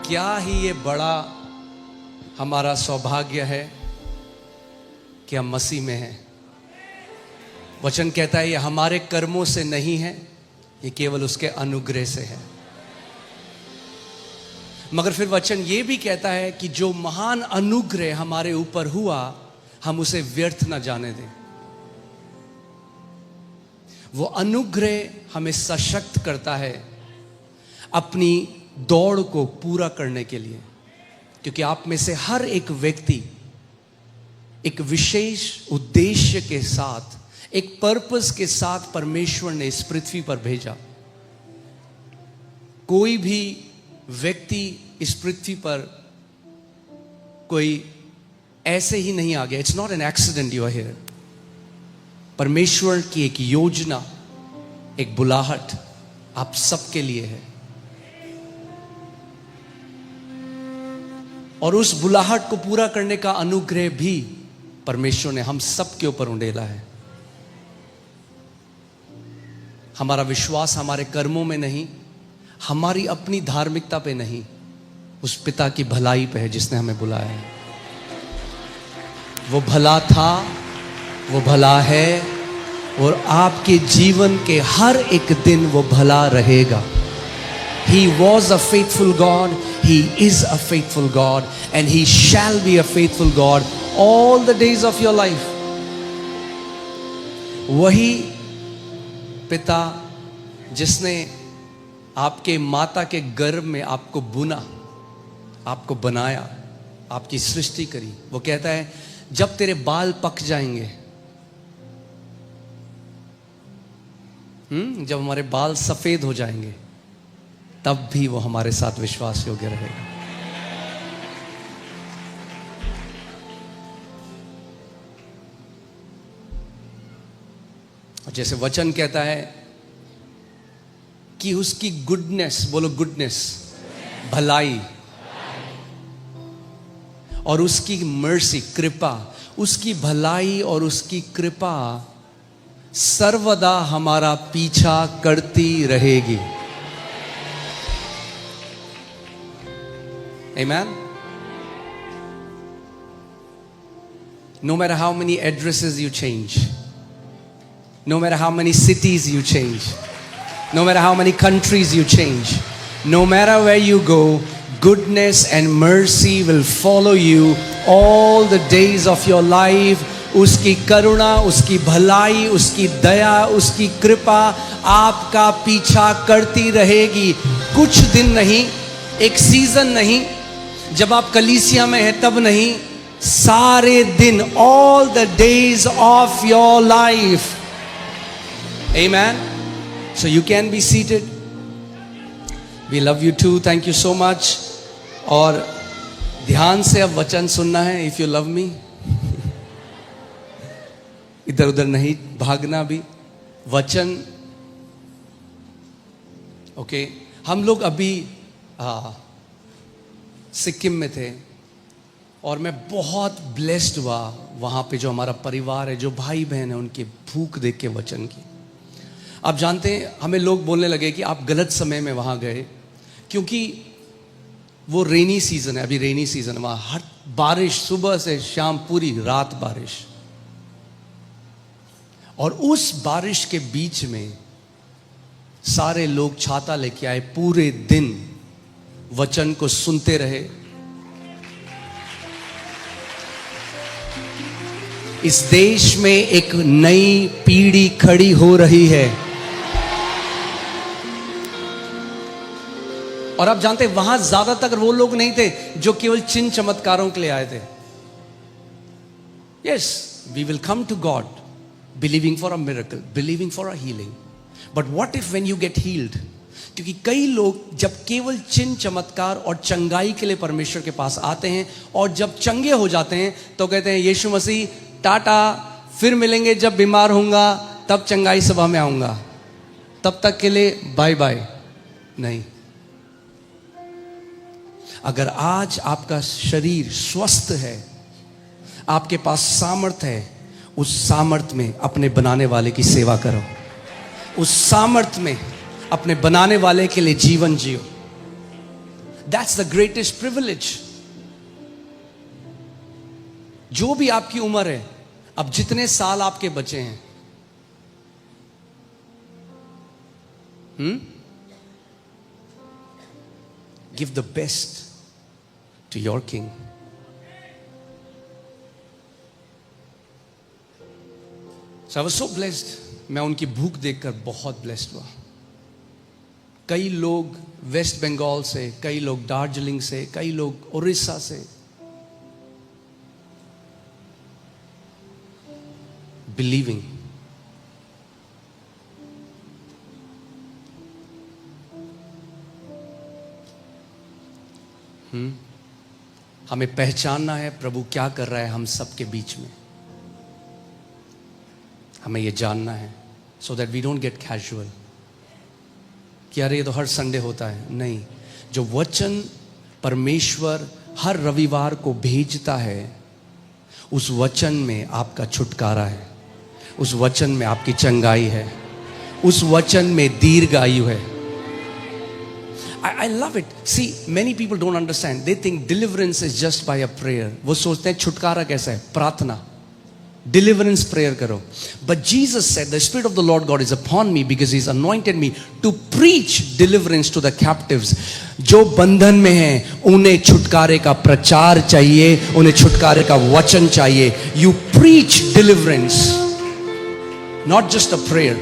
क्या ही ये बड़ा हमारा सौभाग्य है कि हम मसीह में हैं। वचन कहता है ये हमारे कर्मों से नहीं है, ये केवल उसके अनुग्रह से है। मगर फिर वचन ये भी कहता है कि जो महान अनुग्रह हमारे ऊपर हुआ, हम उसे व्यर्थ न जाने दें। वो अनुग्रह हमें सशक्त करता है अपनी दौड़ को पूरा करने के लिए, क्योंकि आप में से हर एक व्यक्ति एक विशेष उद्देश्य के साथ, एक पर्पस के साथ परमेश्वर ने इस पृथ्वी पर भेजा। कोई भी व्यक्ति इस पृथ्वी पर कोई ऐसे ही नहीं आ गया। It's not an accident you are here. परमेश्वर की एक योजना, एक बुलाहट आप सबके लिए है, और उस बुलाहट को पूरा करने का अनुग्रह भी परमेश्वर ने हम सब के ऊपर उंडेला है। हमारा विश्वास हमारे कर्मों में नहीं, हमारी अपनी धार्मिकता पे नहीं, उस पिता की भलाई पे है जिसने हमें बुलाया है। वो भला था, वो भला है, और आपके जीवन के हर एक दिन वो भला रहेगा। He was a faithful God, He is a faithful God, and He shall be a faithful God all the days of your life. वही पिता जिसने आपके माता के गर्भ में आपको बुना, आपको बनाया, आपकी सृष्टि करी, वो कहता है जब तेरे बाल पक जाएंगे, जब हमारे बाल सफेद हो जाएंगे, तब भी वो हमारे साथ विश्वास योग्य रहेगा। और जैसे वचन कहता है कि उसकी गुडनेस, बोलो गुडनेस, भलाई, और उसकी मर्सी, कृपा, उसकी भलाई और उसकी कृपा सर्वदा हमारा पीछा करती रहेगी। Amen? No matter how many addresses you change, no matter how many cities you change, no matter how many countries you change, no matter where you go, goodness and mercy will follow you all the days of your life. उसकी करुणा, उसकी भलाई, उसकी दया, उसकी कृपा आपका पीछा करती रहेगी। कुछ दिन नहीं, एक सीजन नहीं, जब आप कलीसिया में हैं तब नहीं, सारे दिन, all the days of your life. Amen. So you can be seated. We love you too. Thank you so much. और ध्यान से अब वचन सुनना है। If you love me, इधर उधर नहीं भागना भी। वचन, ओके। हम लोग अभी सिक्किम में थे, और मैं बहुत ब्लेस्ड हुआ वहाँ पे जो हमारा परिवार है, जो भाई बहन है, उनकी भूख देख के वचन की। आप जानते हैं, हमें लोग बोलने लगे कि आप गलत समय में वहाँ गए, क्योंकि वो रेनी सीजन है। अभी रेनी सीजन है, वहाँ हर बारिश, सुबह से शाम पूरी रात बारिश, और उस बारिश के बीच में सारे लोग छाता लेके आए, पूरे दिन वचन को सुनते रहे। इस देश में एक नई पीढ़ी खड़ी हो रही है, और आप जानते हैं वहां ज्यादातर वो लोग नहीं थे जो केवल चिन्ह चमत्कारों के लिए आए थे। Yes, we will come to God believing for a miracle, believing for a healing, but what if when you get healed? क्योंकि कई लोग जब केवल चिन्ह चमत्कार और चंगाई के लिए परमेश्वर के पास आते हैं, और जब चंगे हो जाते हैं तो कहते हैं यीशु मसीह टाटा, फिर मिलेंगे जब बीमार होऊंगा, तब चंगाई सभा में आऊंगा, तब तक के लिए बाय बाय। नहीं, अगर आज आपका शरीर स्वस्थ है, आपके पास सामर्थ है, उस सामर्थ में अपने बनाने वाले की सेवा करो, उस सामर्थ में अपने बनाने वाले के लिए जीवन जियो। That's the greatest privilege. जो भी आपकी उम्र है, अब जितने साल आपके बचे हैं, give the best to your King. So I was so blessed. मैं उनकी भूख देखकर बहुत ब्लेस्ड हुआ. कई लोग वेस्ट बंगाल से, कई लोग दार्जिलिंग से, कई लोग उड़ीसा से, बिलीविंग. हमें पहचानना है प्रभु क्या कर रहा है हम सबके बीच में. हमें ये जानना है, so that we don't get casual कि अरे ये तो हर संडे होता है. नहीं, जो वचन परमेश्वर हर रविवार को भेजता है, उस वचन में आपका छुटकारा है, उस वचन में आपकी चंगाई है, उस वचन में दीर्घ आयु है. I love it. See, many people don't understand. They think deliverance is just by a prayer. वो सोचते हैं छुटकारा कैसा है? प्रार्थना. Deliverance prayer करो. But Jesus said, the Spirit of the Lord God is upon me because He's anointed me to preach deliverance to the captives. जो बंधन में हैं, उन्हें छुटकारे का प्रचार चाहिए, उन्हें छुटकारे का वचन चाहिए. You preach deliverance, not just a prayer.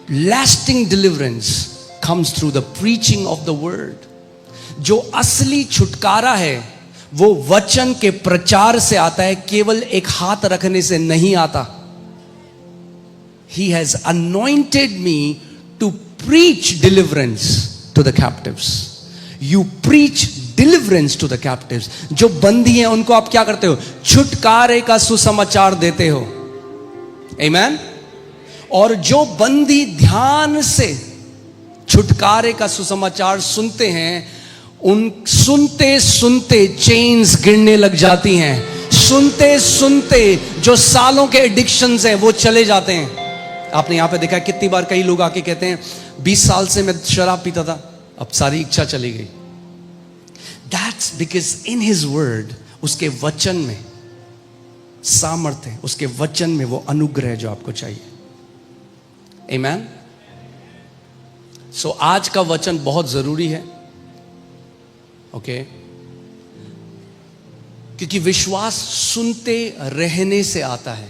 Lasting deliverance comes through the preaching of the word. जो असली छुटकारा है वो वचन के प्रचार से आता है, केवल एक हाथ रखने से नहीं आता. He has anointed me to preach deliverance to the captives. You preach deliverance to the captives. जो बंदी हैं उनको आप क्या करते हो? छुटकारे का सुसमाचार देते हो. Amen. और जो बंदी ध्यान से छुटकारे का सुसमाचार सुनते हैं, उन सुनते सुनते चेन्स गिरने लग जाती हैं. सुनते सुनते जो सालों के एडिक्शंस हैं वो चले जाते हैं. आपने यहां पे देखा है कितनी बार कई लोग आके कहते हैं 20 साल से मैं शराब पीता था, अब सारी इच्छा चली गई. That's because in His word, उसके वचन में सामर्थ्य है, उसके वचन में वो अनुग्रह जो आपको चाहिए. Amen. So आज का वचन बहुत जरूरी है. ओके, क्योंकि विश्वास सुनते रहने से आता है.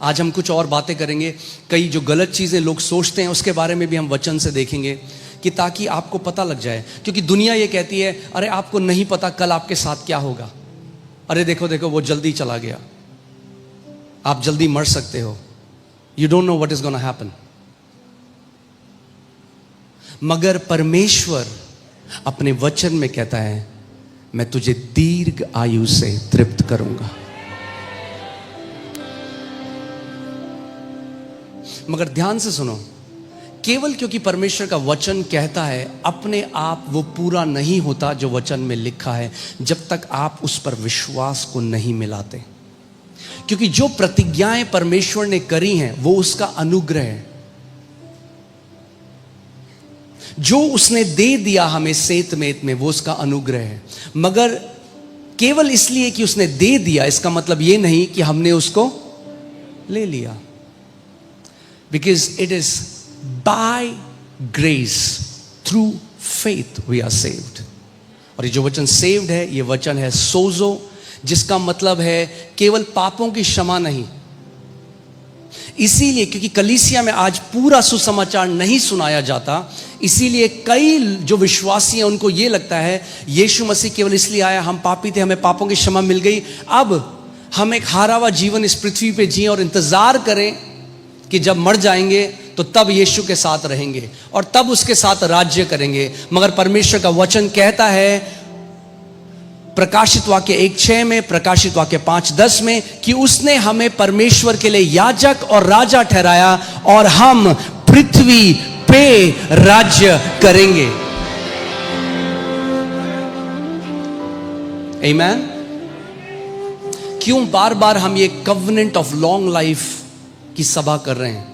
आज हम कुछ और बातें करेंगे. कई जो गलत चीजें लोग सोचते हैं उसके बारे में भी हम वचन से देखेंगे, कि ताकि आपको पता लग जाए. क्योंकि दुनिया ये कहती है, अरे आपको नहीं पता कल आपके साथ क्या होगा. अरे देखो देखो वो जल्दी चला गया, आप जल्दी मर सकते हो. You don't know what is gonna happen. मगर परमेश्वर अपने वचन में कहता है, मैं तुझे दीर्घ आयु से तृप्त करूंगा. मगर ध्यान से सुनो, केवल क्योंकि परमेश्वर का वचन कहता है, अपने आप वो पूरा नहीं होता जो वचन में लिखा है, जब तक आप उस पर विश्वास को नहीं मिलाते. क्योंकि जो प्रतिज्ञाएं परमेश्वर ने करी हैं वो उसका अनुग्रह है. जो उसने दे दिया हमें सेत मेत में वो उसका अनुग्रह है. मगर केवल इसलिए कि उसने दे दिया इसका मतलब ये नहीं कि हमने उसको ले लिया. Because it is by grace through faith we are saved. और ये जो वचन सेव्ड है, ये वचन है सोजो, जिसका मतलब है केवल पापों की क्षमा नहीं. इसीलिए क्योंकि कलीसिया में आज पूरा सुसमाचार नहीं सुनाया जाता, इसीलिए कई जो विश्वासी हैं उनको ये लगता है यीशु मसीह केवल इसलिए आया, हम पापी थे, हमें पापों की क्षमा मिल गई, अब हम एक हारा हुआ जीवन इस पृथ्वी पे जिए और इंतजार करें कि जब मर जाएंगे तो तब यीशु के साथ रहेंगे और तब उसके साथ राज्य करेंगे. मगर परमेश्वर का वचन कहता है प्रकाशित वाक्य 1:6 में, प्रकाशित वाक्य 5:10 में, कि उसने हमें परमेश्वर के लिए याजक और राजा ठहराया और हम पृथ्वी पे राज्य करेंगे. आमीन. क्यों बार बार हम ये कवनेंट ऑफ लॉन्ग लाइफ की सभा कर रहे हैं?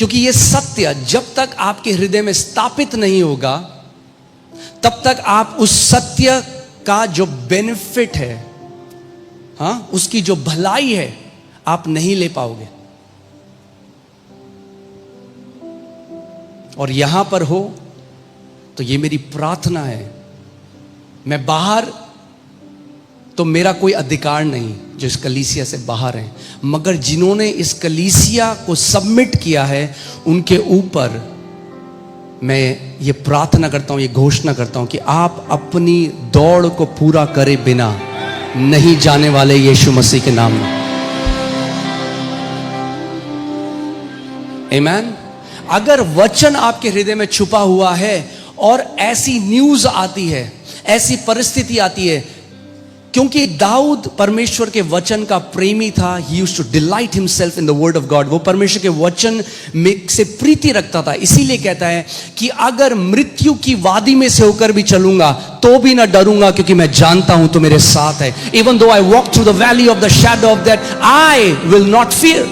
क्योंकि ये सत्य जब तक आपके हृदय में स्थापित नहीं होगा, तब तक आप उस सत्य का जो बेनिफिट है, हाँ, उसकी जो भलाई है, आप नहीं ले पाओगे। और यहां पर हो तो ये मेरी प्रार्थना है, मैं बाहर तो मेरा कोई अधिकार नहीं जो इस कलीसिया से बाहर हैं, मगर जिन्होंने इस कलीसिया को सबमिट किया है उनके ऊपर मैं ये प्रार्थना करता हूं, ये घोषणा करता हूं कि आप अपनी दौड़ को पूरा करे बिना नहीं जाने वाले यीशु मसीह के नाम में। आमीन। अगर वचन आपके हृदय में छुपा हुआ है और ऐसी न्यूज आती है, ऐसी परिस्थिति आती है, क्योंकि दाऊद परमेश्वर के वचन का प्रेमी था, he used to delight himself in the word of God, वो परमेश्वर के वचन में से प्रीति रखता था। इसीलिए कहता है कि अगर मृत्यु की वादी में से होकर भी चलूंगा तो भी ना डरूंगा, क्योंकि मैं जानता हूं तो मेरे साथ है। Even though I walk through the valley of the shadow of death, I will not fear.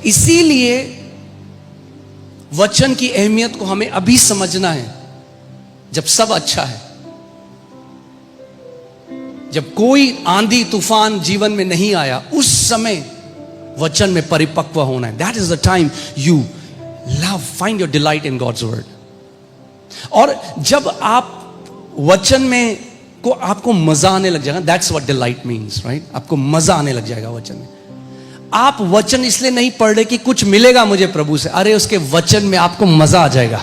इसीलिए वचन की अहमियत को हमें अभी समझना है, जब सब अच्छा है, जब कोई आंधी तूफान जीवन में नहीं आया, उस समय वचन में परिपक्व होना है। That is the time you love, find your delight in God's word. और जब आप वचन में को आपको मजा आने लग जाएगा, that's what delight means, right? आपको मजा आने लग जाएगा वचन में। आप वचन इसलिए नहीं पढ़ रहे कि कुछ मिलेगा मुझे प्रभु से, अरे उसके वचन में आपको मजा आ जाएगा।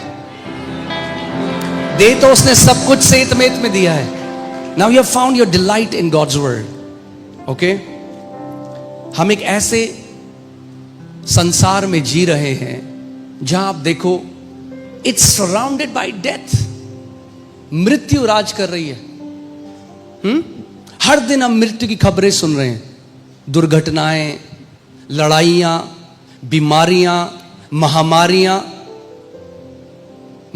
दे तो उसने सब कुछ सेत मेत में दिया है। Now you have found your delight in God's word. Okay, हम एक ऐसे संसार में जी रहे हैं जहां आप देखो, इट्स सराउंडेड बाय डेथ। मृत्यु राज कर रही है। हर दिन हम मृत्यु की खबरें सुन रहे हैं, दुर्घटनाएं, लड़ाइयां, बीमारियां, महामारियां,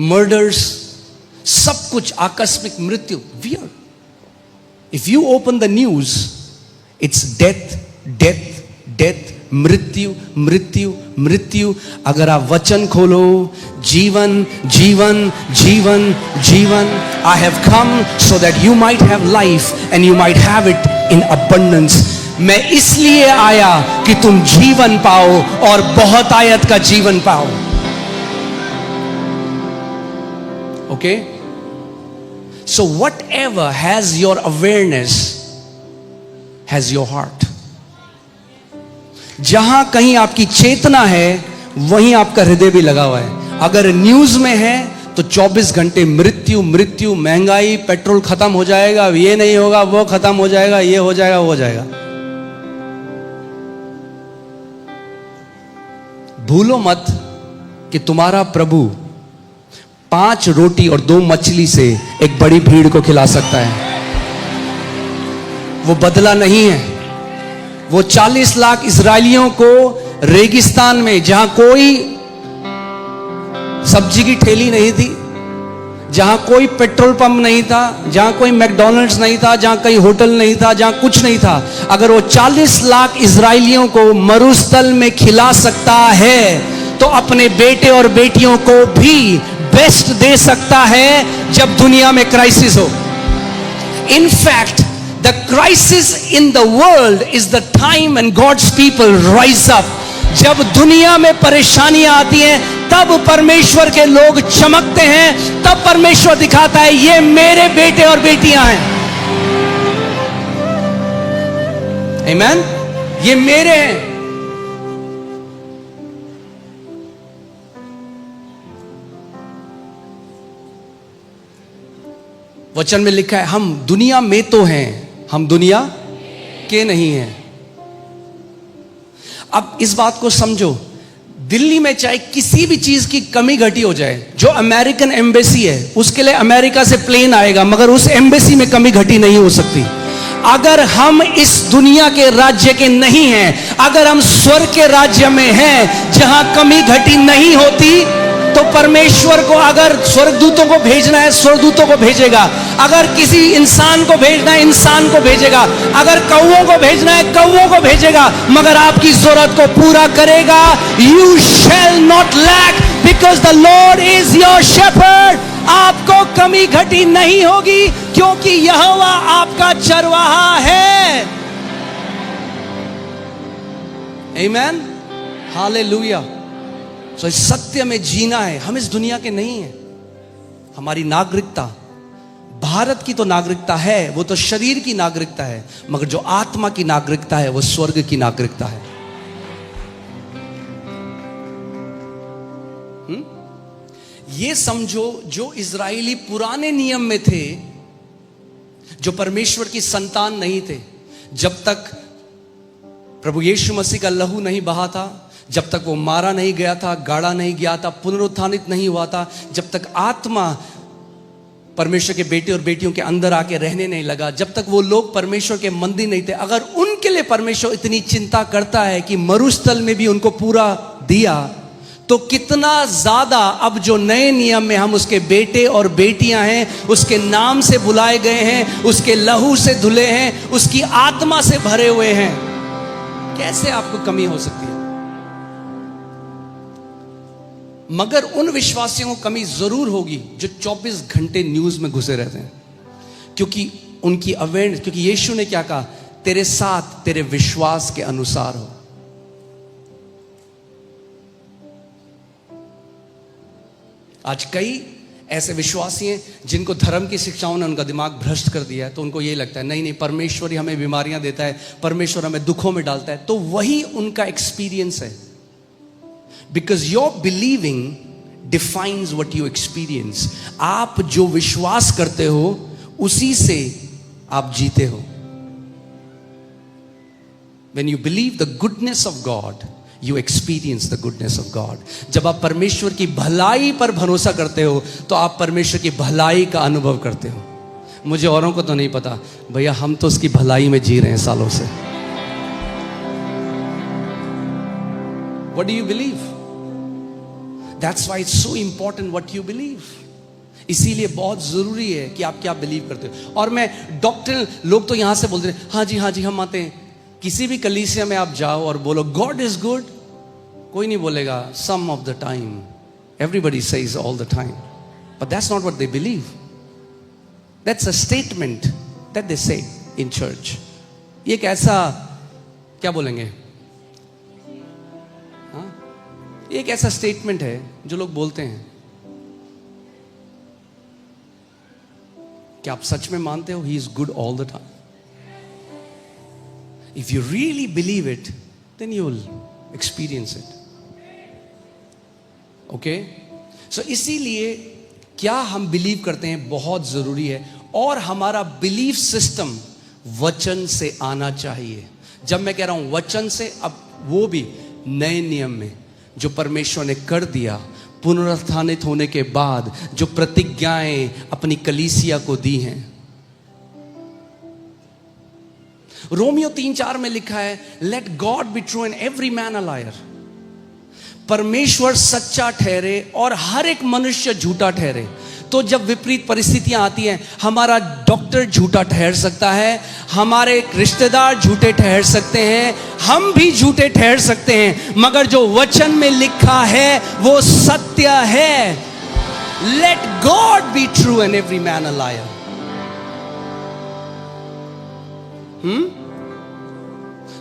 मर्डर्स, सब कुछ आकस्मिक मृत्यु। Wear if you open the news, it's death death death, मृत्यु मृत्यु मृत्यु। अगर आप वचन खोलो, जीवन जीवन जीवन जीवन। I have come so that you might have life and you might have it in abundance. मैं इसलिए आया कि तुम जीवन पाओ और बहुत आयत का जीवन पाओ। Okay, so what ever has your awareness has your heart. जहां कहीं आपकी चेतना है वहीं आपका हृदय भी लगा हुआ है। अगर न्यूज में है तो 24 घंटे मृत्यु मृत्यु, महंगाई, पेट्रोल खत्म हो जाएगा, ये नहीं होगा, वो खत्म हो जाएगा, ये हो जाएगा, वो हो जाएगा। भूलो मत कि तुम्हारा प्रभु 5 रोटी और 2 मछली से एक बड़ी भीड़ को खिला सकता है। वो बदला नहीं है। वो 40 लाख इजरायलियों को रेगिस्तान में, जहां कोई सब्जी की ठेली नहीं थी, जहां कोई पेट्रोल पंप नहीं था, जहां कोई मैकडॉनल्ड्स नहीं था, जहां कोई होटल नहीं था, जहां कुछ नहीं था, अगर वो 40 लाख इजरायलियों को मरुस्थल में खिला सकता है तो अपने बेटे और बेटियों को भी बेस्ट दे सकता है जब दुनिया में क्राइसिस हो। In fact the crisis in the world is the time when God's people rise up. जब दुनिया में परेशानियां आती हैं तब परमेश्वर के लोग चमकते हैं, तब परमेश्वर दिखाता है ये मेरे बेटे और बेटियां हैं। आमीन, ये मेरे हैं। वचन में लिखा है हम दुनिया में तो हैं, हम दुनिया के नहीं हैं। अब इस बात को समझो, दिल्ली में चाहे किसी भी चीज की कमी घटी हो जाए, जो अमेरिकन एम्बेसी है उसके लिए अमेरिका से प्लेन आएगा, मगर उस एम्बेसी में कमी घटी नहीं हो सकती। अगर हम इस दुनिया के राज्य के नहीं हैं, अगर हम स्वर्ग के राज्य में हैं जहां कमी घटी नहीं होती, तो परमेश्वर को अगर स्वर्गदूतों को भेजना है, स्वर्गदूतों को भेजेगा। अगर किसी इंसान को भेजना है, इंसान को भेजेगा। अगर कौओं को भेजना है, कौओं को भेजेगा। मगर आपकी जरूरत को पूरा करेगा। You shall not lack because the Lord is your shepherd. आपको कमी घटी नहीं होगी, क्योंकि यहोवा आपका चरवाहा है। आमीन, हालेलुया। तो इस सत्य में जीना है। हम इस दुनिया के नहीं हैं। हमारी नागरिकता भारत की तो नागरिकता है, वो तो शरीर की नागरिकता है, मगर जो आत्मा की नागरिकता है वो स्वर्ग की नागरिकता है। ये समझो, जो इजरायली पुराने नियम में थे, जो परमेश्वर की संतान नहीं थे, जब तक प्रभु यीशु मसीह का लहू नहीं बहा था, जब तक वो मारा नहीं गया था, गाड़ा नहीं गया था, पुनरुत्थानित नहीं हुआ था, जब तक आत्मा परमेश्वर के बेटे और बेटियों के अंदर आके रहने नहीं लगा, जब तक वो लोग परमेश्वर के मंदिर नहीं थे, अगर उनके लिए परमेश्वर इतनी चिंता करता है कि मरुस्थल में भी उनको पूरा दिया, तो कितना ज्यादा अब जो नए नियम में हम उसके बेटे और बेटियां हैं, उसके नाम से बुलाए गए हैं, उसके लहू से धुले हैं, उसकी आत्मा से भरे हुए हैं, कैसे आपको कमी हो सकती है? मगर उन विश्वासियों को कमी जरूर होगी जो 24 घंटे न्यूज में घुसे रहते हैं, क्योंकि उनकी अवेयरनेस, क्योंकि यीशु ने क्या कहा, तेरे साथ तेरे विश्वास के अनुसार हो। आज कई ऐसे विश्वासी हैं जिनको धर्म की शिक्षाओं ने उनका दिमाग भ्रष्ट कर दिया है, तो उनको ये लगता है नहीं नहीं, परमेश्वर ही हमें बीमारियां देता है, परमेश्वर हमें दुखों में डालता है। तो वही उनका एक्सपीरियंस है। Because your believing defines what you experience. आप जो विश्वास करते हो उसी से आप जीते हो। When you believe the goodness of God, you experience the goodness of God. जब आप परमेश्वर की भलाई पर भरोसा करते हो तो आप परमेश्वर की भलाई का अनुभव करते हो। मुझे औरों को तो नहीं पता भैया, हम तो उसकी भलाई में जी रहे हैं सालों से। What do you believe? That's why it's so important what you believe. इसीलिए बहुत जरूरी है कि आप क्या बिलीव करते हो। और मैं डॉक्टर, लोग तो यहां से बोलते हैं हाँ जी हम आते हैं। किसी भी कलीसिया में आप जाओ और बोलो गॉड इज गुड, कोई नहीं बोलेगा some of the time. Everybody says all the time, but that's not what they believe. That's a statement that they say in church. ये एक ऐसा, क्या बोलेंगे, हाँ, एक ऐसा स्टेटमेंट है जो लोग बोलते हैं। क्या आप सच में मानते हो he is good all the time? If you really believe it, then you will experience it. Okay? So इसीलिए क्या हम बिलीव करते हैं बहुत जरूरी है, और हमारा बिलीफ सिस्टम वचन से आना चाहिए। जब मैं कह रहा हूं वचन से, अब वो भी नए नियम में जो परमेश्वर ने कर दिया, पुनरुत्थानित होने के बाद जो प्रतिज्ञाएं अपनी कलीसिया को दी हैं। रोमियो 3:4 में लिखा है, let God be true and every man a liar. परमेश्वर सच्चा ठहरे और हर एक मनुष्य झूठा ठहरे। तो जब विपरीत परिस्थितियां आती हैं, हमारा डॉक्टर झूठा ठहर सकता है, हमारे रिश्तेदार झूठे ठहर सकते हैं, हम भी झूठे ठहर सकते हैं, मगर जो वचन में लिखा है वो सत्य है। Let God be true and every man a liar.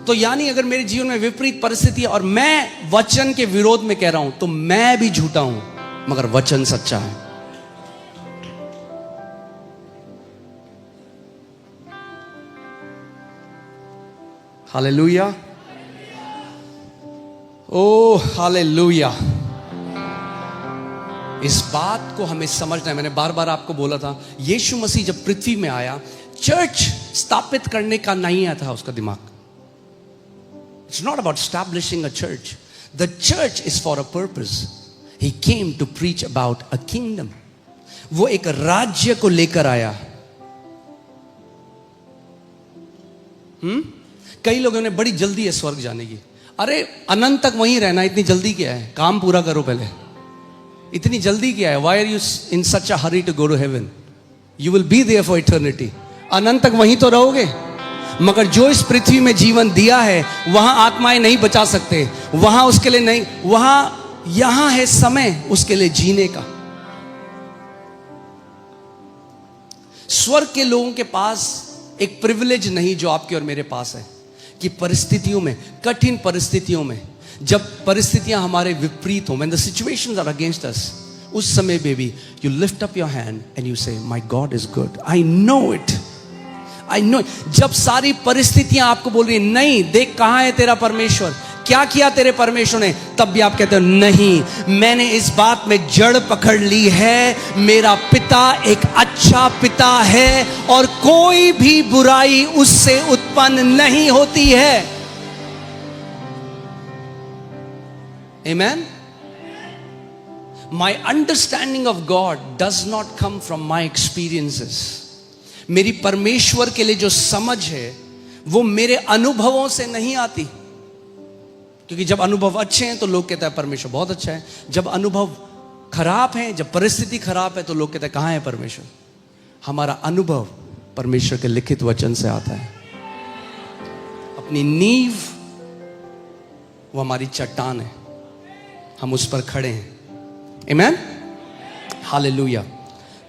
तो यानी अगर मेरे जीवन में विपरीत परिस्थिति और मैं वचन के विरोध में कह रहा हूं, तो मैं भी झूठा हूं, मगर वचन सच्चा है। हालेलुया, ओ हालेलुया। इस बात को हमें समझना है। मैंने बार बार आपको बोला था, यीशु मसीह जब पृथ्वी में आया, चर्च स्थापित करने का नहीं आया था उसका दिमाग। It's not about establishing a church. The church is for a purpose. He came to preach about a kingdom. वो एक राज्य को लेकर आया। कई लोगों ने बड़ी जल्दी है स्वर्ग जाने की। अरे अनंत तक वहीं रहना, इतनी जल्दी क्या है? काम पूरा करो पहले। इतनी जल्दी क्या है? Why are you in such a hurry to go to heaven? You will be there for eternity. अनंत तक वहीं तो रहोगे. मगर जो इस पृथ्वी में जीवन दिया है वहां आत्माएं नहीं बचा सकते. वहां उसके लिए नहीं, वहां यहां है समय उसके लिए जीने का. स्वर्ग के लोगों के पास एक प्रिविलेज नहीं जो आपके और मेरे पास है, कि परिस्थितियों में, कठिन परिस्थितियों में, जब परिस्थितियां हमारे विपरीत हो, when the situations are against us, उस समय baby you lift up your hand and you say my God is good. I know it. I know it. जब सारी परिस्थितियां आपको बोल रही है नहीं, देख कहां है तेरा परमेश्वर, क्या किया तेरे परमेश्वर ने, तब भी आप कहते हो नहीं, मैंने इस बात में जड़ पकड़ ली है, मेरा पिता एक अच्छा पिता है और कोई भी बुराई उससे उत्पन्न नहीं होती है. Amen. My understanding of God does not come from my experiences. मेरी परमेश्वर के लिए जो समझ है वो मेरे अनुभवों से नहीं आती. क्योंकि जब अनुभव अच्छे हैं तो लोग कहते हैं परमेश्वर बहुत अच्छा है. जब अनुभव खराब है, जब परिस्थिति खराब है तो लोग कहते हैं कहां है परमेश्वर. हमारा अनुभव परमेश्वर के लिखित वचन से आता है. अपनी नींव वो हमारी चट्टान है, हम उस पर खड़े हैं. आमेन, हालेलुया.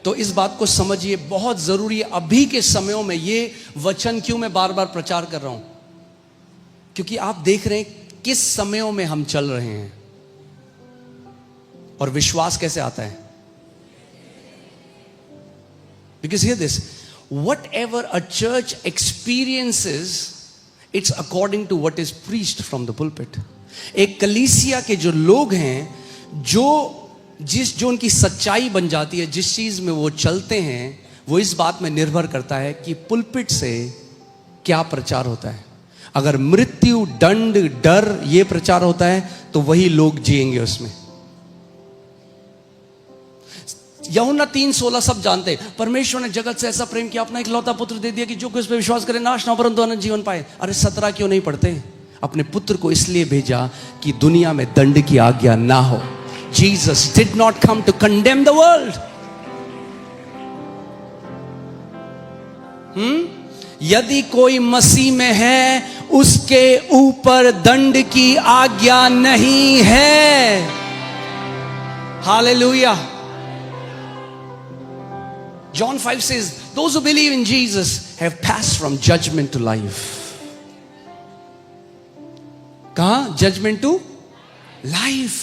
तो इस बात को समझिए, बहुत जरूरी है अभी के समयों में. ये वचन क्यों मैं बार बार प्रचार कर रहा हूं? क्योंकि आप देख रहे हैं किस समयों में हम चल रहे हैं. और विश्वास कैसे आता है? Because hear this, whatever a church experiences, it's according to what is preached from the pulpit. एक कलीसिया के जो लोग हैं, जो उनकी सच्चाई बन जाती है, जिस चीज में वो चलते हैं, वो इस बात में निर्भर करता है कि पुलपिट से क्या प्रचार होता है. अगर मृत्यु, दंड, डर ये प्रचार होता है तो वही लोग जिएंगे उसमें. यूहन्ना 3:16 सब जानते हैं. परमेश्वर ने जगत से ऐसा प्रेम किया, अपना इकलौता पुत्र दे दिया कि जो कोई उस पर विश्वास करे नाश ना हो परंतु अनंत जीवन पाए. अरे 17 क्यों नहीं पढ़ते? अपने पुत्र को इसलिए भेजा कि दुनिया में दंड की आज्ञा ना हो. Jesus did not come to condemn the world. यदि कोई मसीह में है उसके ऊपर दंड की आज्ञा नहीं है. Hallelujah. John 5 says, those who believe in Jesus have passed from judgment to life. कहां? Judgment to life.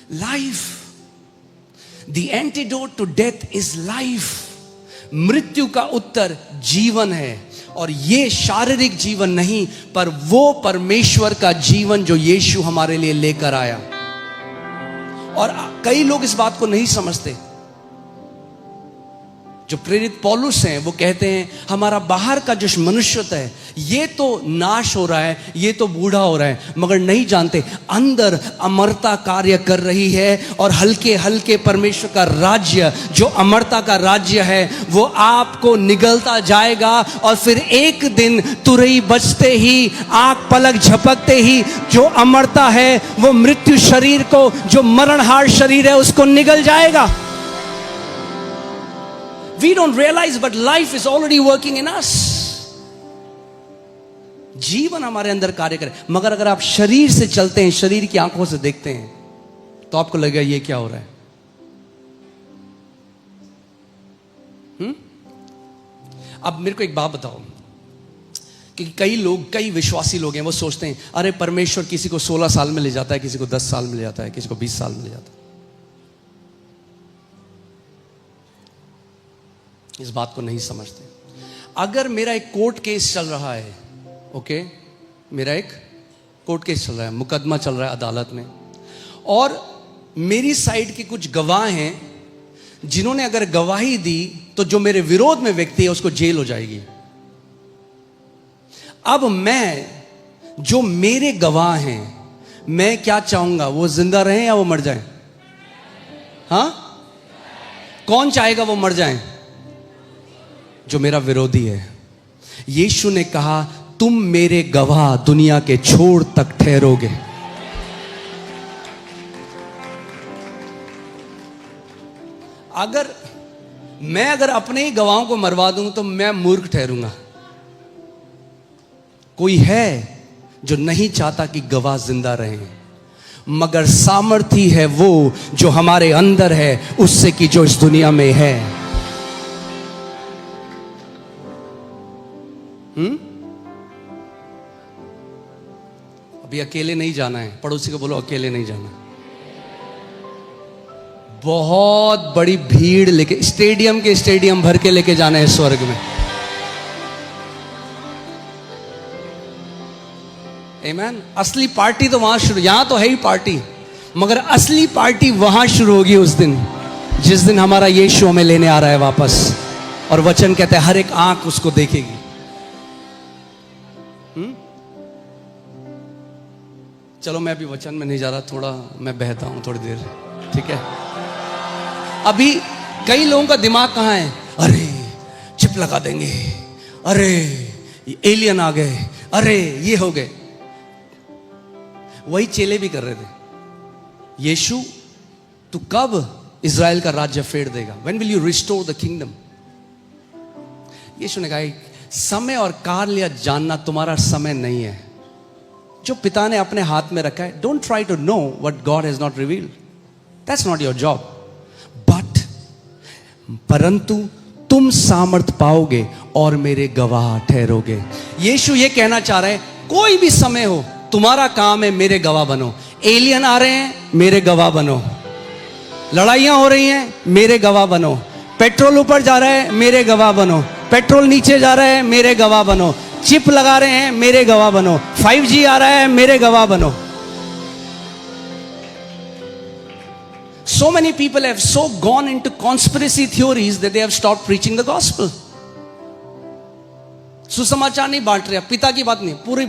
Life. The antidote to death is life. मृत्यु का उत्तर जीवन है. और ये शारीरिक जीवन नहीं, पर वो परमेश्वर का जीवन जो यीशु हमारे लिए लेकर आया. और कई लोग इस बात को नहीं समझते. जो प्रेरित पौलुस हैं वो कहते हैं हमारा बाहर का जो मनुष्यता है ये तो नाश हो रहा है, ये तो बूढ़ा हो रहा है, मगर नहीं जानते अंदर अमरता कार्य कर रही है. और हल्के हल्के परमेश्वर का राज्य, जो अमरता का राज्य है, वो आपको निगलता जाएगा. और फिर एक दिन तुरई बजते ही, आंख पलक झपकते ही, जो अमरता है वो मृत्यु शरीर को, जो मरणहार शरीर है, उसको निगल जाएगा. We don't realize, but life is already working in us. जीवन हमारे अंदर कार्य करे. मगर अगर आप शरीर से चलते हैं, शरीर की आंखों से देखते हैं, तो आपको लगेगा ये क्या हो रहा है. अब मेरे को एक बात बताओ कि कई लोग, कई विश्वासी लोग हैं, वो सोचते हैं अरे परमेश्वर किसी को 16 साल में ले जाता है, किसी को 10 साल में ले जाता है, किसी को 20 साल में ले जाता है. इस बात को नहीं समझते. अगर मेरा एक कोर्ट केस चल रहा है, ओके, मेरा एक कोर्ट केस चल रहा है, मुकदमा चल रहा है अदालत में, और मेरी साइड के कुछ गवाह हैं जिन्होंने अगर गवाही दी तो जो मेरे विरोध में व्यक्ति है उसको जेल हो जाएगी. अब मैं, जो मेरे गवाह हैं, मैं क्या चाहूंगा, वो जिंदा रहें या वो मर जाएं? हाँ, कौन चाहेगा वो मर जाएं? जो मेरा विरोधी है. यीशु ने कहा तुम मेरे गवाह दुनिया के छोर तक ठहरोगे. अगर अपने ही गवाहों को मरवा दूं तो मैं मूर्ख ठहरूंगा। कोई है जो नहीं चाहता कि गवाह जिंदा रहे, मगर सामर्थी है वो जो हमारे अंदर है उससे कि जो इस दुनिया में है। अभी अकेले नहीं जाना है, पड़ोसी को बोलो अकेले नहीं जाना। बहुत बड़ी भीड़ लेके स्टेडियम भर के लेके जाना है स्वर्ग में। आमीन। असली पार्टी तो वहां शुरू, यहां तो है ही पार्टी, मगर असली पार्टी वहां शुरू होगी उस दिन जिस दिन हमारा यीशु हमें लेने आ रहा है वापस। और वचन कहता है हर एक आंख उसको देखेगी। चलो मैं अभी वचन में नहीं जा रहा, थोड़ा मैं बहता हूं थोड़ी देर, ठीक है। अभी कई लोगों का दिमाग कहां है, अरे चिप लगा देंगे, अरे एलियन आ गए, अरे ये हो गए। वही चेले भी कर रहे थे, यीशु तू कब इज़राइल का राज्य फेर देगा, when will you restore the kingdom. Yeshu ने कहा समय और काल या जानना तुम्हारा समय नहीं है, जो पिता ने अपने हाथ में रखा है। Don't try to know what God has not revealed, that's not your job. But परंतु तुम सामर्थ पाओगे और मेरे गवाह ठहरोगे। यीशु ये कहना चाह रहे हैं कोई भी समय हो, तुम्हारा काम है मेरे गवाह बनो। एलियन आ रहे हैं, मेरे गवाह बनो। लड़ाइयां हो रही हैं, मेरे गवाह बनो। पेट्रोल ऊपर जा रहा है, मेरे गवाह बनो। पेट्रोल नीचे जा रहा है, मेरे गवाह बनो। चिप लगा रहे हैं, मेरे गवाह बनो। 5G आ रहा है, मेरे गवाह बनो। So many people have so gone into conspiracy theories that they have stopped preaching the gospel. सुसमाचार नहीं बांट रहे, पिता की बात नहीं, पूरी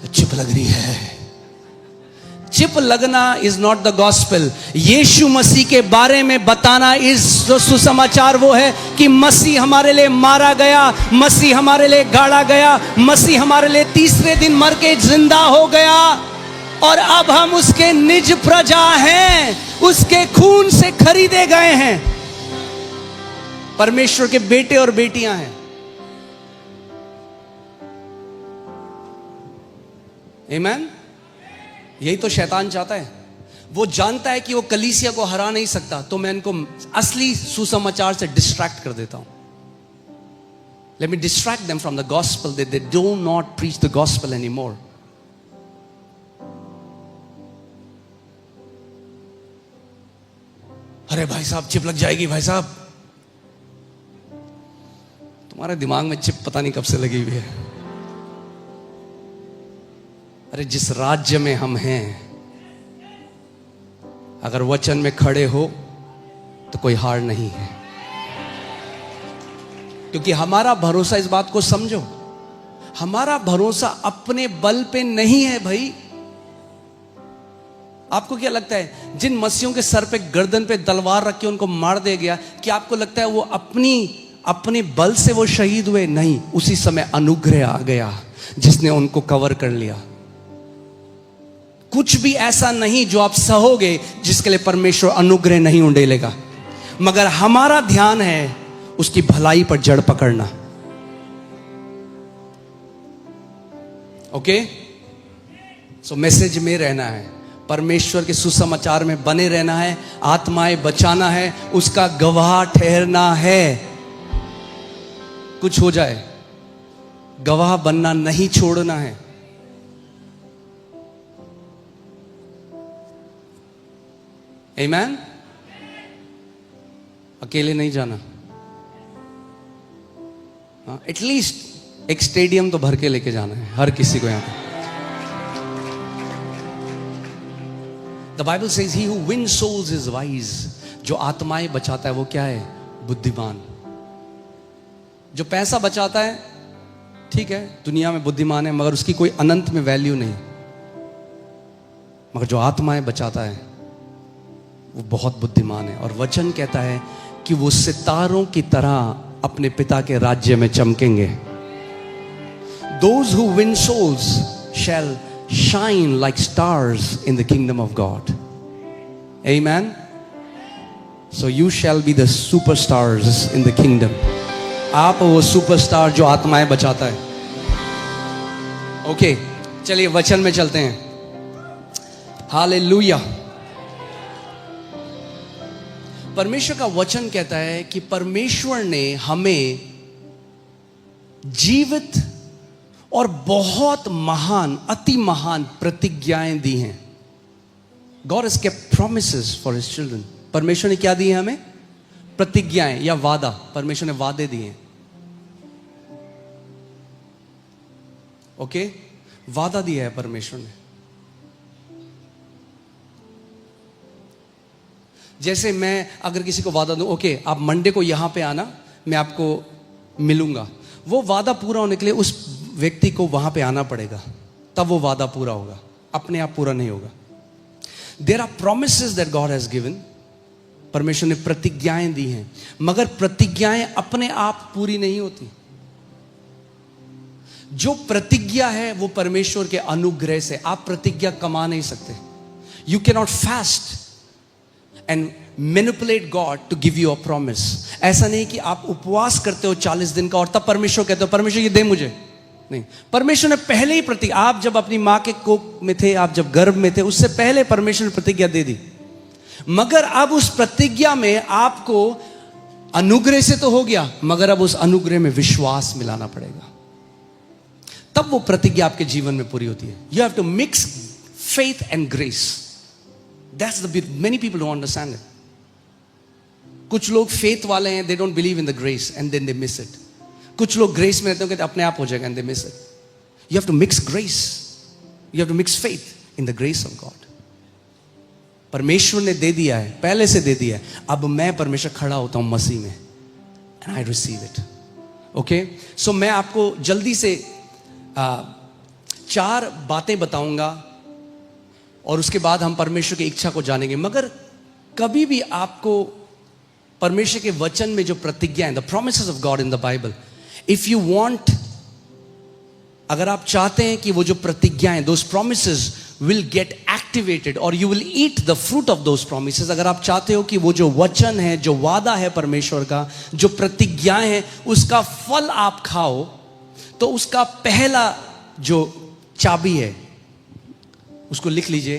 चिप लग रही है। चिप लगना इज नॉट द गॉस्पेल। यीशु मसीह के बारे में बताना इस जो सुसमाचार वो है कि मसीह हमारे लिए मारा गया, मसीह हमारे लिए गाड़ा गया, मसीह हमारे लिए तीसरे दिन मर के जिंदा हो गया और अब हम उसके निज प्रजा हैं, उसके खून से खरीदे गए हैं, परमेश्वर के बेटे और बेटियां हैं। आमीन। यही तो शैतान चाहता है। वो जानता है कि वो कलीसिया को हरा नहीं सकता, तो मैं इनको असली सुसमाचार से डिस्ट्रैक्ट कर देता हूं। Let me distract them from the gospel that they do not preach the gospel anymore. अरे भाई साहब चिप लग जाएगी, भाई साहब तुम्हारे दिमाग में चिप पता नहीं कब से लगी हुई है। अरे जिस राज्य में हम हैं, अगर वचन में खड़े हो तो कोई हार नहीं है, क्योंकि हमारा भरोसा, इस बात को समझो, हमारा भरोसा अपने बल पे नहीं है भाई। आपको क्या लगता है जिन मसीहों के सर पे, गर्दन पे तलवार रख के उनको मार दिया गया, क्या आपको लगता है वो अपने बल से वो शहीद हुए? नहीं, उसी समय अनुग्रह आ गया जिसने उनको कवर कर लिया। कुछ भी ऐसा नहीं जो आप सहोगे जिसके लिए परमेश्वर अनुग्रह नहीं उंडेलेगा, मगर हमारा ध्यान है उसकी भलाई पर जड़ पकड़ना। ओके, सो मैसेज में रहना है, परमेश्वर के सुसमाचार में बने रहना है, आत्माएं बचाना है, उसका गवाह ठहरना है। कुछ हो जाए, गवाह बनना नहीं छोड़ना है। आमीन। अकेले नहीं जाना। एटलीस्ट एक स्टेडियम तो भर के लेके जाना है हर किसी को यहां पे। The Bible says he who wins souls is wise. जो आत्माएं बचाता है वो क्या है? बुद्धिमान। जो पैसा बचाता है, ठीक है, दुनिया में बुद्धिमान है, मगर उसकी कोई अनंत में वैल्यू नहीं। मगर जो आत्माएं बचाता है वो बहुत बुद्धिमान है। और वचन कहता है कि वो सितारों की तरह अपने पिता के राज्य में चमकेंगे। Those who win souls shall shine like stars in the kingdom of God. Amen. So you shall be the superstars in the kingdom. आप वो सुपरस्टार जो आत्माएं बचाता है. ओके, चलिए वचन में चलते हैं. हालेलुया. परमेश्वर का वचन कहता है कि परमेश्वर ने हमें जीवित और बहुत महान, अति महान प्रतिज्ञाएं दी हैं. God has kept promises for his children. परमेश्वर ने क्या दिए हमें? प्रतिज्ञाएं या वादा. परमेश्वर ने वादे दिए. ओके, वादा दिया है परमेश्वर ने. जैसे मैं अगर किसी को वादा दूं, ओके आप मंडे को यहां पे आना, मैं आपको मिलूंगा, वो वादा पूरा होने के लिए उस व्यक्ति को वहां पे आना पड़ेगा, तब वो वादा पूरा होगा. अपने आप पूरा नहीं होगा. There are promises that God has given. परमेश्वर ने प्रतिज्ञाएं दी हैं, मगर प्रतिज्ञाएं अपने आप पूरी नहीं होती. जो प्रतिज्ञा है वो परमेश्वर के अनुग्रह से. आप प्रतिज्ञा कमा नहीं सकते. You can not fast and manipulate God to give you a promise. ऐसा नहीं कि आप उपवास करते हो 40 दिन का और तब परमेश्वर कहते हो परमेश्वर ये दे मुझे. नहीं, परमेश्वर ने पहले ही प्रतिज्ञा, आप जब अपनी मां के कोख में थे, आप जब गर्भ में थे, उससे पहले परमेश्वर ने प्रतिज्ञा दे दी. मगर अब उस प्रतिज्ञा में आपको अनुग्रह से तो हो गया, मगर अब उस अनुग्रह में विश्वास मिलाना पड़ेगा, तब वो प्रतिज्ञा आपके जीवन में पूरी होती है. You have to mix faith and grace. That's the many people don't understand it. कुछ लोग फेथ वाले हैं, they don't believe in the grace and then they miss it. कुछ लोग ग्रेस में रहते हैं, कहते अपने आप हो जाएगा, and they miss it. You have to mix grace, you have to mix faith in the grace of God. परमेश्वर ने दे दिया है, पहले से दे दिया है. अब मैं परमेश्वर खड़ा होता हूं मसीह में, and I receive it. Okay, so मैं आपको जल्दी से 4 बातें बताऊंगा और उसके बाद हम परमेश्वर की इच्छा को जानेंगे. मगर कभी भी आपको परमेश्वर के वचन में जो प्रतिज्ञा है, the promises of God in the Bible, if you want, अगर आप चाहते हैं कि वो जो प्रतिज्ञाएं, दोस प्रोमिसेस विल गेट एक्टिवेटेड और you will eat the fruit of those promises. अगर आप चाहते हो कि वो जो वचन है, जो वादा है परमेश्वर का, जो प्रतिज्ञाएं हैं, उसका फल आप खाओ, तो उसका पहला जो चाबी है उसको लिख लीजिए.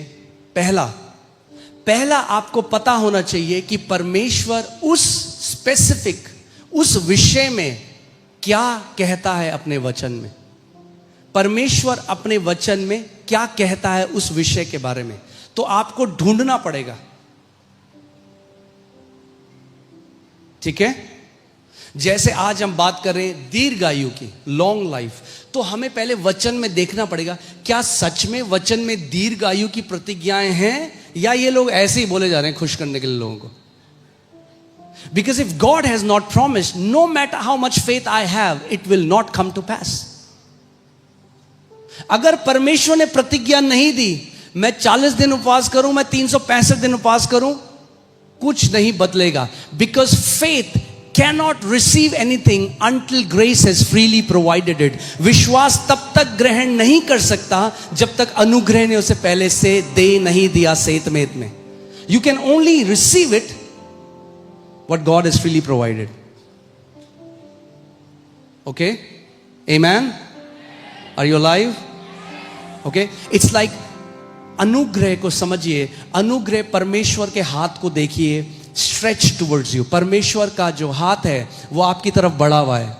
पहला आपको पता होना चाहिए कि परमेश्वर उस स्पेसिफिक, उस विषय में क्या कहता है अपने वचन में. परमेश्वर अपने वचन में क्या कहता है उस विषय के बारे में, तो आपको ढूंढना पड़ेगा. ठीक है? जैसे आज हम बात कर रहे हैं दीर्घायु की, लॉन्ग लाइफ, तो हमें पहले वचन में देखना पड़ेगा क्या सच में वचन में दीर्घायु की प्रतिज्ञाएं हैं, या ये लोग ऐसे ही बोले जा रहे हैं खुश करने के लिए लोगों को. Because if God has not promised, no matter how much faith I have, it will not come to pass. अगर परमेश्वर ने प्रतिज्ञा नहीं दी, मैं 40 दिन उपवास करूं, मैं 365 दिन उपवास करूं, कुछ नहीं बदलेगा. Because faith cannot receive anything until grace has freely provided it. विश्वास तब तक ग्रहण नहीं कर सकता जब तक अनुग्रह ने उसे पहले से दे नहीं दिया सेत में. You can only receive it what God has freely provided. Okay? Amen? Are you alive? Okay? It's like अनुग्रह को समझिए. अनुग्रह परमेश्वर के हाथ को देखिए, स्ट्रेच टुवर्ड्स यू. परमेश्वर का जो हाथ है वो आपकी तरफ बढ़ा हुआ है,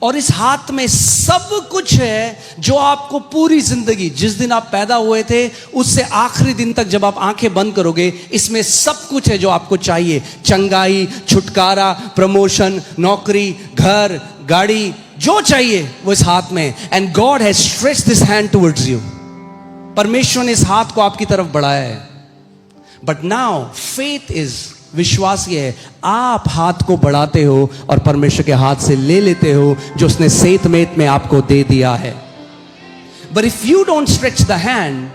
और इस हाथ में सब कुछ है जो आपको पूरी जिंदगी, जिस दिन आप पैदा हुए थे उससे आखिरी दिन तक जब आप आंखें बंद करोगे, इसमें सब कुछ है जो आपको चाहिए. चंगाई, छुटकारा, प्रमोशन, नौकरी, घर, गाड़ी, जो चाहिए वो इस हाथ में. And God has stretched this hand towards you. परमेश्वर ने इस हाथ को आपकी तरफ बढ़ाया है. बट नाउ फेथ इज, विश्वास ये है, आप हाथ को बढ़ाते हो और परमेश्वर के हाथ से ले लेते हो जो उसने सेत में आपको दे दिया है. But if you don't stretch the hand,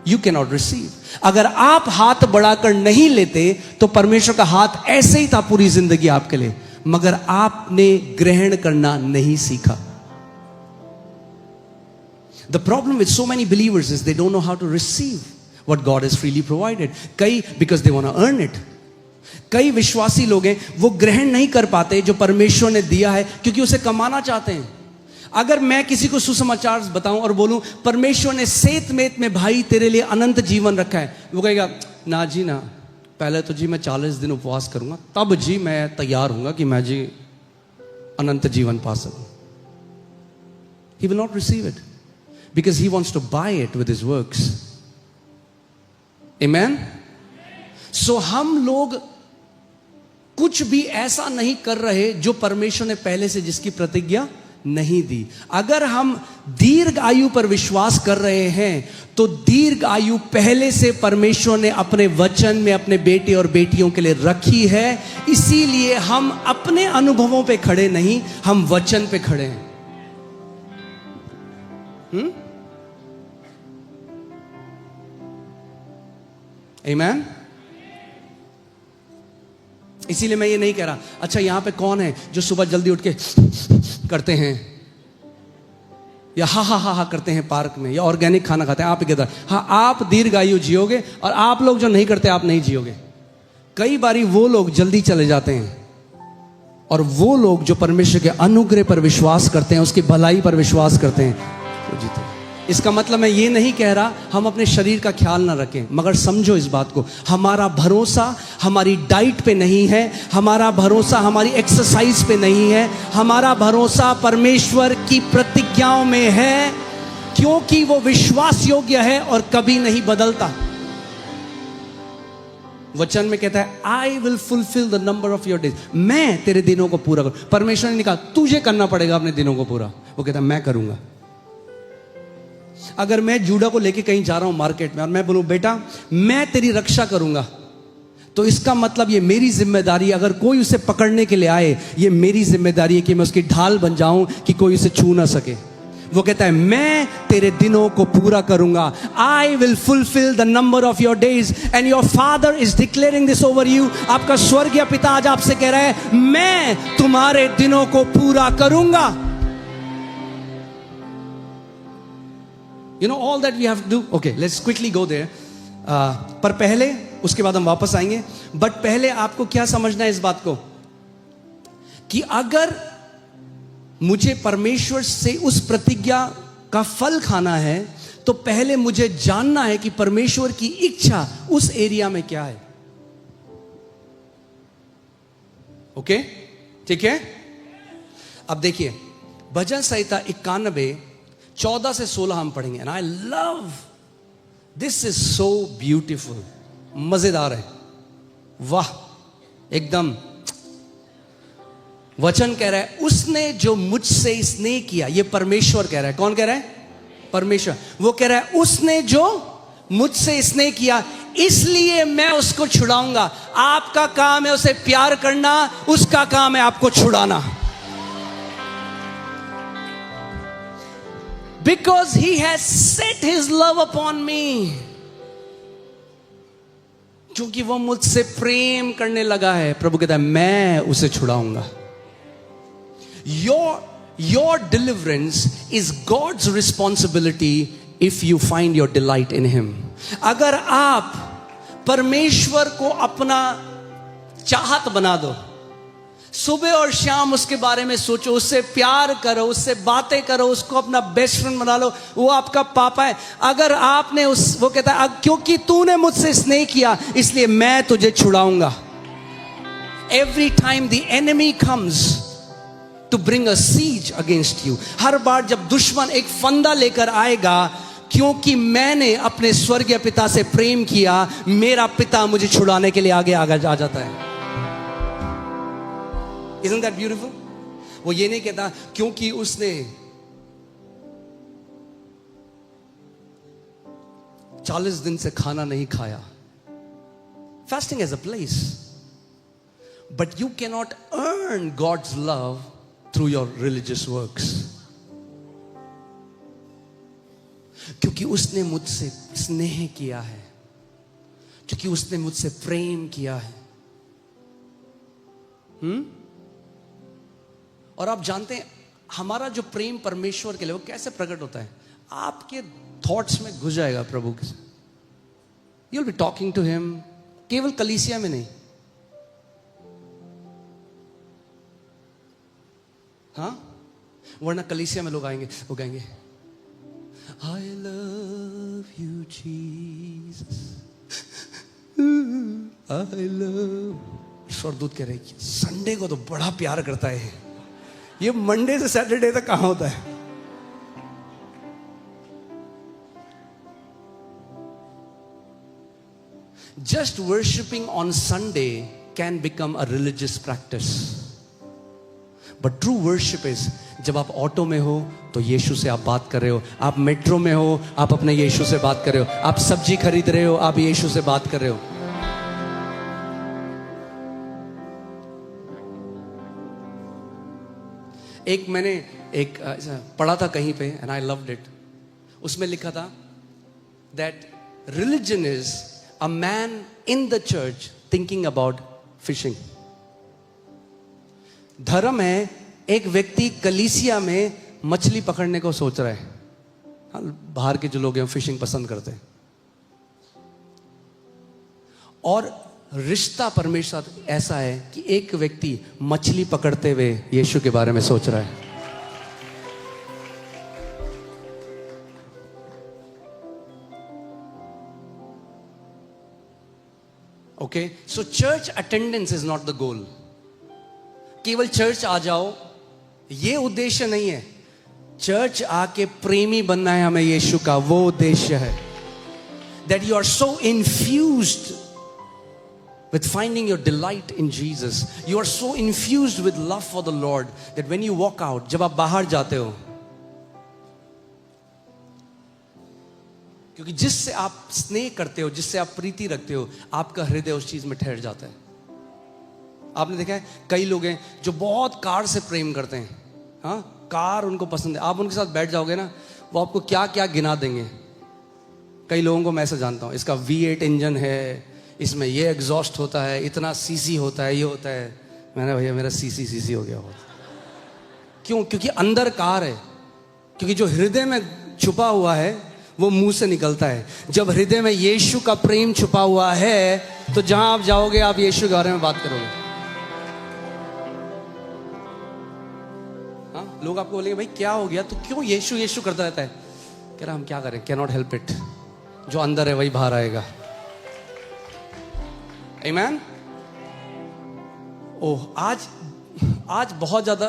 you can not receive. अगर आप हाथ बढ़ाकर नहीं लेते तो परमेश्वर का हाथ ऐसे ही था पूरी जिंदगी आपके लिए, मगर आपने ग्रहण करना नहीं सीखा. The problem with so many believers is they don't know how to receive what God has freely provided. कई because they want to earn it. कई विश्वासी लोग हैं, वो ग्रहण नहीं कर पाते जो परमेश्वर ने दिया है, क्योंकि उसे कमाना चाहते हैं। अगर मैं किसी को सुसमाचार बताऊं और बोलूं परमेश्वर ने सेत मेत में भाई तेरे लिए अनंत जीवन रखा है, वो कहेगा ना जी ना, पहले तो जी मैं 40 दिन उपवास करूंगा, तब जी मैं तैयार हूंगा कि मैं जी अनंत जीवन पा सकूं। He will not receive it because he wants to buy it with his works. Amen? So हम लोग कुछ भी ऐसा नहीं कर रहे जो परमेश्वर ने पहले से जिसकी प्रतिज्ञा नहीं दी। अगर हम दीर्घ आयु पर विश्वास कर रहे हैं तो दीर्घ आयु पहले से परमेश्वर ने अपने वचन में अपने बेटे और बेटियों के लिए रखी है। इसीलिए हम अपने अनुभवों पे खड़े नहीं, हम वचन पे खड़े हैं। आमीन। इसीलिए मैं ये नहीं कह रहा अच्छा यहां पे कौन है जो सुबह जल्दी उठ के करते हैं या हा हा हा हा करते हैं पार्क में, या ऑर्गेनिक खाना खाते हैं। आप ही कहता हाँ, आप दीर्घायु जियोगे, और आप लोग जो नहीं करते आप नहीं जियोगे। कई बारी वो लोग जल्दी चले जाते हैं, और वो लोग जो परमेश्वर के अनुग्रह पर विश्वास करते हैं, उसकी भलाई पर विश्वास करते हैं, वो जीते। इसका मतलब मैं ये नहीं कह रहा हम अपने शरीर का ख्याल ना रखें, मगर समझो इस बात को, हमारा भरोसा हमारी डाइट पे नहीं है, हमारा भरोसा हमारी एक्सरसाइज पे नहीं है, हमारा भरोसा परमेश्वर की प्रतिज्ञाओं में है, क्योंकि वो विश्वास योग्य है और कभी नहीं बदलता। वचन में कहता है I will fulfil the number of your days, मैं तेरे दिनों को पूरा करूं। परमेश्वर ने नहीं कहा तुझे करना पड़ेगा अपने दिनों को पूरा, वो कहता है मैं करूंगा। अगर मैं जूडा को लेके कहीं जा रहा हूं मार्केट में और मैं बोलूं बेटा मैं तेरी रक्षा करूंगा, तो इसका मतलब ये मेरी जिम्मेदारी, अगर कोई उसे पकड़ने के लिए आए ये मेरी जिम्मेदारी है कि मैं उसकी ढाल बन जाऊं कि कोई उसे छू ना सके। वो कहता है मैं तेरे दिनों को पूरा करूंगा, I will fulfil the number of your days and your father is declaring this over you. आपका स्वर्गीय पिता आज आपसे कह रहा है मैं तुम्हारे दिनों को पूरा करूंगा। You know all that we have to do. Okay, let's quickly go there. पर पहले, उसके बाद हम वापस आएंगे, बट पहले आपको क्या समझना है इस बात को कि अगर मुझे परमेश्वर से उस प्रतिज्ञा का फल खाना है तो पहले मुझे जानना है कि परमेश्वर की इच्छा उस एरिया में क्या है। ओके, ठीक है। अब देखिए भजन संहिता 91 14 से 16 हम पढ़ेंगे। And I love this, is so beautiful, मजेदार है, वाह एकदम। वचन कह रहा है उसने जो मुझसे स्नेह किया, ये परमेश्वर कह रहा है। कौन कह रहा है? परमेश्वर। वो कह रहा है उसने जो मुझसे स्नेह किया इसलिए मैं उसको छुड़ाऊंगा। आपका काम है उसे प्यार करना, उसका काम है आपको छुड़ाना। Because he has set his love upon me, क्योंकि वो मुझसे प्रेम करने लगा है। प्रभु कहता है मैं उसे छुड़ाऊंगा। Your deliverance is God's responsibility if you find your delight in him. अगर आप परमेश्वर को अपना चाहत बना दो, सुबह और शाम उसके बारे में सोचो, उससे प्यार करो, उससे बातें करो, उसको अपना बेस्ट फ्रेंड बना लो, वो आपका पापा है। अगर आपने वो कहता है क्योंकि तूने मुझसे स्नेह किया इसलिए मैं तुझे छुड़ाऊंगा। Every time the enemy comes to bring a siege against you, हर बार जब दुश्मन एक फंदा लेकर आएगा, क्योंकि मैंने अपने स्वर्गीय पिता से प्रेम किया, मेरा पिता मुझे छुड़ाने के लिए आगे आ जाता है। Isn't that beautiful? वो ये नहीं कहता क्योंकि उसने 40 दिन से खाना नहीं खाया। Fasting has a place, but you cannot earn God's love through your religious works. क्योंकि उसने मुझसे स्नेह किया है, क्योंकि उसने मुझसे प्रेम किया है। और आप जानते हैं हमारा जो प्रेम परमेश्वर के लिए वो कैसे प्रकट होता है? आपके थॉट्स में घुस जाएगा प्रभु के साथ। You will be talking to him, केवल कलीसिया में नहीं, हाँ, वरना कलीसिया में लोग आएंगे, वो गाएंगे I love you Jesus, I love। स्वर्गदूत कह रहे हैं संडे को तो बड़ा प्यार करता है, ये मंडे से सैटरडे तक कहां होता है? Just worshipping on Sunday can become a religious practice. But true worship is जब आप ऑटो में हो तो यीशु से आप बात कर रहे हो, आप मेट्रो में हो आप अपने यीशु से बात कर रहे हो, आप सब्जी खरीद रहे हो आप यीशु से बात कर रहे हो। एक मैंने एक पढ़ा था कहीं पे and I loved it, उसमें लिखा था that religion is a man in the church thinking about fishing। धर्म है एक व्यक्ति कलीसिया में मछली पकड़ने को सोच रहा है। बाहर के जो लोग हैं फिशिंग पसंद करते हैं। और रिश्ता परमेश्वर ऐसा है कि एक व्यक्ति मछली पकड़ते हुए यीशु के बारे में सोच रहा है। Okay, so church attendance is not the goal. केवल चर्च आ जाओ ये उद्देश्य नहीं है। चर्च आके प्रेमी बनना है हमें यीशु का, वो उद्देश्य है। That you are so infused with finding your delight in Jesus, you are so infused with love for the Lord that when you walk out, जब आप बाहर जाते हो, क्योंकि जिससे आप स्नेह करते हो, जिससे आप प्रीति रखते हो, आपका हृदय उस चीज में ठहर जाता है। आपने देखा है कई लोग हैं जो बहुत कार से प्रेम करते हैं, हाँ, कार उनको पसंद है। आप उनके साथ बैठ जाओगे ना, वो आपको क्या क्या गिना देंगे। कई लोगों को मैं ऐसा जानता हूं, इसका V8 इंजन है, इसमें ये एग्जॉस्ट होता है, इतना सीसी होता है, ये होता है। मैंने भैया मेरा सीसी हो गया। क्यों? क्योंकि अंदर कार है। क्योंकि जो हृदय में छुपा हुआ है वो मुंह से निकलता है। जब हृदय में यीशु का प्रेम छुपा हुआ है तो जहां आप जाओगे आप यीशु के बारे में बात करोगे। हाँ, लोग आपको बोलेंगे भाई क्या हो गया, तो क्यों यीशु यीशु करता रहता है? कह रहा हम क्या करें, कैन नॉट हेल्प इट। जो अंदर है वही बाहर आएगा। Amen? ओह, आज बहुत ज्यादा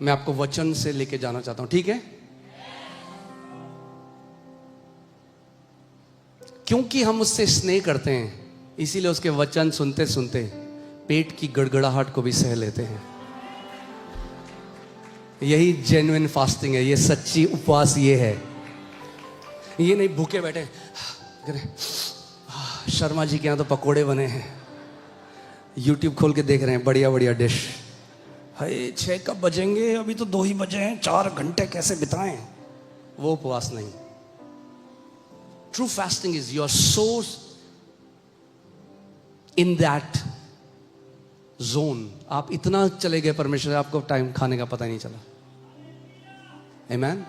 मैं आपको वचन से लेके जाना चाहता हूं, ठीक है? क्योंकि हम उससे स्नेह करते हैं, इसीलिए उसके वचन सुनते सुनते पेट की गड़गड़ाहट को भी सह लेते हैं। यही जेन्युइन फास्टिंग है, ये सच्ची उपवास ये है। ये नहीं भूखे बैठे शर्मा जी के यहाँ तो पकोड़े बने हैं, YouTube खोल के देख रहे हैं बढ़िया बढ़िया डिश। हाय 6 कब बजेंगे, अभी तो 2 ही बजे हैं, 4 घंटे कैसे बिताएं। वो उपवास नहीं। True fasting is you are so in that zone. आप इतना चले गए परमेश्वर, आपको टाइम खाने का पता ही नहीं चला। आमेन।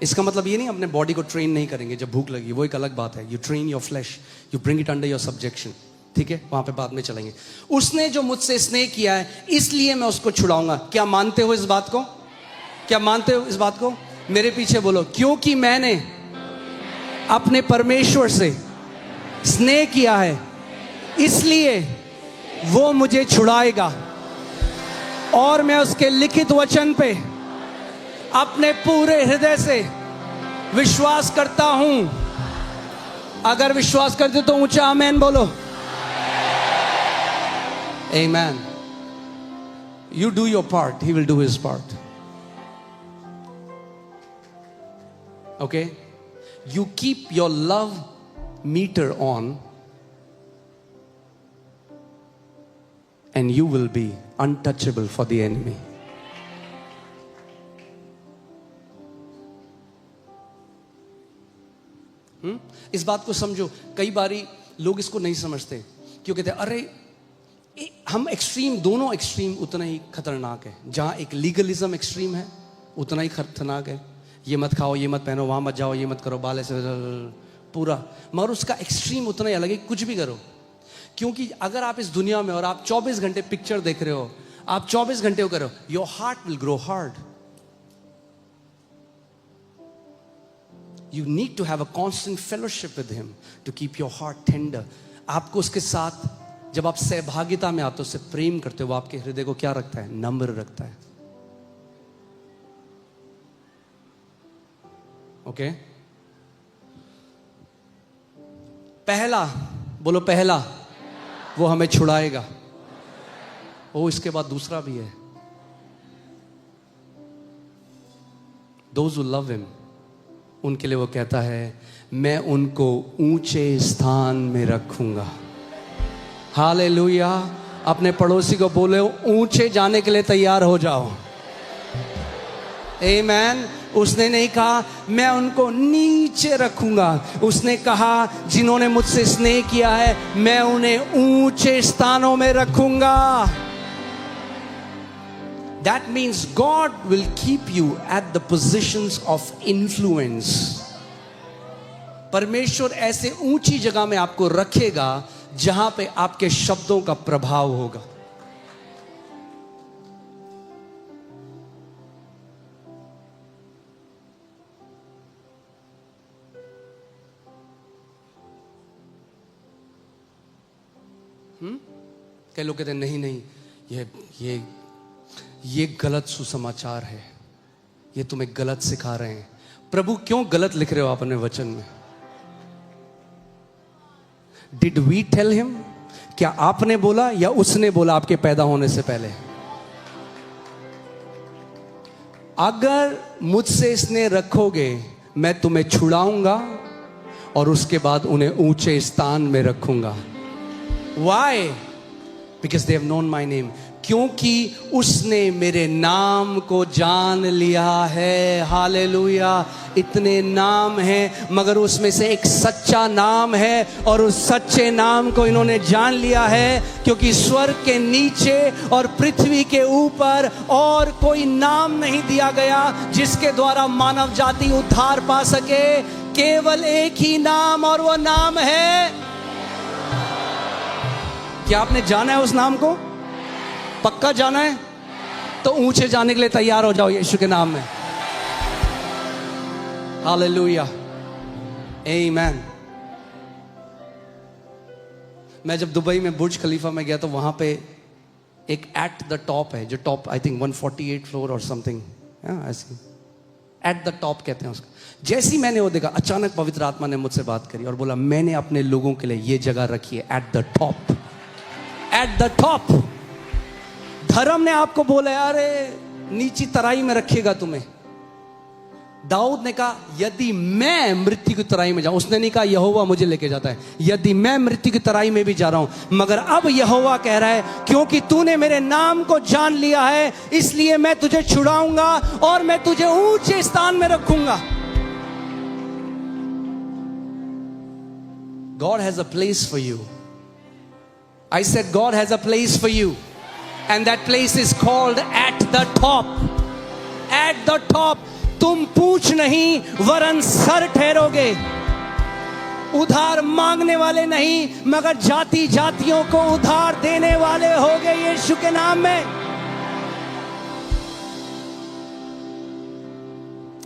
इसका मतलब ये नहीं अपने बॉडी को ट्रेन नहीं करेंगे जब भूख लगी, वो एक अलग बात है। You train your flash, you bring it under your subjection, ठीक है? वहां पे बाद में चलेंगे। उसने जो मुझसे स्नेह किया है इसलिए मैं उसको छुड़ाऊंगा। क्या मानते हो इस बात को? क्या मानते हो इस बात को? मेरे पीछे बोलो, क्योंकि मैंने अपने परमेश्वर से स्नेह किया है इसलिए वो मुझे छुड़ाएगा। और मैं उसके लिखित वचन पे अपने पूरे हृदय से विश्वास करता हूं। अगर विश्वास करते तो ऊंचा आमेन बोलो। Amen. You do your part, he will do his part. Okay, you keep your love meter on and you will be untouchable for the enemy. इस बात को समझो। कई बारी लोग इसको नहीं समझते, क्यों कहते हैं अरे हम एक्सट्रीम, दोनों एक्सट्रीम उतना ही खतरनाक है। जहां एक लीगलिज्म एक्सट्रीम है उतना ही खतरनाक है। ये मत खाओ, ये मत पहनो, वहां मत जाओ, ये मत करो, बाल ऐसे पूरा। मगर उसका एक्सट्रीम उतना ही अलग है, कुछ भी करो। क्योंकि अगर आप इस दुनिया में और आप 24 घंटे पिक्चर देख रहे हो, आप 24 घंटे को करो, your heart will grow hard. You need to have a constant fellowship with him to keep your heart tender. आपको उसके साथ जब आप सहभागिता में आते हो, उससे प्रेम करते हो, वो आपके हृदय को क्या रखता है? नम्र रखता है. ओके? पहला, बोलो पहला, वो हमें छुड़ाएगा. ओ, इसके बाद दूसरा भी है. Those who love him, उनके लिए वो कहता है, मैं उनको ऊंचे स्थान में रखूंगा. हालेलुया. अपने पड़ोसी को बोले, ऊंचे जाने के लिए तैयार हो जाओ. आमीन. उसने नहीं कहा मैं उनको नीचे रखूंगा. उसने कहा जिन्होंने मुझसे स्नेह किया है, मैं उन्हें ऊंचे स्थानों में रखूंगा. That means God will keep you at the positions of influence. परमेश्वर ऐसे ऊंची जगह में आपको रखेगा जहां पे आपके शब्दों का प्रभाव होगा. कई लोग कहते हैं नहीं नहीं, ये गलत सुसमाचार है, ये तुम्हें गलत सिखा रहे हैं. प्रभु क्यों गलत लिख रहे हो आप अपने वचन में? Did we tell him? क्या आपने बोला या उसने बोला आपके पैदा होने से पहले? अगर मुझसे स्नेह रखोगे, मैं तुम्हें छुड़ाऊंगा और उसके बाद उन्हें ऊंचे स्थान में रखूंगा. Why? Because they have known my name. क्योंकि उसने मेरे नाम को जान लिया है. हालेलुया. इतने नाम हैं, मगर उसमें से एक सच्चा नाम है, और उस सच्चे नाम को इन्होंने जान लिया है, क्योंकि स्वर्ग के नीचे और पृथ्वी के ऊपर और कोई नाम नहीं दिया गया जिसके द्वारा मानव जाति उद्धार पा सके. केवल एक ही नाम, और वो नाम है. क्या आपने जाना है उस नाम को? पक्का जाना है? तो ऊंचे जाने के लिए तैयार हो जाओ यीशु के नाम में. हालेलुया. आमीन. मैं जब दुबई में बुर्ज खलीफा में गया तो वहां पे एक एट द टॉप है, जो टॉप आई थिंक 148 फ्लोर और समथिंग, ऐसी एट द टॉप कहते हैं उसको. जैसी मैंने वो देखा, अचानक पवित्र आत्मा ने मुझसे बात करी और बोला मैंने अपने लोगों के लिए ये जगह रखी है, at the top. At the top. धर्म ने आपको बोला अरे नीची तराई में रखेगा तुम्हें. दाऊद ने कहा यदि मैं मृत्यु की तराई में जाऊं, उसने नहीं कहा यहोवा मुझे लेके जाता है, यदि मैं मृत्यु की तराई में भी जा रहा हूं, मगर अब यहोवा कह रहा है क्योंकि तूने मेरे नाम को जान लिया है, इसलिए मैं तुझे छुड़ाऊंगा और मैं तुझे ऊंचे स्थान में रखूंगा. God has a place for you. I said God has a place for you, and that place is called at the top. At the top. तुम पूछ नहीं वरन सर ठहरोगे. उधार मांगने वाले नहीं, मगर जाति जातियों को उधार देने वाले होगे यीशु के नाम में.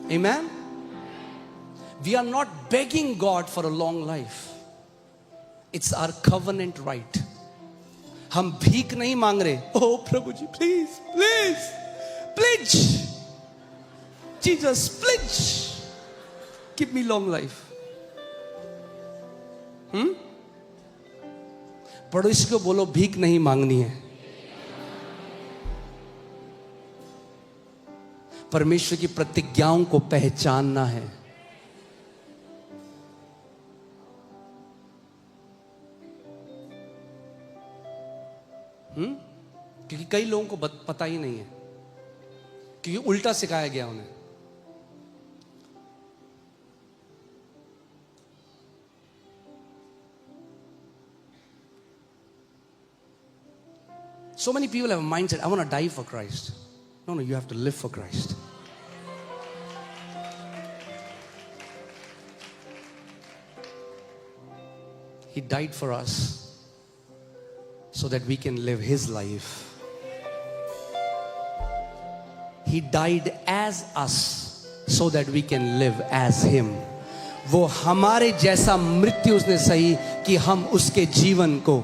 Amen. We are not begging God for a long life. It's our covenant right. हम भीख नहीं मांग रहे. ओ प्रभु जी please please please, Jesus please give me long life. पड़ोसी को बोलो भीख नहीं मांगनी है. परमेश्वर की प्रतिज्ञाओं को पहचानना है. क्योंकि कई लोगों को पता ही नहीं है, क्योंकि उल्टा सिखाया गया उन्हें. So many people have a mindset, I want to die for Christ. No, you have to live for Christ. He died for us so that we can live His life. He died as us so that we can live as him. वो हमारे जैसा मृत्यु उसने सही कि हम उसके जीवन को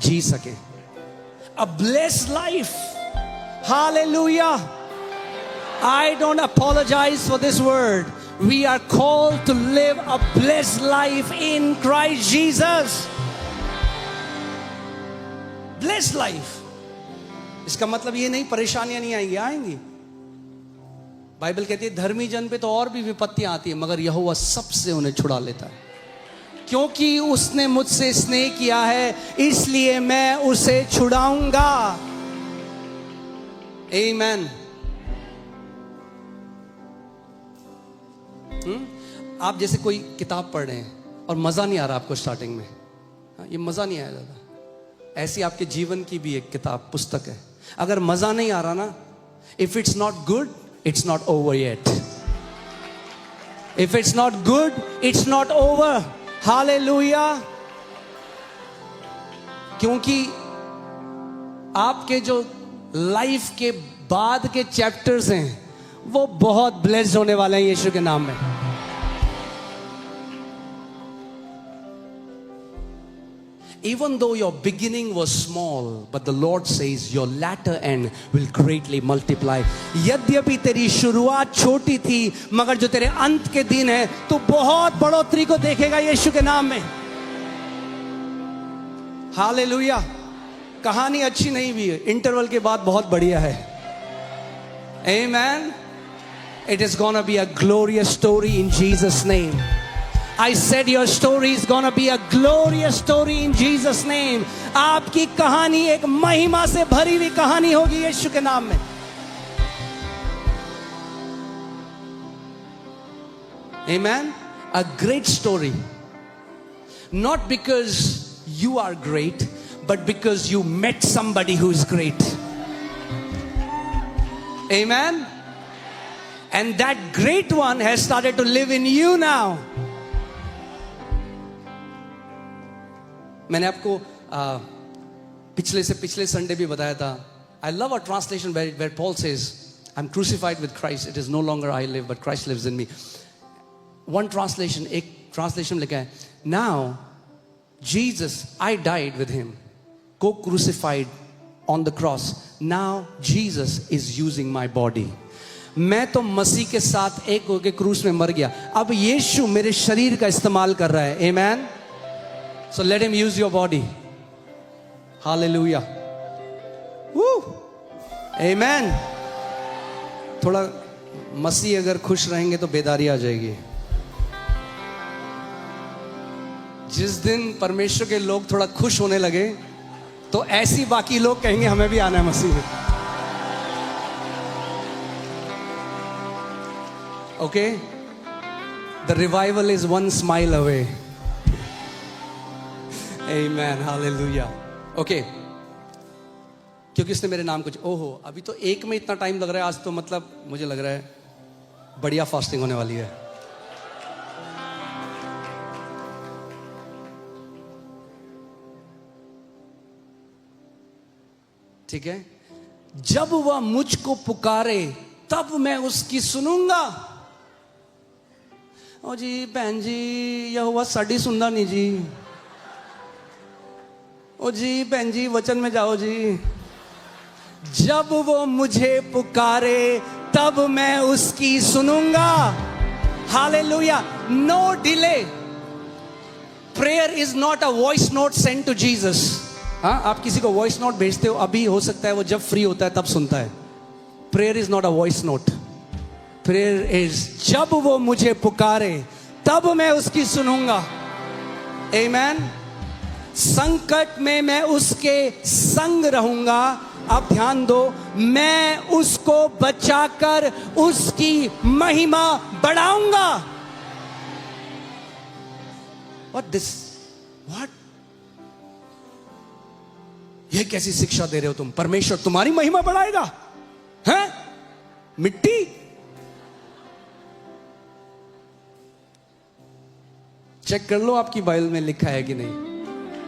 जी सके. A blessed life. Hallelujah. I don't apologize for this word. We are called to live a blessed life in Christ Jesus. Blessed life. इसका मतलब ये नहीं परेशानियां नहीं आएंगी, आएंगी. बाइबल कहती है धर्मी जन पे तो और भी विपत्तियां आती है, मगर यहोवा सबसे उन्हें छुड़ा लेता है. क्योंकि उसने मुझसे स्नेह किया है इसलिए मैं उसे छुड़ाऊंगा. आमीन. आप जैसे कोई किताब पढ़ रहे हैं और मजा नहीं आ रहा आपको स्टार्टिंग में, ये मजा नहीं आया ज्यादा. ऐसी आपके जीवन की भी एक किताब पुस्तक है. अगर मजा नहीं आ रहा ना, if it's not good it's not over yet. If it's not good, it's not over. Hallelujah. क्योंकि आपके जो लाइफ के बाद के चैप्टर्स हैं वो बहुत ब्लेस्ड होने वाले हैं यीशु के नाम में. Even though your beginning was small, but the Lord says your latter end will greatly multiply. यद्यपि तेरी शुरुआत छोटी थी, मगर जो तेरे अंत के दिन है तो बहुत बढ़ोतरी को देखेगा यीशु के नाम में. हालेलुया. कहानी अच्छी नहीं भी है, इंटरवल के बाद बहुत बढ़िया है. Amen. It is gonna be a glorious story in Jesus' name. I said your story is gonna be a glorious story in Jesus' name. आपकी कहानी एक महिमा से भरी हुई कहानी होगी यीशु के नाम में. Amen. A great story. Not because you are great, but because you met somebody who is great. Amen. And that great one has started to live in you now. मैंने आपको पिछले संडे भी बताया था. I love a translation where Paul says, I'm crucified with Christ. It is no longer I live, but Christ lives in me. One translation, एक translation लिखा है, now Jesus, I died with him, co-crucified on the cross. Now Jesus is using my body. मैं तो मसीह के साथ एक होके क्रूस में मर गया, अब यीशु मेरे शरीर का इस्तेमाल कर रहा है. Amen. So let him use your body. Hallelujah. Woo. Amen. थोड़ा मसीह अगर खुश रहेंगे तो बेदारी आ जाएगी. जिस दिन परमेश्वर के लोग थोड़ा खुश होने लगे तो ऐसी बाकी लोग कहेंगे हमें भी आना है मसीह में. Okay? The revival is one smile away. Amen. Hallelujah. Okay. क्योंकि इसने मेरे नाम कुछ, ओहो अभी तो एक में इतना टाइम लग रहा है, आज तो मतलब मुझे लग रहा है बढ़िया फास्टिंग होने वाली है. ठीक है. जब वह मुझको पुकारे तब मैं उसकी सुनूंगा. ओ जी बहन जी, यह हुआ साड़ी सुनना नहीं जी. ओ जी बहन जी वचन में जाओ जी. जब वो मुझे पुकारे तब मैं उसकी सुनूंगा. Hallelujah. No delay. Prayer is not a voice note send to Jesus. हाँ, आप किसी को वॉइस नोट भेजते हो, अभी हो सकता है वो जब फ्री होता है तब सुनता है. Prayer is not a voice note. Prayer is जब वो मुझे पुकारे तब मैं उसकी सुनूंगा. आमीन. संकट में मैं उसके संग रहूंगा. अब ध्यान दो, मैं उसको बचाकर उसकी महिमा बढ़ाऊंगा. What this? What? ये कैसी शिक्षा दे रहे हो तुम? परमेश्वर तुम्हारी महिमा बढ़ाएगा? हैं? मिट्टी? चेक कर लो आपकी बाइबल में लिखा है कि नहीं.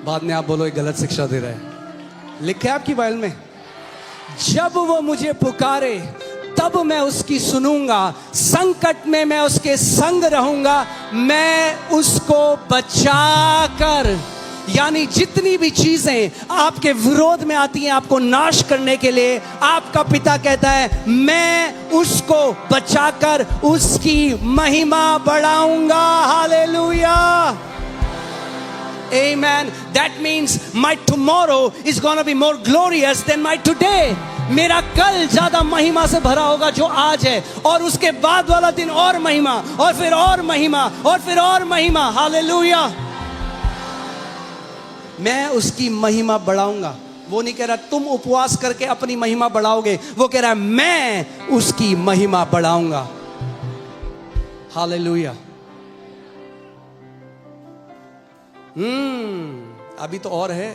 बाद में आप बोलो ये गलत शिक्षा दे रहा है. लिखा है आपकी बाइबल में, जब वो मुझे पुकारे तब मैं उसकी सुनूंगा, संकट में मैं उसके संग रहूंगा, मैं उसको बचाकर। यानी जितनी भी चीजें आपके विरोध में आती हैं आपको नाश करने के लिए, आपका पिता कहता है मैं उसको बचाकर उसकी महिमा बढ़ाऊंगा। Hallelujah, Amen. That means my tomorrow is going to be more glorious than my today. मेरा कल ज्यादा महिमा से भरा होगा जो आज है, और उसके बाद वाला दिन और महिमा, और फिर और महिमा, और फिर और महिमा। हालेलुया। मैं उसकी महिमा बढ़ाऊंगा। वो नहीं कह रहा तुम उपवास करके अपनी महिमा बढ़ाओगे, वो कह रहा है मैं उसकी महिमा बढ़ाऊंगा। हालेलुया। अभी तो और है।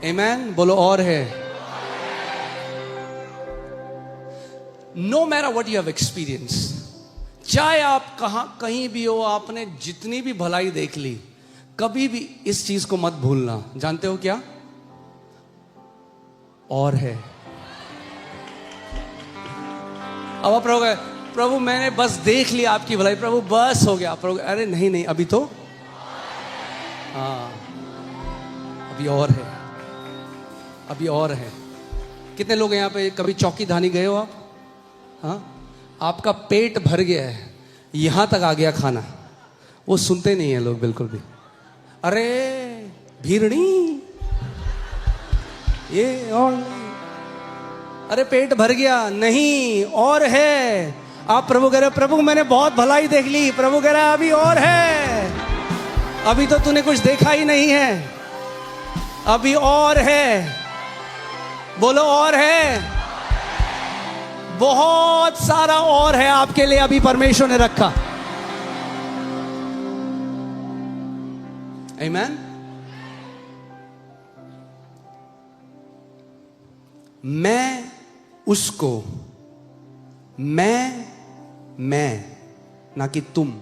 आमेन, बोलो और है। No matter what you have experience, चाहे आप कहीं भी हो, आपने जितनी भी भलाई देख ली, कभी भी इस चीज को मत भूलना। जानते हो क्या? और है। अब आप रहोगे प्रभु मैंने बस देख लिया आपकी भलाई, प्रभु बस हो गया। प्रभु अरे नहीं नहीं, अभी तो हाँ, अभी और है, अभी और है। कितने लोग यहाँ पे कभी चौकी धानी गए हो आप? हाँ, आपका पेट भर गया है, यहां तक आ गया खाना, वो सुनते नहीं है लोग बिल्कुल भी। अरे भीड़नी ये और, अरे पेट भर गया, नहीं और है। आप प्रभु कह रहे प्रभु मैंने बहुत भलाई देख ली, प्रभु कह रहा अभी और है, अभी तो तूने कुछ देखा ही नहीं है, अभी और है। बोलो और है, बहुत सारा और है आपके लिए अभी परमेश्वर ने रखा। आमेन। मैं उसको, मैं ना कि तुम,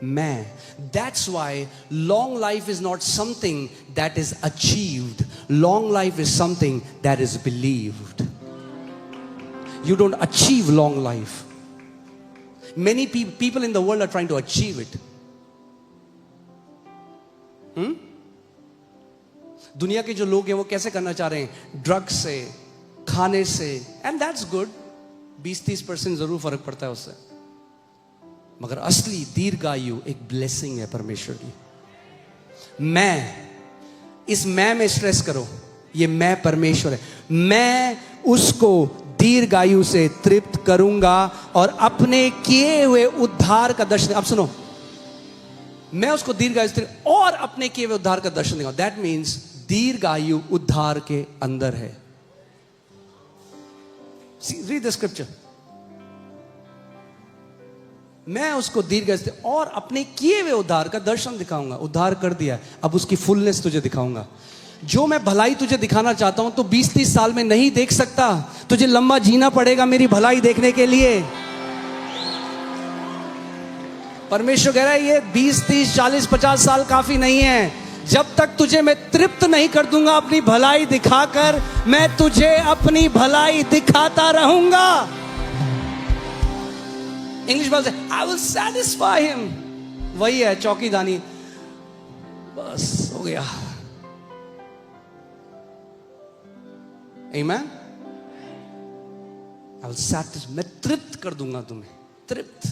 मैं। That's why long life is not something that is achieved. Long life is something that is believed. You don't achieve long life. Many people in the world are trying to achieve it. दुनिया के जो लोग हैं वो कैसे करना चाह रहे हैं? ड्रग्स से, खाने से, एंड दैट्स गुड। 20-30% जरूर फर्क पड़ता है उससे, मगर असली दीर्घायु एक ब्लेसिंग है परमेश्वर की। मैं, इस मैं में स्ट्रेस करो, ये मैं परमेश्वर है। मैं उसको दीर्घायु से तृप्त करूंगा और अपने किए हुए उद्धार का दर्शन। अब सुनो, मैं उसको दीर्घायु से और अपने किए हुए उद्धार का दर्शन दूंगा। दैट मीन्स दीर्घायु उद्धार के अंदर है। Read the scripture. मैं उसको दीर्घायु से और अपने किए हुए उद्धार का दर्शन दिखाऊंगा। उद्धार कर दिया, अब उसकी फुलनेस तुझे दिखाऊंगा। जो मैं भलाई तुझे दिखाना चाहता हूं तो 20-30 साल में नहीं देख सकता, तुझे लंबा जीना पड़ेगा मेरी भलाई देखने के लिए। परमेश्वर कह रहा है ये 20-30-40-50 साल काफी नहीं है। जब तक तुझे मैं तृप्त नहीं कर दूंगा अपनी भलाई दिखाकर, मैं तुझे अपनी भलाई दिखाता रहूंगा। इंग्लिश में आई विल सैटिस्फाई हिम। वही है चौकीदानी, बस हो गया। आमेन। आई विल सैटिस्फाई, मैं तृप्त कर दूंगा तुम्हें, तृप्त।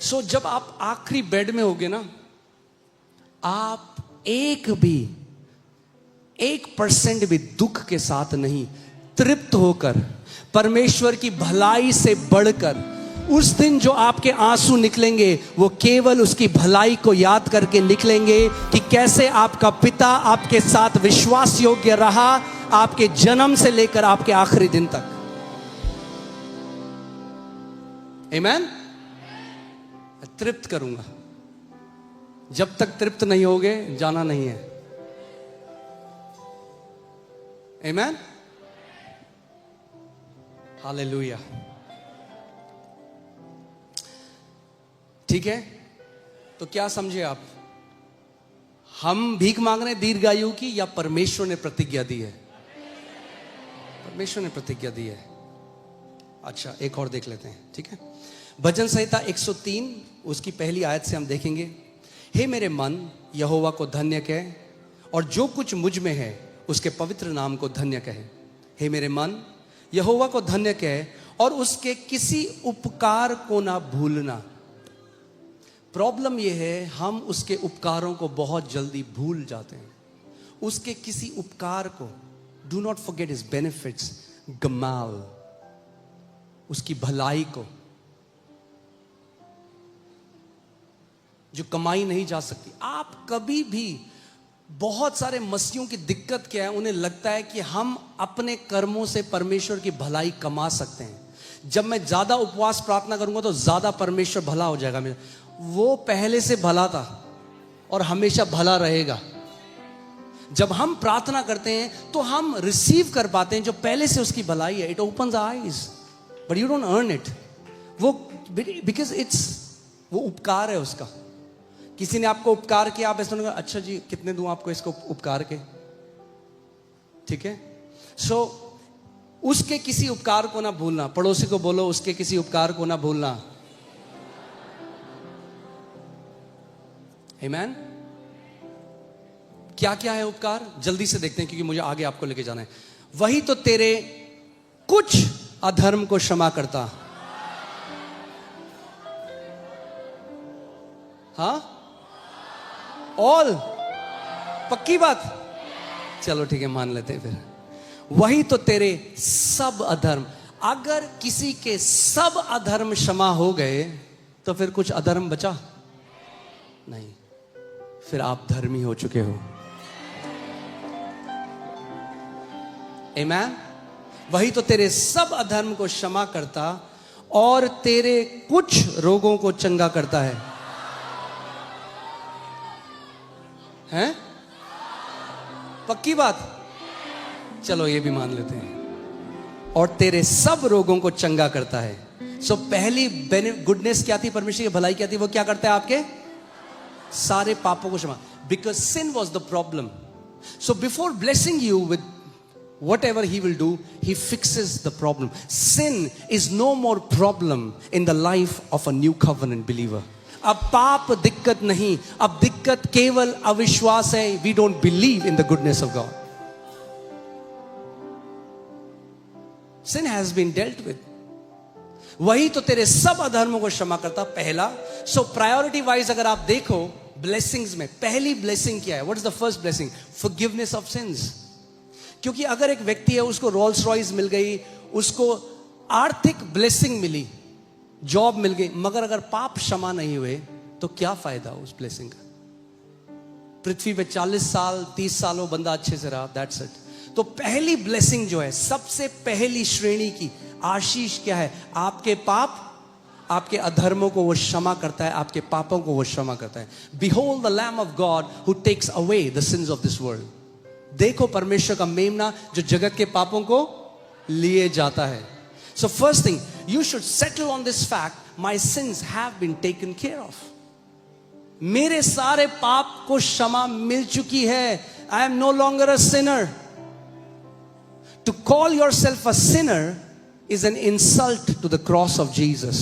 सो जब आप आखिरी बेड में होगे ना, आप 1% भी दुख के साथ नहीं, तृप्त होकर परमेश्वर की भलाई से बढ़कर, उस दिन जो आपके आंसू निकलेंगे वो केवल उसकी भलाई को याद करके निकलेंगे कि कैसे आपका पिता आपके साथ विश्वास योग्य रहा, आपके जन्म से लेकर आपके आखिरी दिन तक। आमेन। तृप्त करूंगा। जब तक तृप्त नहीं होगे जाना नहीं है। आमेन। हालेलुया। ठीक है, तो क्या समझे आप? हम भीख मांग रहे हैं दीर्घायु की, या परमेश्वर ने प्रतिज्ञा दी है? परमेश्वर ने प्रतिज्ञा दी है। अच्छा, एक और देख लेते हैं, ठीक है। भजन संहिता 103 उसकी पहली आयत से हम देखेंगे। हे मेरे मन, यहोवा को धन्य कह, और जो कुछ मुझ में है उसके पवित्र नाम को धन्य कहे। हे मेरे मन, यहोवा को धन्य कह, और उसके किसी उपकार को ना भूलना। प्रॉब्लम यह है, हम उसके उपकारों को बहुत जल्दी भूल जाते हैं। उसके किसी उपकार को, do not forget his benefits, Gamal, उसकी भलाई को, जो कमाई नहीं जा सकती। आप कभी भी, बहुत सारे मसीहों की दिक्कत क्या है, उन्हें लगता है कि हम अपने कर्मों से परमेश्वर की भलाई कमा सकते हैं। जब मैं ज्यादा उपवास प्रार्थना करूंगा तो ज्यादा परमेश्वर भला हो जाएगा मेरा। वो पहले से भला था और हमेशा भला रहेगा। जब हम प्रार्थना करते हैं तो हम रिसीव कर पाते हैं जो पहले से उसकी भलाई है। It opens eyes, but you don't earn it. वो बिकॉज इट्स, वो उपकार है उसका। किसी ने आपको उपकार किया, आप ऐसा नहीं, अच्छा जी कितने दूं आपको इसको उपकार के, ठीक है। सो उसके किसी उपकार को ना भूलना। पड़ोसी को बोलो, उसके किसी उपकार को ना भूलना। आमीन। क्या क्या है उपकार, जल्दी से देखते हैं क्योंकि मुझे आगे आपको लेके जाना है। वही तो तेरे कुछ अधर्म को क्षमा करता। हाँ, ऑल, पक्की बात, चलो ठीक है, मान लेते हैं फिर। वही तो तेरे सब अधर्म। अगर किसी के सब अधर्म क्षमा हो गए तो फिर कुछ अधर्म बचा नहीं, फिर आप धर्मी हो चुके हो। आमीन। वही तो तेरे सब अधर्म को क्षमा करता और तेरे कुछ रोगों को चंगा करता है। हैं? पक्की बात, चलो ये भी मान लेते हैं। और तेरे सब रोगों को चंगा करता है। सो पहली गुडनेस क्या थी, परमेश्वर की भलाई क्या थी? वो क्या करता है? आपके सारे पापों को क्षमा। Because sin was the problem. So before blessing you with whatever he will do, he fixes the problem. Sin is no more problem in the life of a new covenant believer. अब पाप दिक्कत नहीं, अब दिक्कत केवल अविश्वास है। We don't believe in the goodness of God. Sin has been dealt with. वही तो तेरे सब अधर्मों को क्षमा करता, पहला। सो प्रायोरिटी वाइज अगर आप देखो ब्लेसिंग्स में, पहली ब्लेसिंग क्या है? What is the first blessing? Forgiveness of since. क्योंकि अगर एक व्यक्ति है, उसको रोल्स रॉयस मिल गई, उसको आर्थिक ब्लेसिंग मिली, जॉब मिल गई, मगर अगर पाप क्षमा नहीं हुए तो क्या फायदा उस ब्लेसिंग का? पृथ्वी पे 40 साल 30 साल वो बंदा अच्छे से रहा, दैट्स इट। तो पहली ब्लेसिंग जो है, सबसे पहली श्रेणी की आशीष क्या है? आपके पाप, आपके अधर्मों को वो क्षमा करता है, आपके पापों को वो क्षमा करता है। Behold the Lamb of God who takes away the sins of this world. देखो परमेश्वर का मेमना जो जगत के पापों को लिए जाता है। So first thing, you should settle on this fact, my sins have been taken care of. मेरे सारे पाप को क्षमा मिल चुकी है। I am no longer a sinner. To call yourself a sinner is an insult to the cross of Jesus.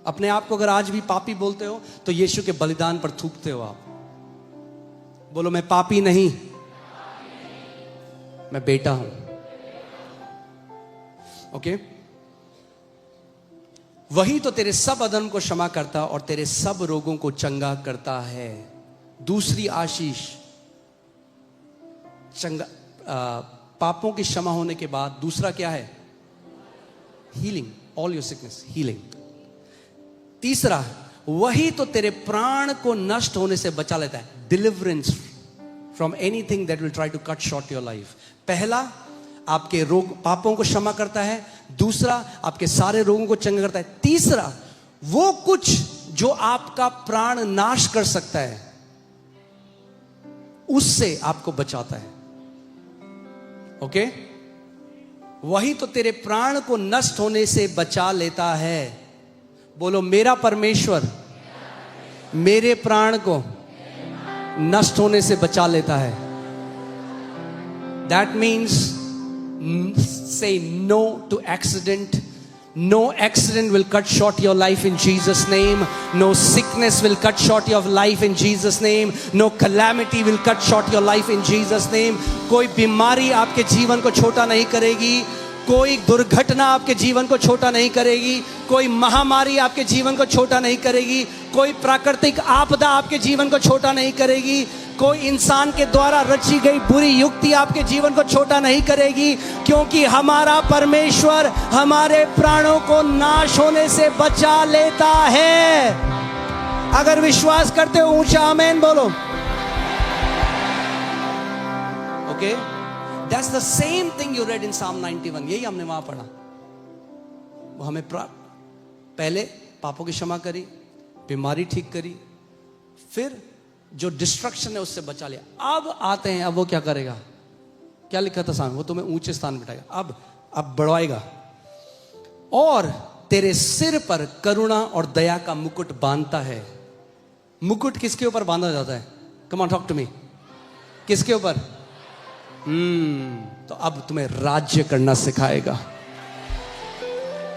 अपने आप को अगर आज भी पापी बोलते हो तो यीशु के बलिदान पर थूकते हो आप। बोलो, मैं पापी नहीं, मैं बेटा हूं। ओके? वही तो तेरे सब अधर्म को क्षमा करता और तेरे सब रोगों को चंगा करता है। दूसरी आशीष, चंगा, पापों की क्षमा होने के बाद दूसरा क्या है? Healing, all your sickness, healing. तीसरा, वही तो तेरे प्राण को नष्ट होने से बचा लेता है। Deliverance from anything that will try to cut short your life. पहला, आपके रोग पापों को क्षमा करता है। दूसरा, आपके सारे रोगों को चंगा करता है। तीसरा, वो कुछ जो आपका प्राण नाश कर सकता है उससे आपको बचाता है। ओके? वही तो तेरे प्राण को नष्ट होने से बचा लेता है। बोलो, मेरा परमेश्वर मेरे प्राण को नष्ट होने से बचा लेता है। That means Say no to accident. No accident will cut short your life in Jesus' name. No sickness will cut short your life in Jesus' name. No calamity will cut short your life in Jesus' name. कोई बीमारी आपके जीवन को छोटा नहीं करेगी. कोई दुर्घटना आपके जीवन को छोटा नहीं करेगी. कोई महामारी आपके जीवन को छोटा नहीं करेगी. कोई प्राकृतिक आपदा आपके जीवन को छोटा नहीं करेगी. कोई इंसान के द्वारा रची गई बुरी युक्ति आपके जीवन को छोटा नहीं करेगी, क्योंकि हमारा परमेश्वर हमारे प्राणों को नाश होने से बचा लेता है. अगर विश्वास करते हो ऊंचा आमेन बोलो. Okay, that's the same thing you read in Psalm 91. यही हमने वहां पढ़ा. वो हमें पहले पापों की क्षमा करी, बीमारी ठीक करी, फिर जो डिस्ट्रक्शन है उससे बचा लिया. अब आते हैं, अब वो क्या करेगा? क्या लिखा था सामने? वो तुम्हें ऊंचे स्थान बिठाएगा. अब बढ़वाएगा और तेरे सिर पर करुणा और दया का मुकुट बांधता है. मुकुट किसके ऊपर बांधा जाता है? Come on talk to me. किसके ऊपर? तो अब तुम्हें राज्य करना सिखाएगा.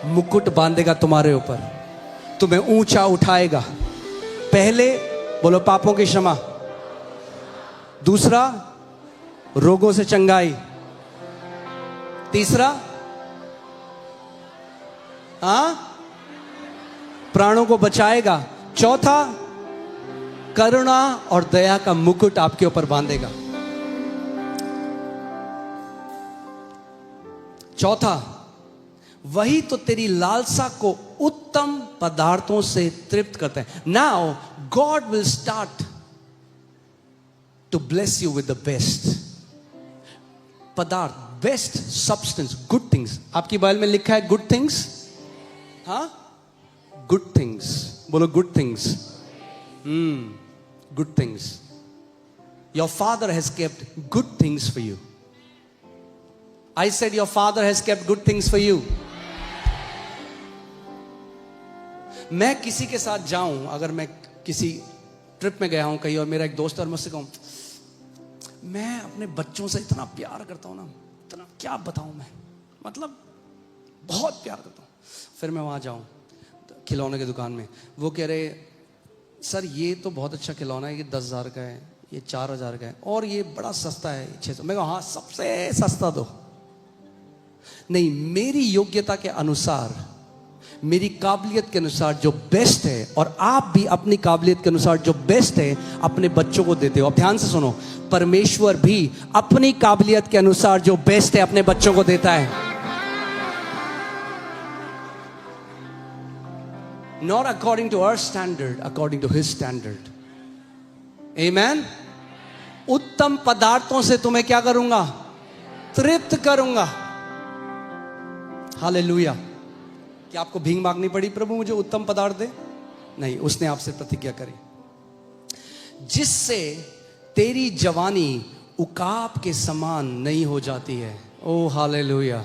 मुकुट बांधेगा तुम्हारे ऊपर, तुम्हें ऊंचा उठाएगा. पहले बोलो पापों की क्षमा, दूसरा रोगों से चंगाई, तीसरा प्राणों को बचाएगा, चौथा करुणा और दया का मुकुट आपके ऊपर बांधेगा. चौथा, वही तो तेरी लालसा को उत्तम पदार्थों से तृप्त करते हैं. Now God will start to bless you with the best पदार्थ, बेस्ट सब्सटेंस, गुड थिंग्स. आपकी बाइबल में लिखा है गुड थिंग्स. गुड थिंग्स बोलो. Good things. Good things. Your father has kept good things for you. I said your father has kept good things for you. मैं किसी के साथ जाऊं, अगर मैं किसी ट्रिप में गया हूं कहीं और मेरा एक दोस्त और मुझसे कहूं मैं अपने बच्चों से इतना प्यार करता हूं ना, इतना क्या बताऊं मैं, मतलब बहुत प्यार करता हूं. फिर मैं वहां जाऊं खिलौने की दुकान में, वो कह रहे सर ये तो बहुत अच्छा खिलौना है, ये 10,000 का है, ये 4,000 का है, और ये बड़ा सस्ता है 600. मैं कहूं हाँ सबसे सस्ता दो. नहीं, मेरी योग्यता के अनुसार, मेरी काबिलियत के अनुसार जो बेस्ट है, और आप भी अपनी काबिलियत के अनुसार जो बेस्ट है अपने बच्चों को देते हो. अब ध्यान से सुनो, परमेश्वर भी अपनी काबिलियत के अनुसार जो बेस्ट है अपने बच्चों को देता है. Not according to our standard, according to his standard. Amen. उत्तम पदार्थों से तुम्हें क्या करूंगा? तृप्त करूंगा. हालेलुया. क्या आपको भीख मांगनी पड़ी प्रभु मुझे उत्तम पदार्थ दे? नहीं, उसने आपसे प्रतिज्ञा करी, जिससे तेरी जवानी उकाब के समान नहीं हो जाती है. ओ हालेलुया.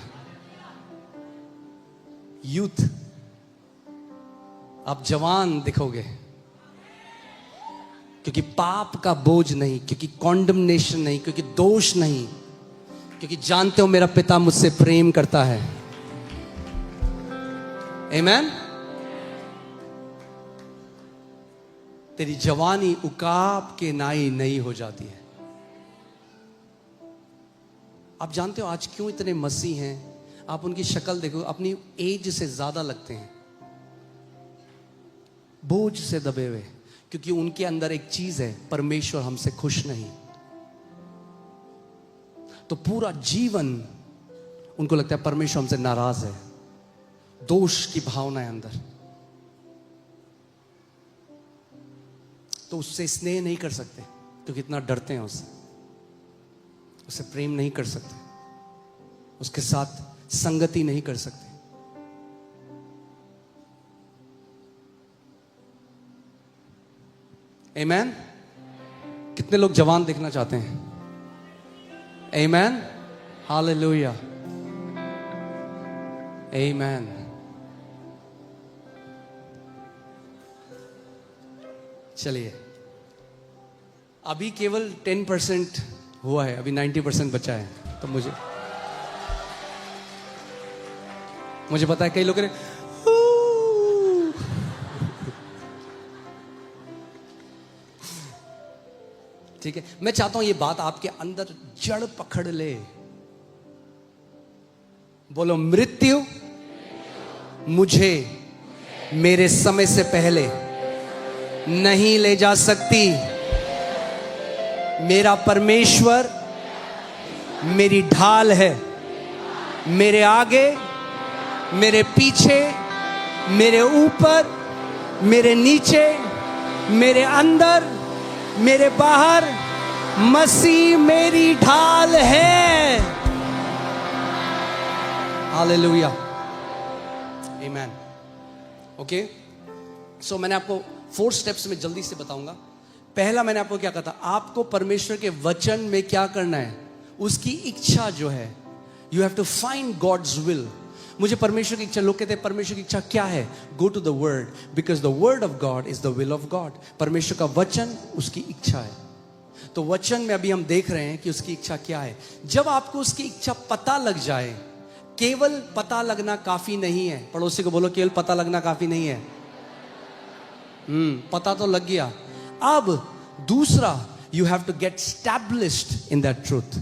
यूथ, आप जवान दिखोगे, क्योंकि पाप का बोझ नहीं, क्योंकि कॉन्डमनेशन नहीं, क्योंकि दोष नहीं, क्योंकि जानते हो मेरा पिता मुझसे प्रेम करता है. आमेन. तेरी जवानी उकाब के नाई नहीं हो जाती है. आप जानते हो आज क्यों इतने मसीह हैं? आप उनकी शक्ल देखो, अपनी एज से ज्यादा लगते हैं, बोझ से दबे हुए, क्योंकि उनके अंदर एक चीज है, परमेश्वर हमसे खुश नहीं. तो पूरा जीवन उनको लगता है परमेश्वर हमसे नाराज है. दोष की भावना है अंदर, तो उससे स्नेह नहीं कर सकते, क्योंकि इतना डरते हैं उससे प्रेम नहीं कर सकते, उसके साथ संगति नहीं कर सकते. आमेन. कितने लोग जवान दिखना चाहते हैं? आमेन. हालेलुया. आमेन. चलिए, अभी केवल 10% हुआ है, अभी 90% बचा है. तो मुझे मुझे पता है कई लोग ठीक है, मैं चाहता हूं ये बात आपके अंदर जड़ पकड़ ले। बोलो, मृत्यु मुझे मेरे समय से पहले नहीं ले जा सकती। मेरा परमेश्वर मेरी ढाल है, मेरे आगे, मेरे पीछे, मेरे ऊपर, मेरे नीचे, मेरे अंदर, मेरे बाहर, मसीह मेरी ढाल है। हालेलुया, आमीन। ओके, सो मैंने आपको 4 स्टेप्स में जल्दी से बताऊंगा। पहला मैंने आपको क्या कहा था, आपको परमेश्वर के वचन में क्या करना है, उसकी इच्छा जो है, you have to find God's will. मुझे परमेश्वर की इच्छा, लोग कहते हैं परमेश्वर की इच्छा क्या है, go to the word, because the word of God is the will of God. परमेश्वर का वचन उसकी इच्छा है। तो वचन में अभी हम देख रहे हैं कि उसकी इच्छा क्या है। जब आपको उसकी इच्छा पता लग जाए, केवल पता लगना काफी नहीं है। पड़ोसी को बोलो, केवल पता लगना काफी नहीं है। पता तो लग गया। अब दूसरा, you have to get established in that truth.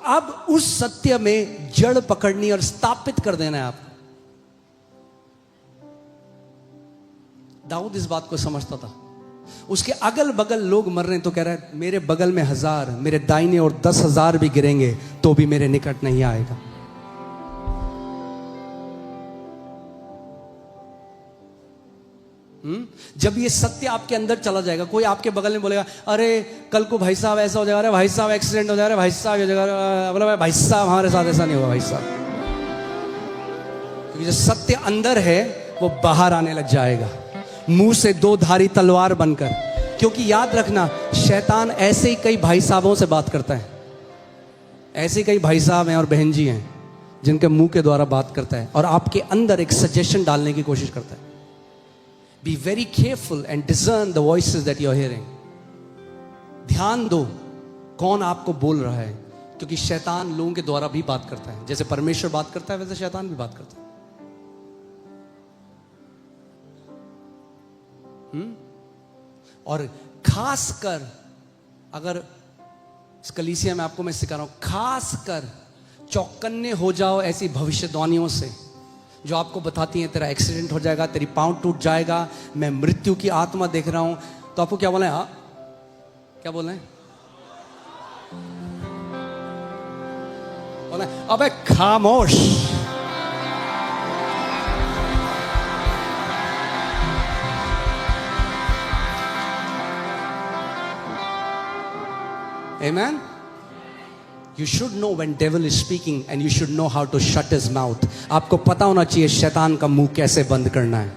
अब उस सत्य में जड़ पकड़नी और स्थापित कर देना है आपको। दाऊद इस बात को समझता था। उसके अगल बगल लोग मर रहे हैं तो कह रहा है, मेरे बगल में 1000, मेरे दाहिने और 10,000 भी गिरेंगे तो भी मेरे निकट नहीं आएगा। जब ये सत्य आपके अंदर चला जाएगा, कोई आपके बगल में बोलेगा, अरे कल को भाई साहब ऐसा हो जाएगा, अरे भाई साहब एक्सीडेंट हो जाएगा, भाई साहब हो जाएगा, बोला भाई साहब हमारे साथ ऐसा नहीं होगा भाई साहब। क्योंकि जो सत्य अंदर है वो बाहर आने लग जाएगा, मुंह से 2 धारी तलवार बनकर। क्योंकि याद रखना, शैतान ऐसे ही कई भाई साहबों से बात करता है। ऐसे कई भाई साहब हैं और बहन जी हैं जिनके मुंह के द्वारा बात करता है और आपके अंदर एक सजेशन डालने की कोशिश करता है। Be very careful and discern the voices that you are hearing. ध्यान दो कौन आपको बोल रहा है, क्योंकि शैतान लोगों के द्वारा भी बात करता है। जैसे परमेश्वर बात करता है, वैसे शैतान भी बात करता है। और खासकर अगर इस कलीसिया में आपको मैं सिखा रहा हूं, खासकर चौकन्ने हो जाओ ऐसी भविष्यवाणियों से जो आपको बताती हैं तेरा एक्सीडेंट हो जाएगा, तेरी पांव टूट जाएगा, मैं मृत्यु की आत्मा देख रहा हूं। तो आपको क्या बोला है? हाँ, क्या बोल रहे हैं? बोला अबे खामोश। Amen? You should know when devil is speaking and you should know how to shut his mouth. आपको पता होना चाहिए शैतान का मुंह कैसे बंद करना है।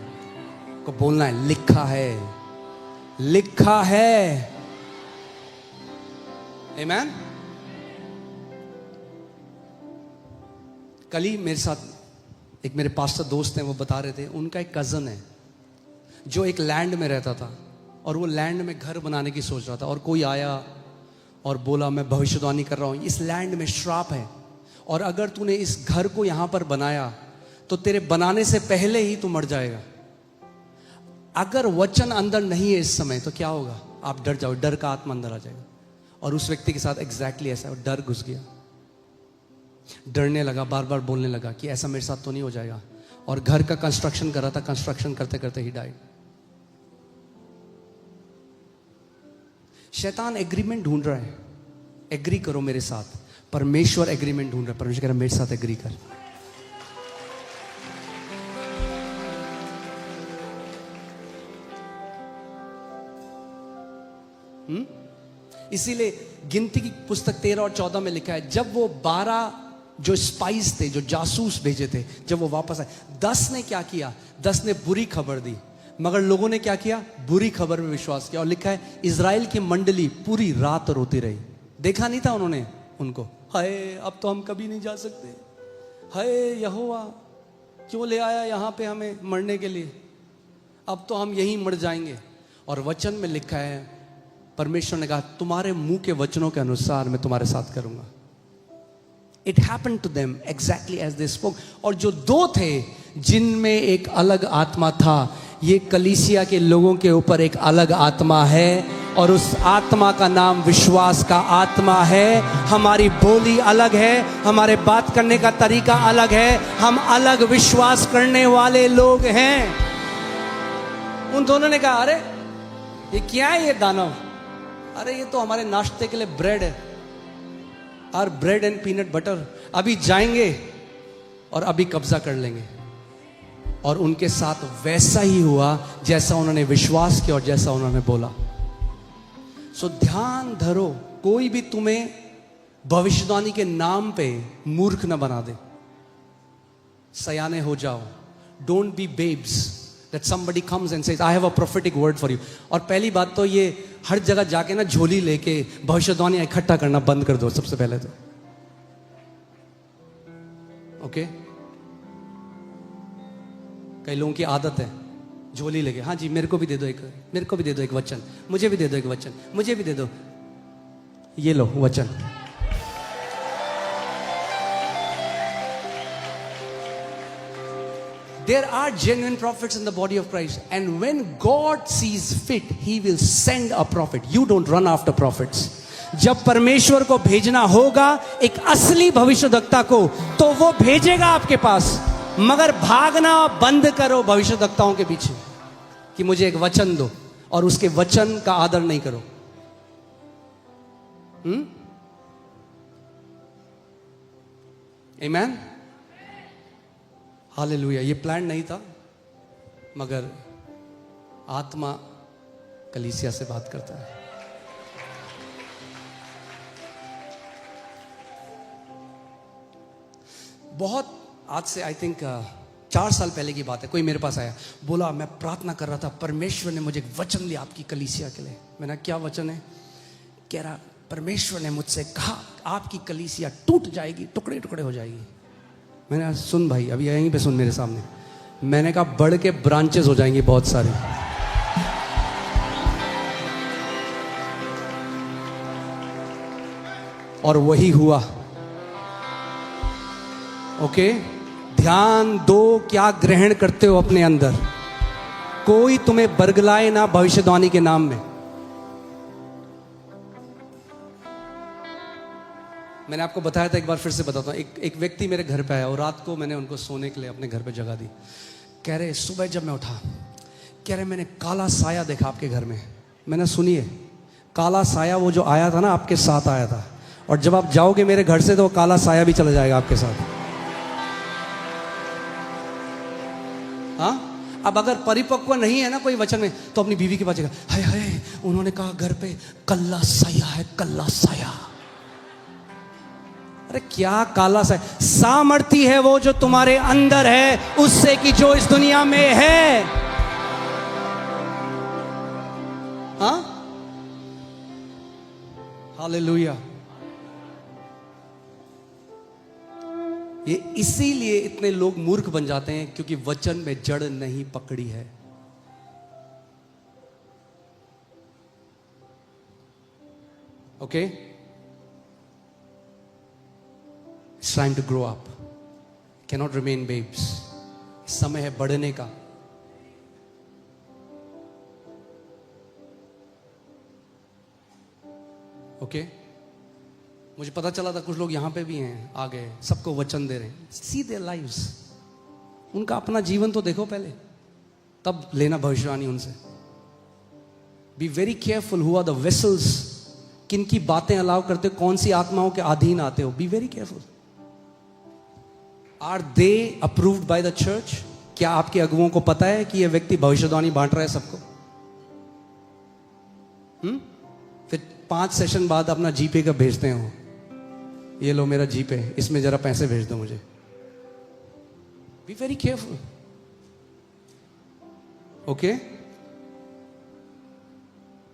को बोलना है, लिखा है, लिखा है। Amen? कल ही मेरे साथ एक मेरे पास्टर दोस्त हैं, वो बता रहे थे उनका एक कजन है जो एक लैंड में रहता था और वो लैंड में घर बनाने की सोच रहा था। और कोई आया और बोला, मैं भविष्यवाणी कर रहा हूं, इस लैंड में श्राप है और अगर तूने इस घर को यहां पर बनाया तो तेरे बनाने से पहले ही तू मर जाएगा। अगर वचन अंदर नहीं है इस समय तो क्या होगा? आप डर जाओ, डर का आत्मा अंदर आ जाएगा। और उस व्यक्ति के साथ एग्जैक्टली ऐसा, डर घुस गया, डरने लगा, बार बार बोलने लगा कि ऐसा मेरे साथ तो नहीं हो जाएगा। और घर का कंस्ट्रक्शन कर रहा था, कंस्ट्रक्शन करते करते ही डाइड। शैतान एग्रीमेंट ढूंढ रहा है, एग्री करो मेरे साथ। परमेश्वर एग्रीमेंट ढूंढ रहा है, परमेश्वर कह रहा है मेरे साथ एग्री कर। इसीलिए गिनती की पुस्तक 13 और 14 में लिखा है, जब वो 12 जो स्पाइस थे, जो जासूस भेजे थे, जब वो वापस आए, 10 ने क्या किया? 10 ने बुरी खबर दी, मगर लोगों ने क्या किया? बुरी खबर में विश्वास किया। और लिखा है, इजराइल की मंडली पूरी रात रोती रही। देखा नहीं था उन्होंने उनको, हाय अब तो हम कभी नहीं जा सकते, हाय यहोवा क्यों ले आया यहाँ पे हमें मरने के लिए, अब तो हम यहीं मर जाएंगे। और वचन में लिखा है, परमेश्वर ने कहा, तुम्हारे मुंह के वचनों के अनुसार मैं तुम्हारे साथ करूंगा। It happened to them exactly as they spoke. और जो दो थे जिनमें एक अलग आत्मा था, ये कलीसिया के लोगों के ऊपर एक अलग आत्मा है, और उस आत्मा का नाम विश्वास का आत्मा है। हमारी बोली अलग है, हमारे बात करने का तरीका अलग है, हम अलग विश्वास करने वाले लोग हैं। उन दोनों ने कहा, अरे ये क्या है ये दानव? अरे ये तो हमारे नाश्ते के लिए ब्रेड है, और ब्रेड एंड पीनट बटर। अभी जाएंगे और अभी कब्जा कर लेंगे। और उनके साथ वैसा ही हुआ जैसा उन्होंने विश्वास किया और जैसा उन्होंने बोला। सो ध्यान धरो, कोई भी तुम्हें भविष्यवाणी के नाम पे मूर्ख न बना दे। सयाने हो जाओ। Don't be babes that somebody comes and says I have a prophetic word for you. और पहली बात तो ये हर जगह जाके ना झोली लेके भविष्यवाणी इकट्ठा करना बंद कर दो सबसे पहले तो। ओके? कई लोगों की आदत है झोली लेके, हाँ जी मेरे को भी दे दो एक, मेरे को भी दे दो एक वचन, मुझे भी दे दो एक वचन, मुझे भी दे दो, ये लो वचन। There are genuine prophets in the body of Christ, and when God sees fit, He will send a prophet. You don't run after prophets. जब परमेश्वर को भेजना होगा एक असली भविष्यवक्ता को, तो वो भेजेगा आपके पास। मगर भागना बंद करो भविष्यवक्ताओं के पीछे कि मुझे एक वचन दो, और उसके वचन का आदर नहीं करो। आमीन, हालेलुया। ये प्लान नहीं था, मगर आत्मा कलीसिया से बात करता है। बहुत आज से आई थिंक 4 साल पहले की बात है। कोई मेरे पास आया, बोला मैं प्रार्थना कर रहा था, परमेश्वर ने मुझे एक वचन दिया आपकी कलीसिया के लिए। मैंने क्या वचन है? कह रहा परमेश्वर ने मुझसे कहा आपकी कलीसिया टूट जाएगी, टुकड़े टुकड़े हो जाएगी। मैंने कहा सुन भाई, अभी यहीं पे सुन मेरे सामने। मैंने कहा बढ़ के ब्रांचेस हो जाएंगी बहुत सारी। और वही हुआ। ओके? ध्यान दो क्या ग्रहण करते हो अपने अंदर। कोई तुम्हें बरगलाए ना भविष्यवाणी के नाम में। मैंने आपको बताया था, एक बार फिर से बताता हूँ। एक व्यक्ति मेरे घर पे आया और रात को मैंने उनको सोने के लिए अपने घर पे जगह दी। कह रहे सुबह जब मैं उठा, कह रहे मैंने काला साया देखा आपके घर में। मैंने सुनिए, काला साया वो जो आया था ना आपके साथ आया था, और जब आप जाओगे मेरे घर से तो वो काला साया भी चला जाएगा आपके साथ। हाँ? अब अगर परिपक्व नहीं है ना कोई वचन में, तो अपनी बीवी के पास जाएगा, हाय हाय उन्होंने कहा घर पे कल्ला साया है, कल्ला साया। अरे क्या काला साया? सामर्थी है वो जो तुम्हारे अंदर है उससे कि जो इस दुनिया में है। हाँ? हालेलुया। ये इसीलिए इतने लोग मूर्ख बन जाते हैं, क्योंकि वचन में जड़ नहीं पकड़ी है। Okay? It's time to grow up. Cannot remain babes. समय है बढ़ने का। ओके? मुझे पता चला था कुछ लोग यहां पे भी हैं, आ गए, सबको वचन दे रहे हैं। See their lives. उनका अपना जीवन तो देखो पहले, तब लेना भविष्यवाणी उनसे। Be very careful who are the vessels. किन की बातें अलाउ करते हो, कौन सी आत्माओं के अधीन आते हो। Be very careful. Are they approved by the church? क्या आपके अगुओं को पता है कि यह व्यक्ति भविष्यवाणी बांट रहा है सबको? फिर 5 सेशन बाद अपना जीपे का भेजते हो, ये लो मेरा जीपे, इसमें जरा पैसे भेज दो मुझे। Be very careful. ओके?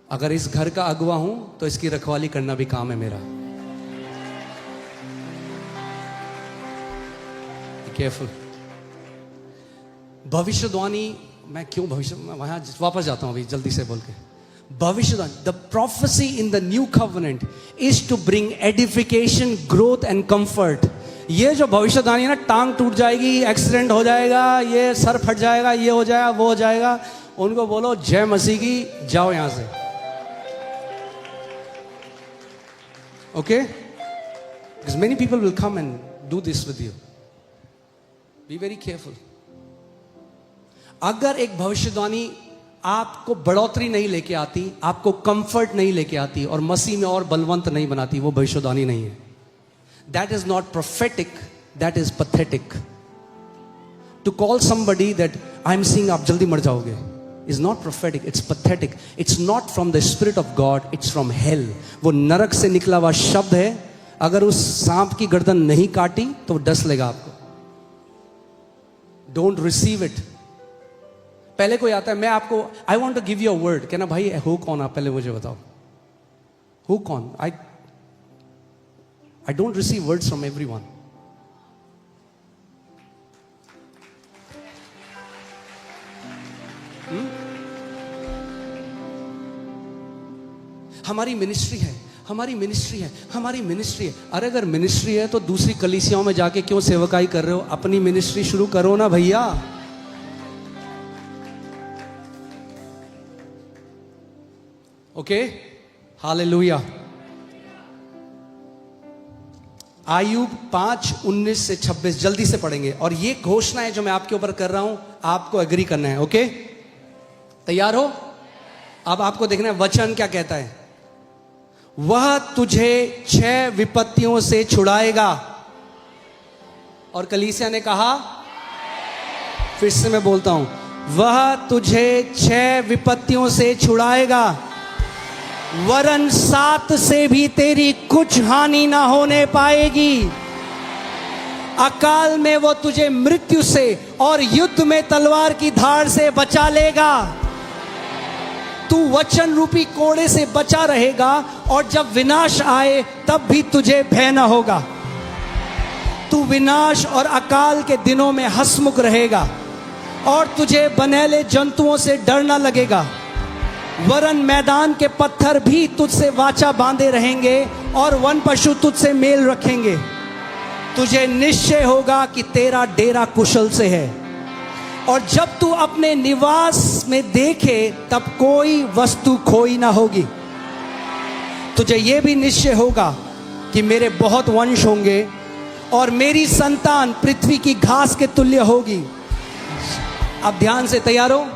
अगर इस घर का अगुआ हूं तो इसकी रखवाली करना भी काम है मेरा। केयरफुल। भविष्यवाणी, मैं क्यों भविष्य, वहां वापस जाता हूं अभी जल्दी से बोल के। भविष्यवाणी, the prophecy in the new covenant is to bring edification, growth and comfort. ये जो भविष्यवाणी है ना, टांग टूट जाएगी, एक्सीडेंट हो जाएगा, ये सर फट जाएगा, ये हो जाएगा, वो हो जाएगा, उनको बोलो जय मसीह की, जाओ यहां से। Okay, because many people will come and do this with you. Be very careful. अगर एक भविष्यवाणी आपको बढ़ोतरी नहीं लेके आती, आपको कंफर्ट नहीं लेके आती और मसीह में और बलवंत नहीं बनाती, वो भविष्यवाणी नहीं है। That is not prophetic, that is pathetic. To call somebody that I am seeing आप जल्दी मर जाओगे is not prophetic, it's pathetic. It's not from the spirit of God, it's from hell. वो नरक से निकला हुआ शब्द है। अगर उस सांप की गर्दन नहीं काटी तो वो डस लेगा आपको। Don't receive it. पहले कोई आता है, मैं आपको I want to give you a word, कहना भाई हो कौन आप, पहले मुझे बताओ हो कौन। I don't receive words from everyone. हमारी मिनिस्ट्री है, हमारी मिनिस्ट्री है, हमारी मिनिस्ट्री है। अरे अगर मिनिस्ट्री है तो दूसरी कलीसियाओं में जाके क्यों सेवकाई कर रहे हो? अपनी मिनिस्ट्री शुरू करो ना भैया। Okay, hallelujah. आयुब 5:19 से 26 जल्दी से पढ़ेंगे, और ये घोषणा है जो मैं आपके ऊपर कर रहा हूं, आपको एग्री करना है। ओके, तैयार हो? अब आपको देखना है वचन क्या कहता है। वह तुझे 6 विपत्तियों से छुड़ाएगा। और कलीसिया ने कहा, फिर से मैं बोलता हूं, वह तुझे 6 विपत्तियों से छुड़ाएगा, वरन 7 से भी तेरी कुछ हानि ना होने पाएगी। अकाल में वो तुझे मृत्यु से और युद्ध में तलवार की धार से बचा लेगा। तू वचन रूपी कोड़े से बचा रहेगा, और जब विनाश आए तब भी तुझे भय न होगा। तू विनाश और अकाल के दिनों में हंसमुख रहेगा, और तुझे बनेले जंतुओं से डर न लगेगा। वरन मैदान के पत्थर भी तुझसे वाचा बांधे रहेंगे, और वन पशु तुझसे मेल रखेंगे। तुझे निश्चय होगा कि तेरा डेरा कुशल से है, और जब तू अपने निवास में देखे तब कोई वस्तु खोई ना होगी। तुझे यह भी निश्चय होगा कि मेरे बहुत वंश होंगे, और मेरी संतान पृथ्वी की घास के तुल्य होगी। अब ध्यान से तैयार हो।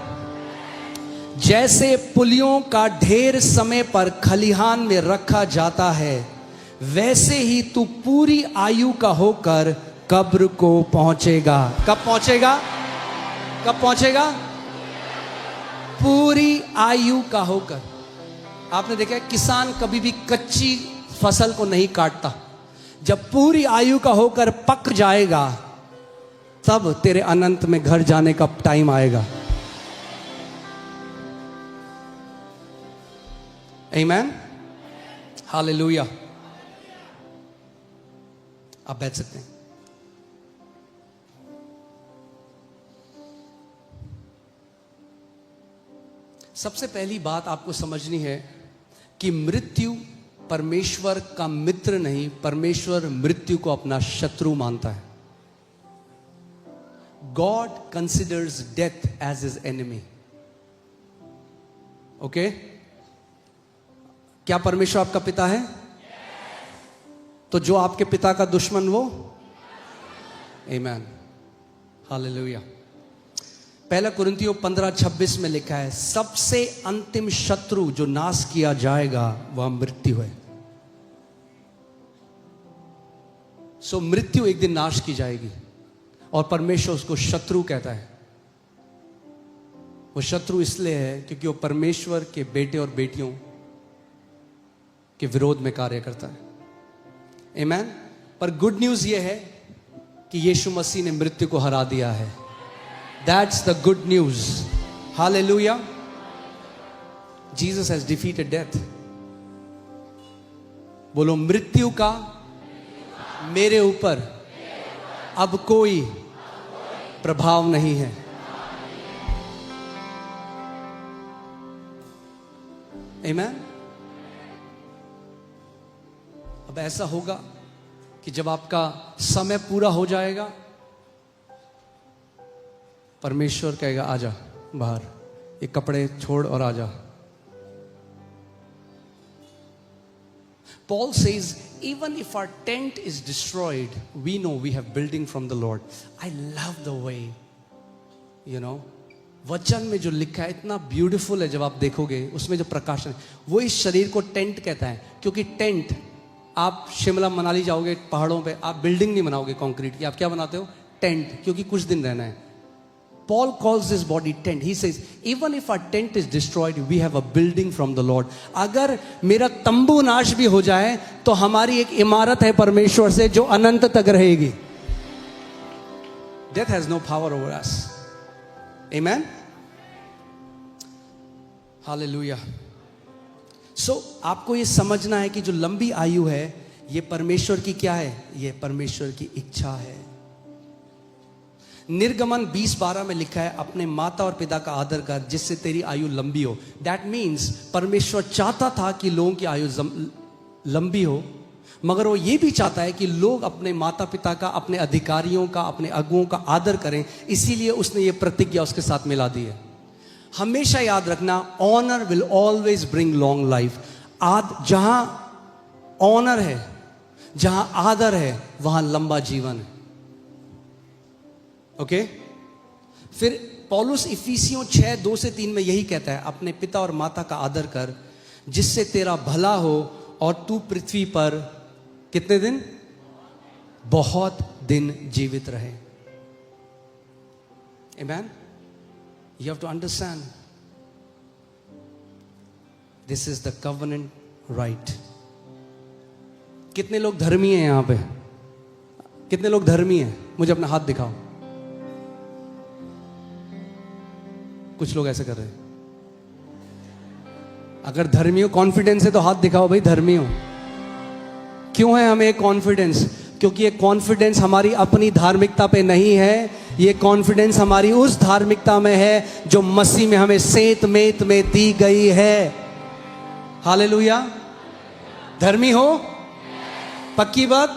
जैसे पुलियों का ढेर समय पर खलिहान में रखा जाता है, वैसे ही तू पूरी आयु का होकर कब्र को पहुंचेगा। कब पहुंचेगा? कब पहुंचेगा? पूरी आयु का होकर। आपने देखा है, किसान कभी भी कच्ची फसल को नहीं काटता। जब पूरी आयु का होकर पक जाएगा, तब तेरे अनंत में घर जाने का टाइम आएगा। आमीन, हालेलुया। आप बैठ सकते हैं। सबसे पहली बात आपको समझनी है कि मृत्यु परमेश्वर का मित्र नहीं, परमेश्वर मृत्यु को अपना शत्रु मानता है। God considers death as his enemy. Okay, क्या परमेश्वर आपका पिता है? तो जो आपके पिता का दुश्मन वो? आमीन, हालेलुया। 1 कुरिन्थियों 15:26 में लिखा है, सबसे अंतिम शत्रु जो नाश किया जाएगा वह मृत्यु है। सो मृत्यु एक दिन नाश की जाएगी, और परमेश्वर उसको शत्रु कहता है। वो शत्रु इसलिए है क्योंकि वो परमेश्वर के बेटे और बेटियों के विरोध में कार्य करता है। आमीन। पर गुड न्यूज ये है कि यीशु मसीह ने मृत्यु को हरा दिया है। That's the good news. Hallelujah. Jesus has defeated death. बोलो, मृत्यु का मेरे ऊपर अब कोई प्रभाव नहीं है। आमीन। अब ऐसा होगा कि जब आपका समय पूरा हो जाएगा, परमेश्वर कहेगा आजा बाहर, ये कपड़े छोड़ और आजा. Paul says, even if our tent is destroyed, we know we have building from the Lord. I love the way, वचन में जो लिखा है इतना ब्यूटीफुल है. जब आप देखोगे उसमें जो प्रकाशन है, वो इस शरीर को टेंट कहता है. क्योंकि टेंट, आप शिमला मनाली जाओगे पहाड़ों पे, आप बिल्डिंग नहीं बनाओगे कंक्रीट की, आप क्या बनाते हो? टेंट, क्योंकि कुछ दिन रहना है. Paul calls this body tent. He says, even if our tent is destroyed, we have a building from the Lord. अगर मेरा तंबू नाश भी हो जाए तो हमारी एक इमारत है परमेश्वर से जो अनंत तक रहेगी. Death has no power over us. Amen. Hallelujah. So आपको ये समझना है कि जो लंबी आयु है ये परमेश्वर की क्या है? ये परमेश्वर की इच्छा है. निर्गमन 20:12 में लिखा है, अपने माता और पिता का आदर कर जिससे तेरी आयु लंबी हो. दैट मीन्स परमेश्वर चाहता था कि लोगों की आयु लंबी हो, मगर वो ये भी चाहता है कि लोग अपने माता पिता का, अपने अधिकारियों का, अपने अगुओं का आदर करें. इसीलिए उसने ये प्रतिज्ञा उसके साथ मिला दी है. हमेशा याद रखना, honour will always bring long life. जहां ऑनर है, जहां आदर है, वहां लंबा जीवन है. ओके फिर पौलुस इफिसियों 6:2-3 में यही कहता है, अपने पिता और माता का आदर कर जिससे तेरा भला हो और तू पृथ्वी पर कितने दिन? बहुत दिन जीवित रहे. Amen. You have to understand, this is the covenant right. कितने लोग धर्मी हैं यहां पे? कितने लोग धर्मी हैं? मुझे अपना हाथ दिखाओ. कुछ लोग ऐसे कर रहे हैं. अगर धर्मी हो, कॉन्फिडेंस है तो हाथ दिखाओ भाई, धर्मी हो. क्यों है हमें कॉन्फिडेंस? क्योंकि ये कॉन्फिडेंस हमारी अपनी धार्मिकता पे नहीं है. ये कॉन्फिडेंस हमारी उस धार्मिकता में है जो मसीह में हमें सेंत मेत में दी गई है. हालेलुया. धर्मी हो? पक्की बात?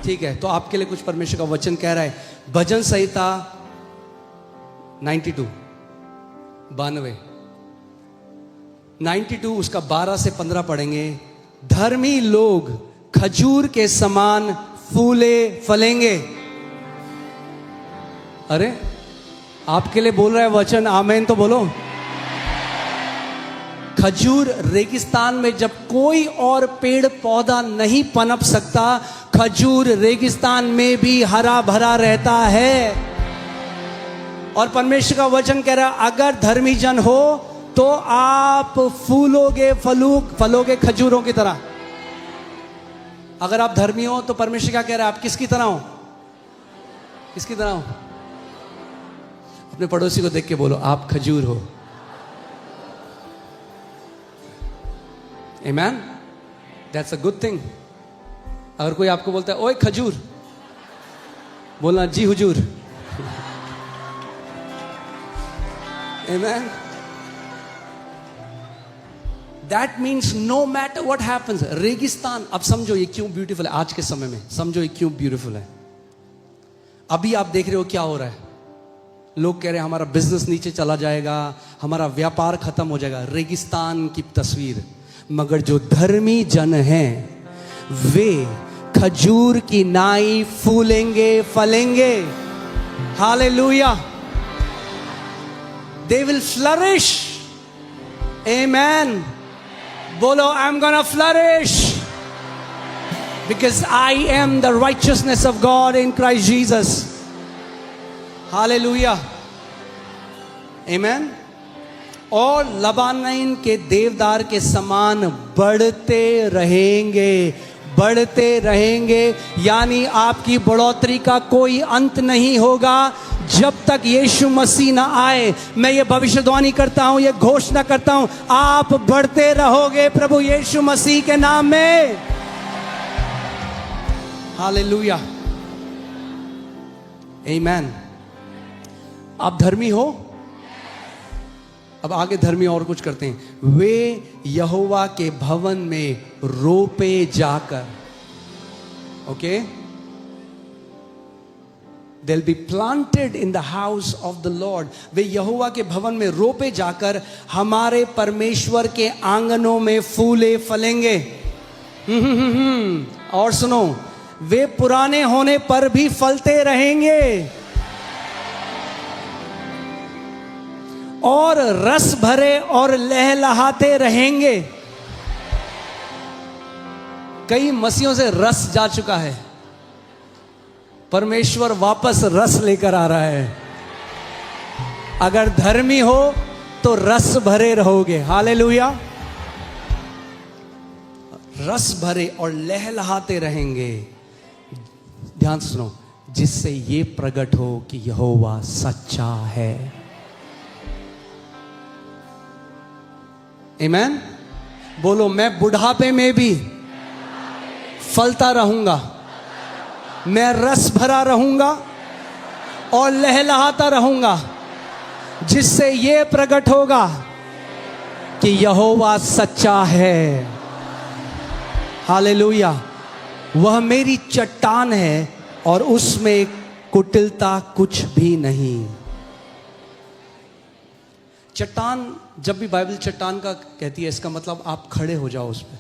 ठीक है. तो आपके लिए कुछ परमेश्वर का वचन कह रहा है. भजन संहिता 92 उसका 12 से 15 पढ़ेंगे. धर्मी लोग खजूर के समान फूले फलेंगे. अरे आपके लिए बोल रहा है वचन, आमेन तो बोलो. खजूर रेगिस्तान में जब कोई और पेड़ पौधा नहीं पनप सकता, खजूर रेगिस्तान में भी हरा भरा रहता है. और परमेश्वर का वचन कह रहा है, अगर धर्मी जन हो तो आप फूलोगे, फलोगे खजूरों की तरह. अगर आप धर्मी हो तो परमेश्वर क्या कह रहा है? आप किसकी तरह हो? किसकी तरह हो? अपने पड़ोसी को देख के बोलो, आप खजूर हो. Amen. That's a good thing. अगर कोई आपको बोलता है ओए खजूर, बोलना जी हुजूर. Amen. That means no matter what happens, रेगिस्तान. अब समझो ये क्यों ब्यूटीफुल है आज के समय में. समझो ये क्यों ब्यूटीफुल है. अभी आप देख रहे हो क्या हो रहा है. लोग कह रहे हैं हमारा बिजनेस नीचे चला जाएगा, हमारा व्यापार खत्म हो जाएगा. रेगिस्तान की तस्वीर. मगर जो धर्मी जन हैं वे खजूर की नाई फूलेंगे, फलेंगे. Hallelujah. They will flourish. Amen. Bolo, I'm gonna flourish because I am the righteousness of God in Christ Jesus. Hallelujah. Amen. और लबानोन के देवदार के समान बढ़ते रहेंगे, बढ़ते रहेंगे. यानी आपकी बढ़ोतरी का कोई अंत नहीं होगा जब तक यीशु मसीह ना आए. मैं ये भविष्यवाणी करता हूं, ये घोषणा करता हूं, आप बढ़ते रहोगे प्रभु यीशु मसीह के नाम में. हालेलुया. आमीन. आप धर्मी हो. अब आगे धर्मी और कुछ करते हैं. वे यहोवा के भवन में रोपे जाकर. Okay? They'll be planted in the house of the Lord. वे यहोवा के भवन में रोपे जाकर हमारे परमेश्वर के आंगनों में फूले फलेंगे। और सुनो, वे पुराने होने पर भी फलते रहेंगे और रस भरे और लहलहाते रहेंगे। कई मसीहों से रस जा चुका है, परमेश्वर वापस रस लेकर आ रहा है। अगर धर्मी हो तो रस भरे रहोगे। हालेलुया। रस भरे और लहलहाते रहेंगे। ध्यान सुनो, जिससे ये प्रकट हो कि यहोवा सच्चा है। आमीन। बोलो, मैं बुढ़ापे में भी फलता रहूंगा, मैं रस भरा रहूंगा और लहलहाता रहूंगा, जिससे यह प्रकट होगा कि यहोवा सच्चा है। हालेलुया। वह मेरी चट्टान है और उसमें कुटिलता कुछ भी नहीं। चट्टान, जब भी बाइबल चट्टान का कहती है, इसका मतलब आप खड़े हो जाओ उस पे,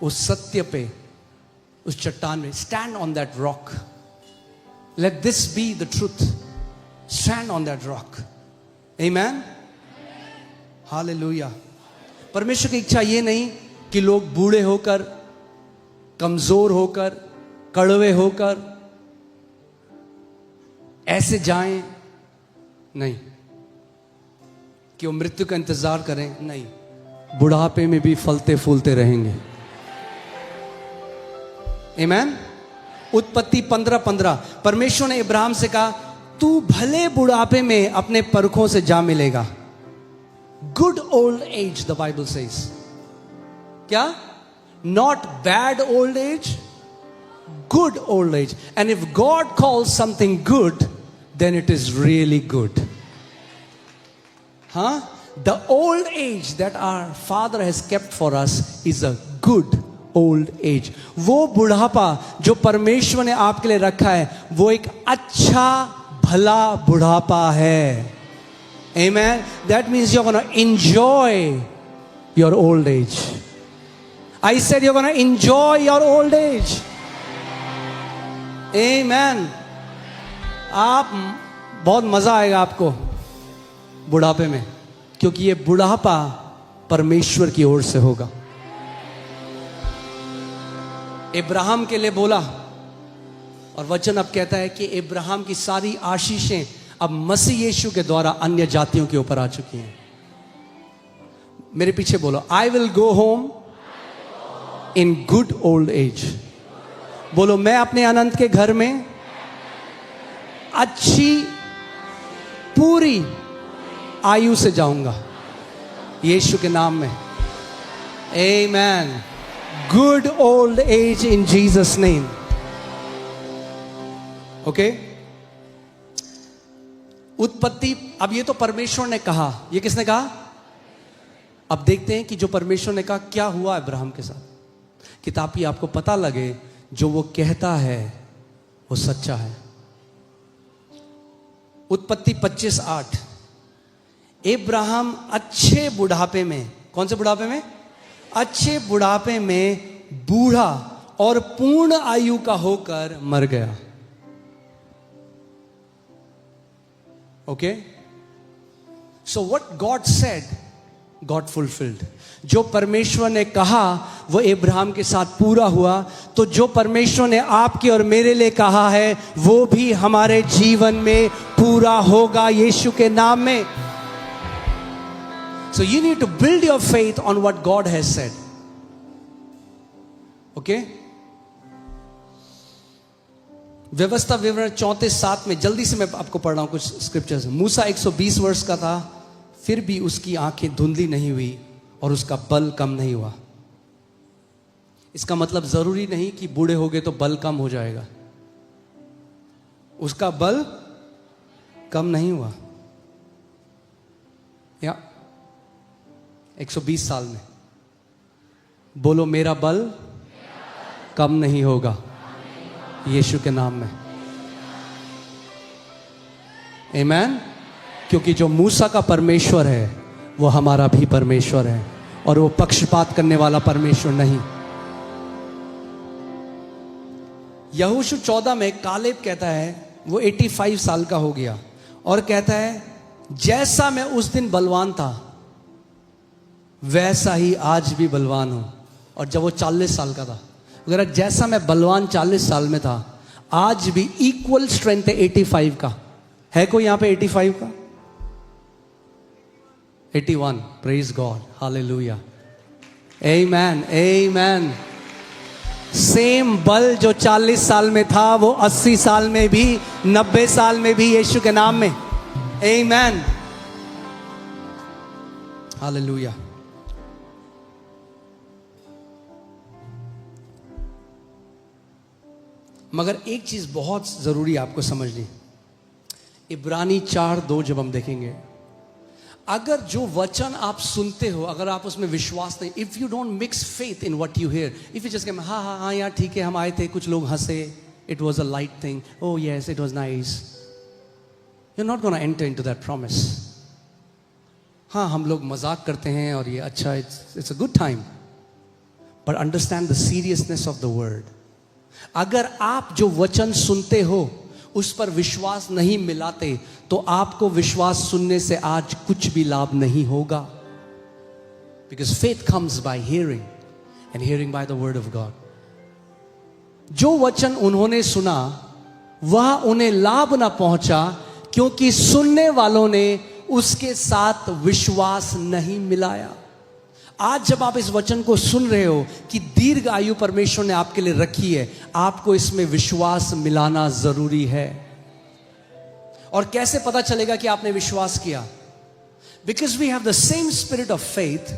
उस सत्य पे, उस चट्टान में। Stand on that rock. Let this be the truth. Stand on that rock. आमीन। हालेलुया। परमेश्वर की इच्छा ये नहीं कि लोग बूढ़े होकर, कमजोर होकर, कड़वे होकर ऐसे जाएं, नहीं। कि वो मृत्यु का इंतजार करें, नहीं। बुढ़ापे में भी फलते फूलते रहेंगे। आमीन। उत्पत्ति 15:15 परमेश्वर ने इब्राहिम से कहा, तू भले बुढ़ापे में अपने परखों से जा मिलेगा। Good old age, the Bible says. क्या? Not bad old age, good old age. And if God calls something good, then it is really good. हाँ, the old age that our Father has kept for us is a good old age. वो बुढ़ापा जो परमेश्वर ने आपके लिए रखा है, वो एक अच्छा भला बुढ़ापा है। Amen. That means you're going to enjoy your old age. I said you're going to enjoy your old age. Amen. आप बहुत मजा आएगा आपको बुढ़ापे में, क्योंकि ये बुढ़ापा परमेश्वर की ओर से होगा। इब्राहिम के लिए बोला, और वचन अब कहता है कि इब्राहिम की सारी आशीषें अब मसीह यीशु के द्वारा अन्य जातियों के ऊपर आ चुकी हैं। मेरे पीछे बोलो, I will go home in good old as. बोलो, मैं अपने अनंत के घर में अच्छी पूरी आयु से जाऊंगा, यीशु के नाम में। Amen. Good old age in Jesus name. Okay. उत्पत्ति, अब ये तो परमेश्वर ने कहा, ये किसने कहा? अब देखते हैं कि जो परमेश्वर ने कहा क्या हुआ इब्राहिम के साथ, कि ताकि आपको पता लगे जो वो कहता है वो सच्चा है। उत्पत्ति 25:8 इब्राहिम अच्छे बुढ़ापे में, कौन से बुढ़ापे में? अच्छे बुढ़ापे में बूढ़ा और पूर्ण आयु का होकर मर गया। Okay, so what God said, God fulfilled. जो परमेश्वर ने कहा वो इब्राहिम के साथ पूरा हुआ। तो जो परमेश्वर ने आपके और मेरे लिए कहा है वो भी हमारे जीवन में पूरा होगा, यीशु के नाम में। So you need to build your faith on what God has said. Okay? व्यवस्था विवरण 34:7 में जल्दी से मैं आपको पढ़ रहा हूं कुछ स्क्रिप्चर्स। मूसा 120 वर्ष का था, फिर भी उसकी आंखें धुंधली नहीं हुई और उसका बल कम नहीं हुआ। इसका मतलब जरूरी नहीं कि बूढ़े हो गए तो बल कम हो जाएगा। उसका बल कम नहीं हुआ। या 120 साल में बोलो, मेरा बल कम नहीं होगा। यीशु के नाम में। आमीन। क्योंकि जो मूसा का परमेश्वर है वो हमारा भी परमेश्वर है, और वो पक्षपात करने वाला परमेश्वर नहीं। यहोशू 14 में कालेब कहता है, वो 85 साल का हो गया, और कहता है जैसा मैं उस दिन बलवान था वैसा ही आज भी बलवान हूं। और जब वो 40 साल का था, अगर जैसा मैं बलवान 40 साल में था, आज भी इक्वल स्ट्रेंथ है 85 का। है कोई यहां पे 85 का? 81। प्रेज गॉड, हालेलुया, आमेन, आमेन। सेम बल जो 40 साल में था वो 80 साल में भी, 90 साल में भी यीशु के नाम में। आमेन, हालेलुया। मगर एक चीज बहुत जरूरी आपको समझनी, इब्रानी 4:2 जब हम देखेंगे, अगर जो वचन आप सुनते हो, अगर आप उसमें विश्वास नहीं, if you don't mix faith in what you here, if you just के हाँ हाँ हाँ यार ठीक है, हम आए थे, कुछ लोग हंसे, it was a light thing, oh yes it was nice, you are not gonna enter into that promise. हाँ, हम लोग मजाक करते हैं और ये अच्छा, it's a good time, but understand the seriousness of the word. अगर आप जो वचन सुनते हो उस पर विश्वास नहीं मिलाते, तो आपको विश्वास सुनने से आज कुछ भी लाभ नहीं होगा। Because faith comes by hearing and hearing by the word of God. जो वचन उन्होंने सुना वह उन्हें लाभ ना पहुंचा, क्योंकि सुनने वालों ने उसके साथ विश्वास नहीं मिलाया। आज जब आप इस वचन को सुन रहे हो कि दीर्घ आयु परमेश्वर ने आपके लिए रखी है, आपको इसमें विश्वास मिलाना जरूरी है। और कैसे पता चलेगा कि आपने विश्वास किया? Because we have the same spirit of faith,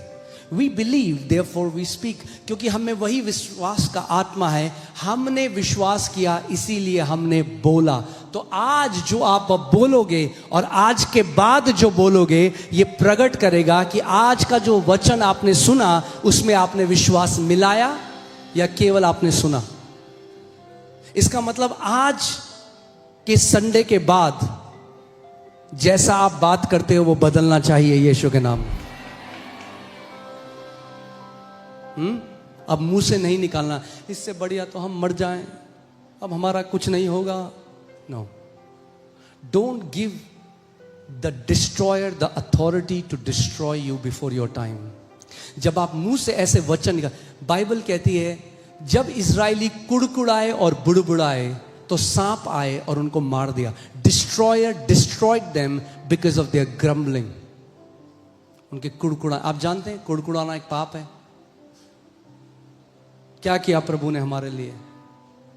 we believe therefore we speak. क्योंकि हमें वही विश्वास का आत्मा है, हमने विश्वास किया इसीलिए हमने बोला। तो आज जो आप बोलोगे और आज के बाद जो बोलोगे, ये प्रकट करेगा कि आज का जो वचन आपने सुना उसमें आपने विश्वास मिलाया या केवल आपने सुना। इसका मतलब आज के संडे के बाद जैसा आप बात करते हो वो बदलना चाहिए यीशु के नाम। अब मुंह से नहीं निकालना, इससे बढ़िया तो हम मर जाएं, अब हमारा कुछ नहीं होगा। No, don't give the destroyer the authority to destroy you before your time. जब आप मुंह से ऐसे वचन निकाल, बाइबल कहती है जब इजरायली कुड़कुड़ाए और बुड़बुड़ाए तो सांप आए और उनको मार दिया। Destroyer destroyed them because of their grumbling. उनके कुड़कुड़ा, आप जानते हैं कुड़कुड़ाना एक पाप है। क्या किया प्रभु ने हमारे लिए?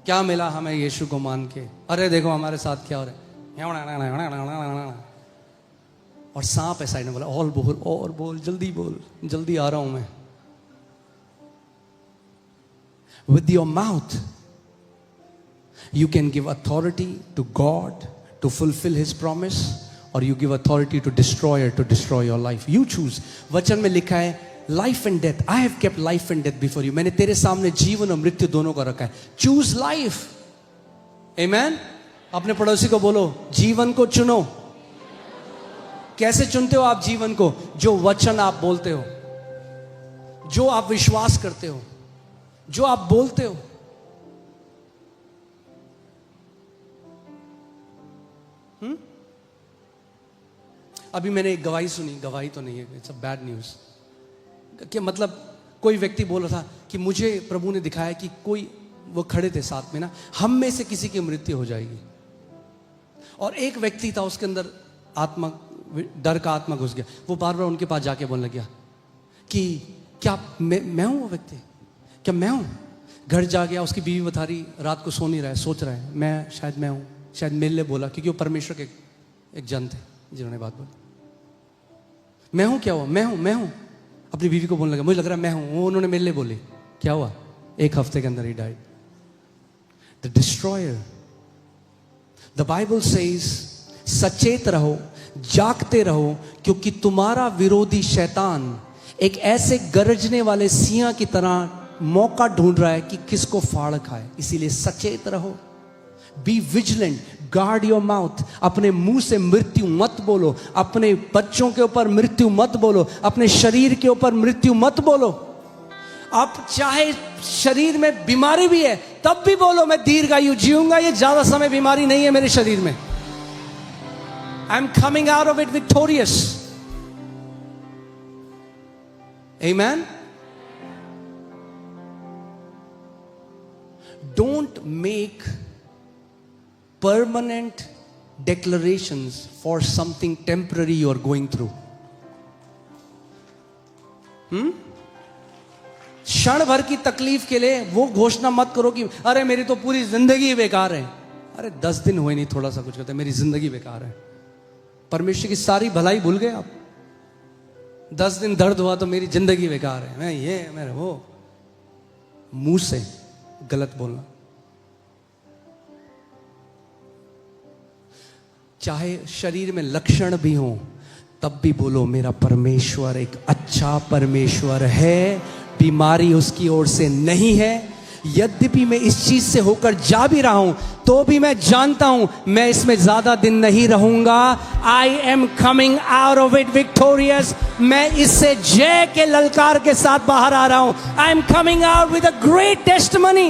क्या मिला हमें यीशु को मान के? अरे देखो हमारे साथ क्या हो रहा है। और सांप ऐसा ही बोला, और बोल जल्दी बोल, जल्दी आ रहा हूं मैं। With your mouth you can give authority to God to fulfill his promise, or you give authority to destroyer to destroy your life. You choose. वचन में लिखा है life and death, I have kept life and death before you. मैंने तेरे सामने जीवन और मृत्यु दोनों को रखा है। Choose life. आमेन। अपने पड़ोसी को बोलो जीवन को चुनो। कैसे चुनते हो आप जीवन को? जो वचन आप बोलते हो, जो आप विश्वास करते हो, जो आप बोलते हो। अभी मैंने एक गवाही सुनी, गवाही तो नहीं है, इट्स अ बैड न्यूज। कि मतलब कोई व्यक्ति बोल रहा था कि मुझे प्रभु ने दिखाया कि कोई, वो खड़े थे साथ में ना, हम में से किसी की मृत्यु हो जाएगी। और एक व्यक्ति था, उसके अंदर आत्मा, डर का आत्मा घुस गया। वो बार बार उनके पास जाके बोलने लगा कि क्या मैं हूं वो व्यक्ति? क्या मैं हूं? घर जा गया, उसकी बीवी बता रही रात को सो नहीं रहा है, सोच रहा है मैं हूं, शायद मेरे लिए बोला, क्योंकि वो परमेश्वर के एक जन थे जिन्होंने बात बोली। मैं हूं, क्या हुआ? मैं हूं। अपनी बीवी को बोलने लगा, मुझे लग रहा है मैं हूं, वो उन्होंने मेरे लिए बोली। क्या हुआ? एक हफ्ते के अंदर he died. The destroyer. The Bible says सचेत रहो, जागते रहो, क्योंकि तुम्हारा विरोधी शैतान एक ऐसे गरजने वाले सिंह की तरह मौका ढूंढ रहा है कि किसको फाड़ खाए। इसीलिए सचेत रहो। Be vigilant, guard your mouth. अपने मुंह से मृत्यु मत बोलो, अपने बच्चों के ऊपर मृत्यु मत बोलो, अपने शरीर के ऊपर मृत्यु मत बोलो। आप चाहे शरीर में बीमारी भी है तब भी बोलो मैं दीर्घायु जीऊंगा, ये ज्यादा समय बीमारी नहीं है मेरे शरीर में। I am coming out of it victorious. Amen. Don't make permanent declarations for something temporary you are going through. क्षण भर की तकलीफ के लिए वो घोषणा मत करो कि अरे मेरी तो पूरी जिंदगी बेकार है। अरे 10 दिन हुए नहीं, थोड़ा सा कुछ कहते हैं मेरी जिंदगी बेकार है। परमेश्वर की सारी भलाई भूल गए आप। 10 दिन दर्द हुआ तो मेरी जिंदगी बेकार है, मैं ये मेरे वो। मुंह से गलत बोलना। चाहे शरीर में लक्षण भी हो तब भी बोलो मेरा परमेश्वर एक अच्छा परमेश्वर है, बीमारी उसकी ओर से नहीं है। यद्यपि मैं इस चीज से होकर जा भी रहा हूं तो भी मैं जानता हूं मैं इसमें ज्यादा दिन नहीं रहूंगा। I am coming out of it victorious. मैं इससे जय के ललकार के साथ बाहर आ रहा हूं। I am coming out with a great testimony.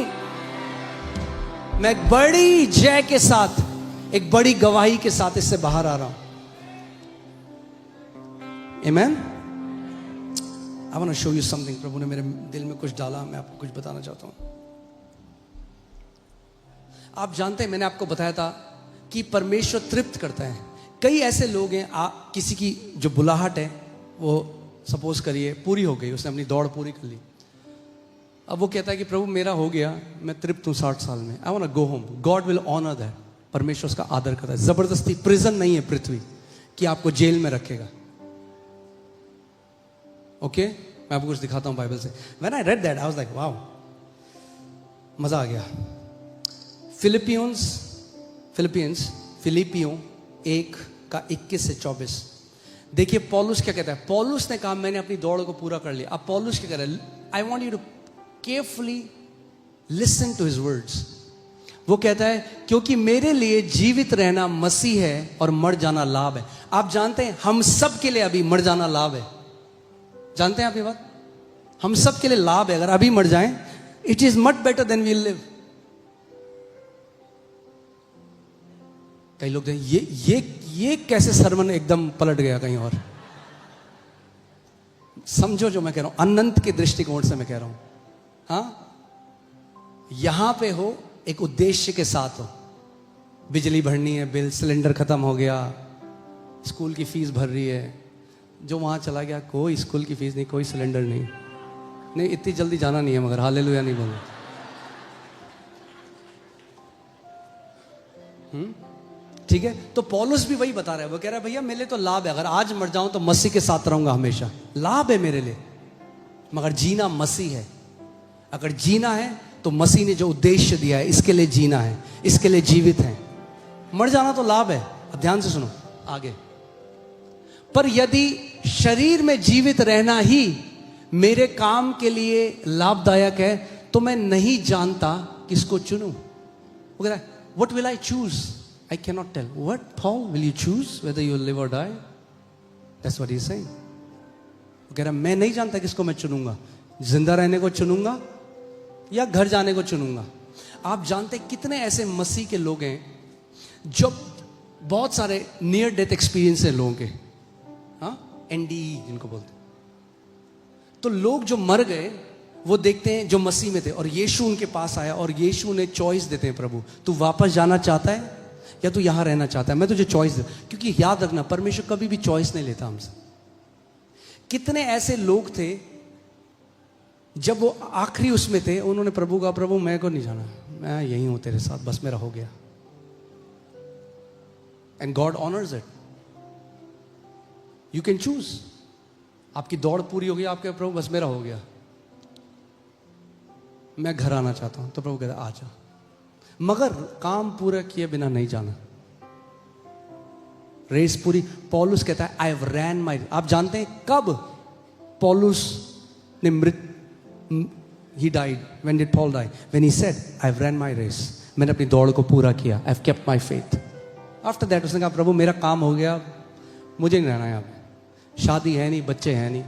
मैं बड़ी जय के साथ, एक बड़ी गवाही के साथ इससे बाहर आ रहा हूं। Amen. I want to show you something. प्रभु ने मेरे दिल में कुछ डाला, मैं आपको कुछ बताना चाहता हूं। आप जानते हैं मैंने आपको बताया था कि परमेश्वर तृप्त करता है। कई ऐसे लोग हैं, किसी की जो बुलाहट है वो सपोज करिए पूरी हो गई, उसने अपनी दौड़ पूरी कर ली। अब वो कहता है कि प्रभु मेरा हो गया, मैं तृप्त हूं 60 साल में, I want to go home. God will honour that. परमेश्वर उसका आदर करता है। जबरदस्ती प्रिजन नहीं है पृथ्वी कि आपको जेल में रखेगा। ओके मैं आपको कुछ दिखाता हूं बाइबल से। When I read that I was like wow, मजा आ गया। फिलिपियों 1 का 21 से 24 देखिए पौलुस क्या कहता है। पौलुस ने कहा मैंने अपनी दौड़ को पूरा कर लिया। अब पौलुस क्या कह रहा है, I want you to carefully listen to his words. वो कहता है क्योंकि मेरे लिए जीवित रहना मसीह है और मर जाना लाभ है। आप जानते हैं हम सब के लिए अभी मर जाना लाभ है। जानते हैं आप ये बात? हम सब के लिए लाभ है अगर अभी मर जाएं। It is much better than we live. कई लोग ये कैसे सरमन एकदम पलट गया कहीं और। समझो जो मैं कह रहा हूं, अनंत के दृष्टिकोण से मैं कह रहा हूं। हाँ यहां पे हो, एक उद्देश्य के साथ हो। बिजली भरनी है, बिल, सिलेंडर खत्म हो गया, स्कूल की फीस भर रही है। जो वहां चला गया कोई स्कूल की फीस नहीं, कोई सिलेंडर नहीं, इतनी जल्दी जाना नहीं है मगर हालेलुया नहीं बोलना। ठीक है। तो पौलुस भी वही बता रहा है। वो कह रहा है भैया मेरे लिए तो लाभ है, अगर आज मर जाऊं तो मसीह के साथ रहूंगा हमेशा। लाभ है मेरे लिए, मगर जीना मसीह है। अगर जीना है तो मसीह ने जो उद्देश्य दिया है इसके लिए जीना है, इसके लिए जीवित है। मर जाना तो लाभ है। अब ध्यान से सुनो आगे। पर यदि शरीर में जीवित रहना ही मेरे काम के लिए लाभदायक है तो मैं नहीं जानता किसको चुनूं। वो कह रहा है what will I choose, I cannot tell. What, Paul, will you choose whether you live or die? That's what he's saying. वो कह रहा मैं नहीं जानता किसको मैं चुनूंगा, जिंदा रहने को चुनूंगा या घर जाने को चुनूंगा। आप जानते कितने ऐसे मसीह के लोग हैं जो बहुत सारे नियर डेथ एक्सपीरियंस है लोगों के, हाँ NDE जिनको बोलते हैं। तो लोग जो मर गए वो देखते हैं जो मसीह में थे और यीशु उनके पास आया और यीशु ने चॉइस देते हैं, प्रभु तू वापस जाना चाहता है या तू यहां रहना चाहता है, मैं तुझे चॉइस दे। क्योंकि याद रखना परमेश्वर कभी भी चॉइस नहीं लेता हमसे। कितने ऐसे लोग थे जब वो आखिरी उसमें थे, उन्होंने प्रभु का प्रभु मैं को नहीं जाना, मैं यही हूं तेरे साथ, बस मेरा हो गया। And God honours it. You can choose. आपकी दौड़ पूरी हो गई, आपके प्रभु बस मेरा हो गया, मैं घर आना चाहता हूं, तो प्रभु कहता आ जा, मगर काम पूरा किए बिना नहीं जाना। रेस पूरी। पौलुस कहता है आई हैव रैन माई। आप जानते हैं कब पौलुस ने ही died, when did Paul die? When he said I have ran my race. मैंने अपनी दौड़ को पूरा किया. I have kept my faith. After that उसने कहा प्रभु मेरा काम हो गया, मुझे नहीं रहना यहाँ पे, शादी है नहीं, बच्चे हैं नहीं,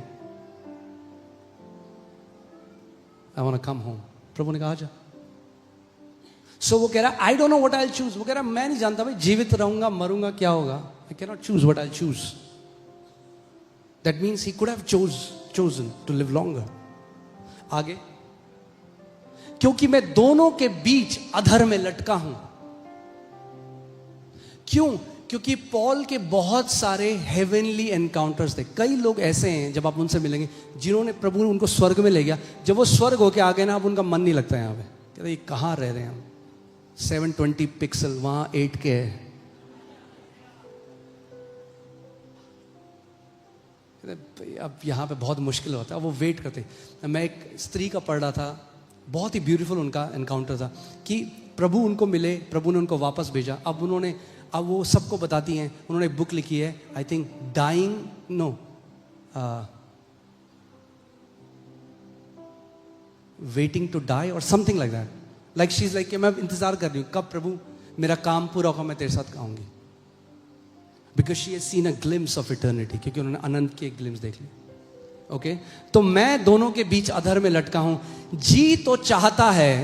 I want to come home. प्रभु ने कहा जा. सो वो कह रहा I don't know what I will choose. वो कह रहा मैं नहीं जानता भाई, जीवित रहूंगा मरूंगा क्या होगा, I can not choose what I will choose. That means he could have chosen to live longer. आगे, क्योंकि मैं दोनों के बीच अधर में लटका हूं. क्यों? क्योंकि पॉल के बहुत सारे हेवनली एनकाउंटर्स थे. कई लोग ऐसे हैं जब आप उनसे मिलेंगे जिन्होंने प्रभु उनको स्वर्ग में ले गया. जब वो स्वर्ग होके आ गए ना, अब उनका मन नहीं लगता यहां पे. कहते ये कहां रह रहे हैं हम, 720 पिक्सल वहां 8K है. अब यहां पे बहुत मुश्किल होता है. वो वेट करते. मैं एक स्त्री का पढ़ रहा था, बहुत ही ब्यूटीफुल उनका एनकाउंटर था कि प्रभु उनको मिले, प्रभु ने उनको वापस भेजा. अब वो सबको बताती हैं. उन्होंने एक बुक लिखी है, I think dying no waiting to die और something like that. Like she is like मैं इंतजार कर रही हूँ कब प्रभु मेरा काम पूरा होगा, मैं तेरे साथ आऊंगी. Because she has seen a glimpse of eternity, क्योंकि उन्होंने अनंत की एक ग्लिम्स देख ली. ओके, तो मैं दोनों के बीच अधर में लटका हूं. जी तो चाहता है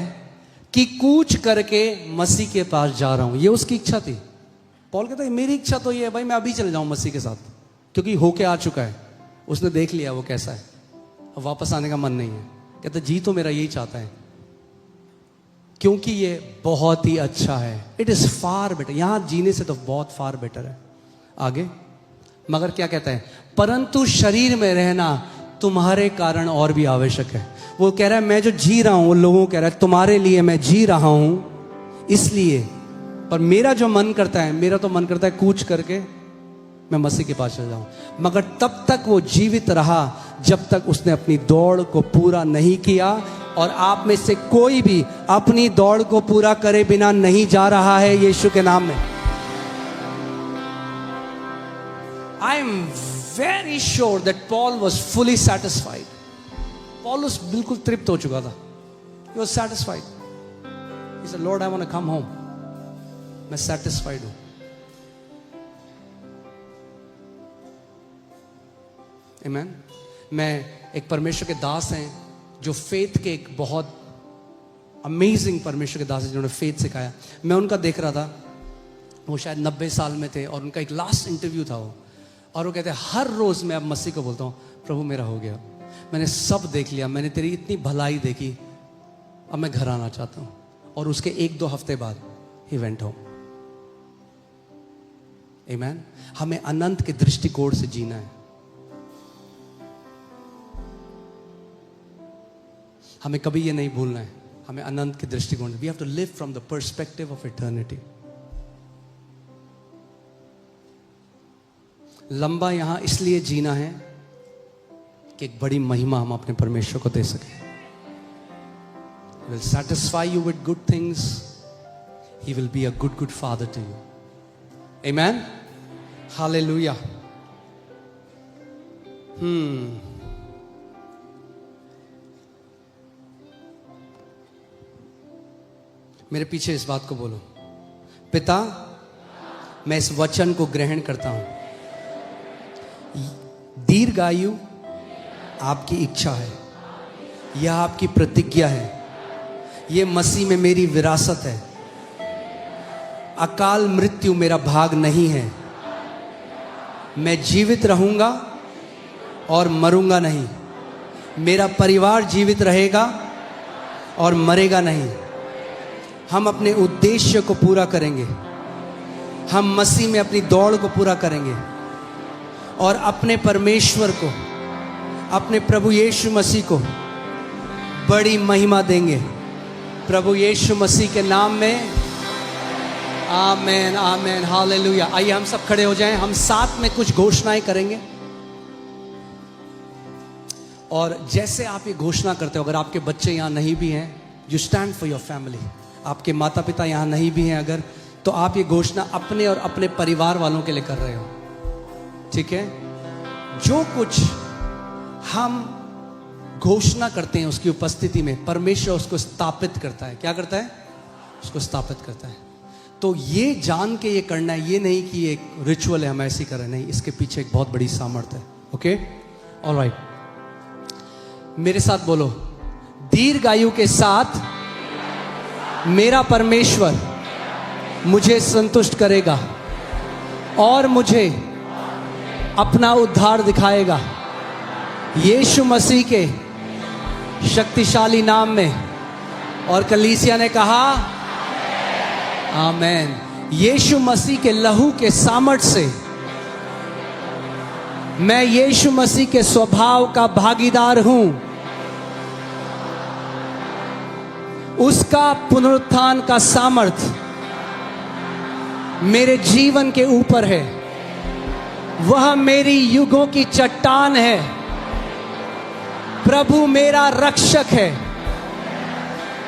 कि कूच करके मसीह के पास जा रहा हूं. ये उसकी इच्छा थी. पॉल कहता है मेरी इच्छा तो ये है भाई, मैं अभी चले जाऊं मसीह के साथ, क्योंकि होके आ चुका है, उसने देख लिया वो कैसा है, अब वापस आने का मन नहीं है. कहता जी तो मेरा यही चाहता है, क्योंकि ये बहुत ही अच्छा है. It is far better. यहां जीने से तो बहुत फार बेटर है. आगे, मगर क्या कहता है, परंतु शरीर में रहना तुम्हारे कारण और भी आवश्यक है. वो कह रहा है मैं जो जी रहा हूं, वो लोगों को कह रहा है तुम्हारे लिए मैं जी रहा हूं इसलिए, पर मेरा जो मन करता है, मेरा तो मन करता है कूच करके मैं मसीह के पास चल जाऊं. मगर तब तक वो जीवित रहा जब तक उसने अपनी दौड़ को पूरा नहीं किया. और आप में से कोई भी अपनी दौड़ को पूरा करे बिना नहीं जा रहा है यीशु के नाम में. I am very sure that Paul was fully satisfied. Paulus बिल्कुल तृप्त हो चुका था. He was satisfied. He said lord I want to come home. मैं सेटिस्फाइड हूं. आमीन. मैं एक परमेश्वर के दास हैं जो फेथ के एक बहुत अमेजिंग परमेश्वर के दास हैं जिन्होंने फेथ सिखाया. मैं उनका देख रहा था, वो शायद 90 साल में थे और उनका एक लास्ट इंटरव्यू था वो. और वो कहते हैं हर रोज मैं अब मसीह को बोलता हूं प्रभु मेरा हो गया, मैंने सब देख लिया, मैंने तेरी इतनी भलाई देखी, अब मैं घर आना चाहता हूं. और उसके 1-2 हफ्ते बाद ही वेंट होम. आमीन. हमें अनंत के दृष्टिकोण से जीना है. हमें कभी ये नहीं भूलना है, हमें अनंत के दृष्टिकोण. We have to live from the perspective of eternity. लंबा यहां इसलिए जीना है कि एक बड़ी महिमा हम अपने परमेश्वर को दे सकें. He will satisfy you with good things. He will be a good father to you. Amen. Hallelujah. मेरे पीछे इस बात को बोलो, पिता मैं इस वचन को ग्रहण करता हूं. दीर्घायु आपकी इच्छा है, यह आपकी प्रतिज्ञा है, यह मसीह में मेरी विरासत है. अकाल मृत्यु मेरा भाग नहीं है. मैं जीवित रहूंगा और मरूंगा नहीं. मेरा परिवार जीवित रहेगा और मरेगा नहीं. हम अपने उद्देश्य को पूरा करेंगे. हम मसीह में अपनी दौड़ को पूरा करेंगे और अपने परमेश्वर को, अपने प्रभु यीशु मसीह को बड़ी महिमा देंगे. प्रभु यीशु मसीह के नाम में आमेन. आमेन. हालेलुया. आइए हम सब खड़े हो जाएं. हम साथ में कुछ घोषणाएं करेंगे. और जैसे आप ये घोषणा करते हो, अगर आपके बच्चे यहां नहीं भी हैं, you stand for your family. आपके माता पिता यहां नहीं भी हैं अगर, तो आप ये घोषणा अपने और अपने परिवार वालों के लिए कर रहे हो. ठीक है. जो कुछ हम घोषणा करते हैं उसकी उपस्थिति में, परमेश्वर उसको स्थापित करता है. क्या करता है? उसको स्थापित करता है। तो ये जान के ये करना है, ये नहीं कि एक रिचुअल है हम ऐसे ही कर रहे हैं, नहीं, इसके पीछे एक बहुत बड़ी सामर्थ्य है। ओके, ऑलराइट, मेरे साथ बोलो, दीर्घायु के साथ मेरा परमेश्वर मुझे संतुष्ट करेगा और मुझे अपना उद्धार दिखाएगा। यीशु मसीह के शक्तिशाली नाम में। और कलीसिया ने कहा आमेन। यीशु मसीह के लहू के सामर्थ्य से मैं यीशु मसीह के स्वभाव का भागीदार हूं। उसका पुनरुत्थान का सामर्थ्य मेरे जीवन के ऊपर है। वह मेरी युगों की चट्टान है। प्रभु मेरा रक्षक है।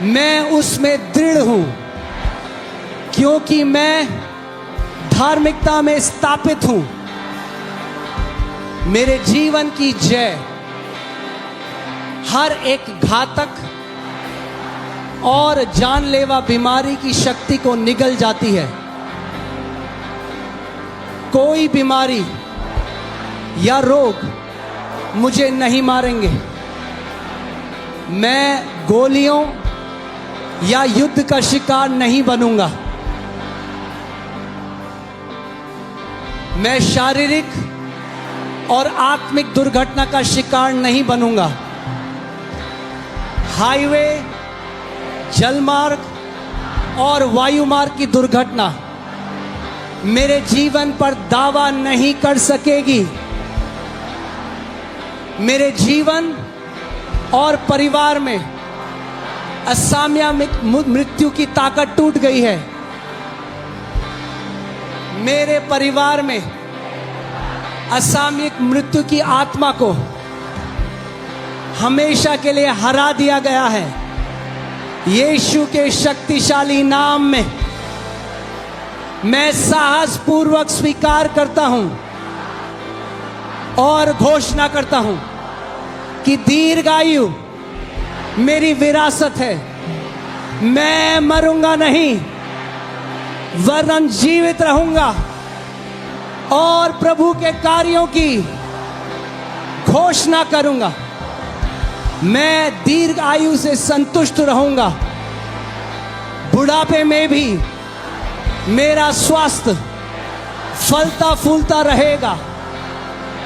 मैं उसमें दृढ़ हूं, क्योंकि मैं धार्मिकता में स्थापित हूं। मेरे जीवन की जय हर एक घातक और जानलेवा बीमारी की शक्ति को निगल जाती है। कोई बीमारी या रोग मुझे नहीं मारेंगे। मैं गोलियों या युद्ध का शिकार नहीं बनूंगा। मैं शारीरिक और आत्मिक दुर्घटना का शिकार नहीं बनूंगा। हाईवे, जलमार्ग और वायुमार्ग की दुर्घटना मेरे जीवन पर दावा नहीं कर सकेगी। मेरे जीवन और परिवार में असामयिक मृत्यु की ताकत टूट गई है। मेरे परिवार में असामयिक मृत्यु की आत्मा को हमेशा के लिए हरा दिया गया है। यीशु के शक्तिशाली नाम में मैं साहस पूर्वक स्वीकार करता हूं और घोषणा करता हूं कि दीर्घायु मेरी विरासत है। मैं मरूंगा नहीं, वरन जीवित रहूंगा और प्रभु के कार्यों की घोषणा करूंगा। मैं दीर्घ आयु से संतुष्ट रहूंगा। बुढ़ापे में भी मेरा स्वास्थ्य फलता फूलता रहेगा।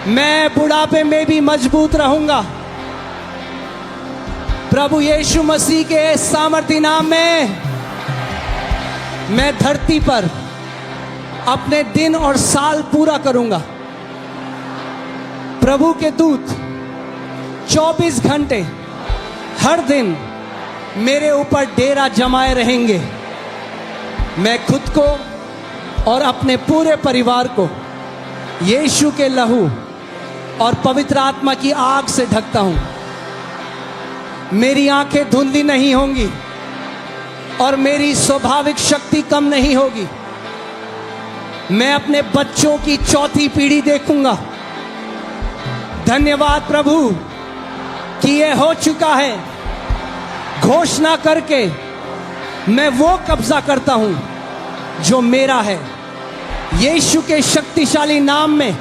मैं बुढ़ापे में भी मजबूत रहूंगा। प्रभु यीशु मसीह के सामर्थी नाम में मैं धरती पर अपने दिन और साल पूरा करूंगा। प्रभु के दूत 24 घंटे हर दिन मेरे ऊपर डेरा जमाए रहेंगे। मैं खुद को और अपने पूरे परिवार को यीशु के लहू और पवित्र आत्मा की आग से ढकता हूं। मेरी आंखें धुंधली नहीं होंगी और मेरी स्वाभाविक शक्ति कम नहीं होगी। मैं अपने बच्चों की चौथी पीढ़ी देखूंगा। धन्यवाद प्रभु कि यह हो चुका है। घोषणा करके मैं वो कब्जा करता हूं जो मेरा है। यीशु के शक्तिशाली नाम में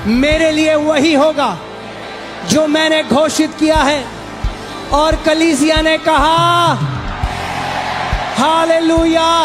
मेरे लिए वही होगा जो मैंने घोषित किया है। और कलीसिया ने कहा हालेलुया।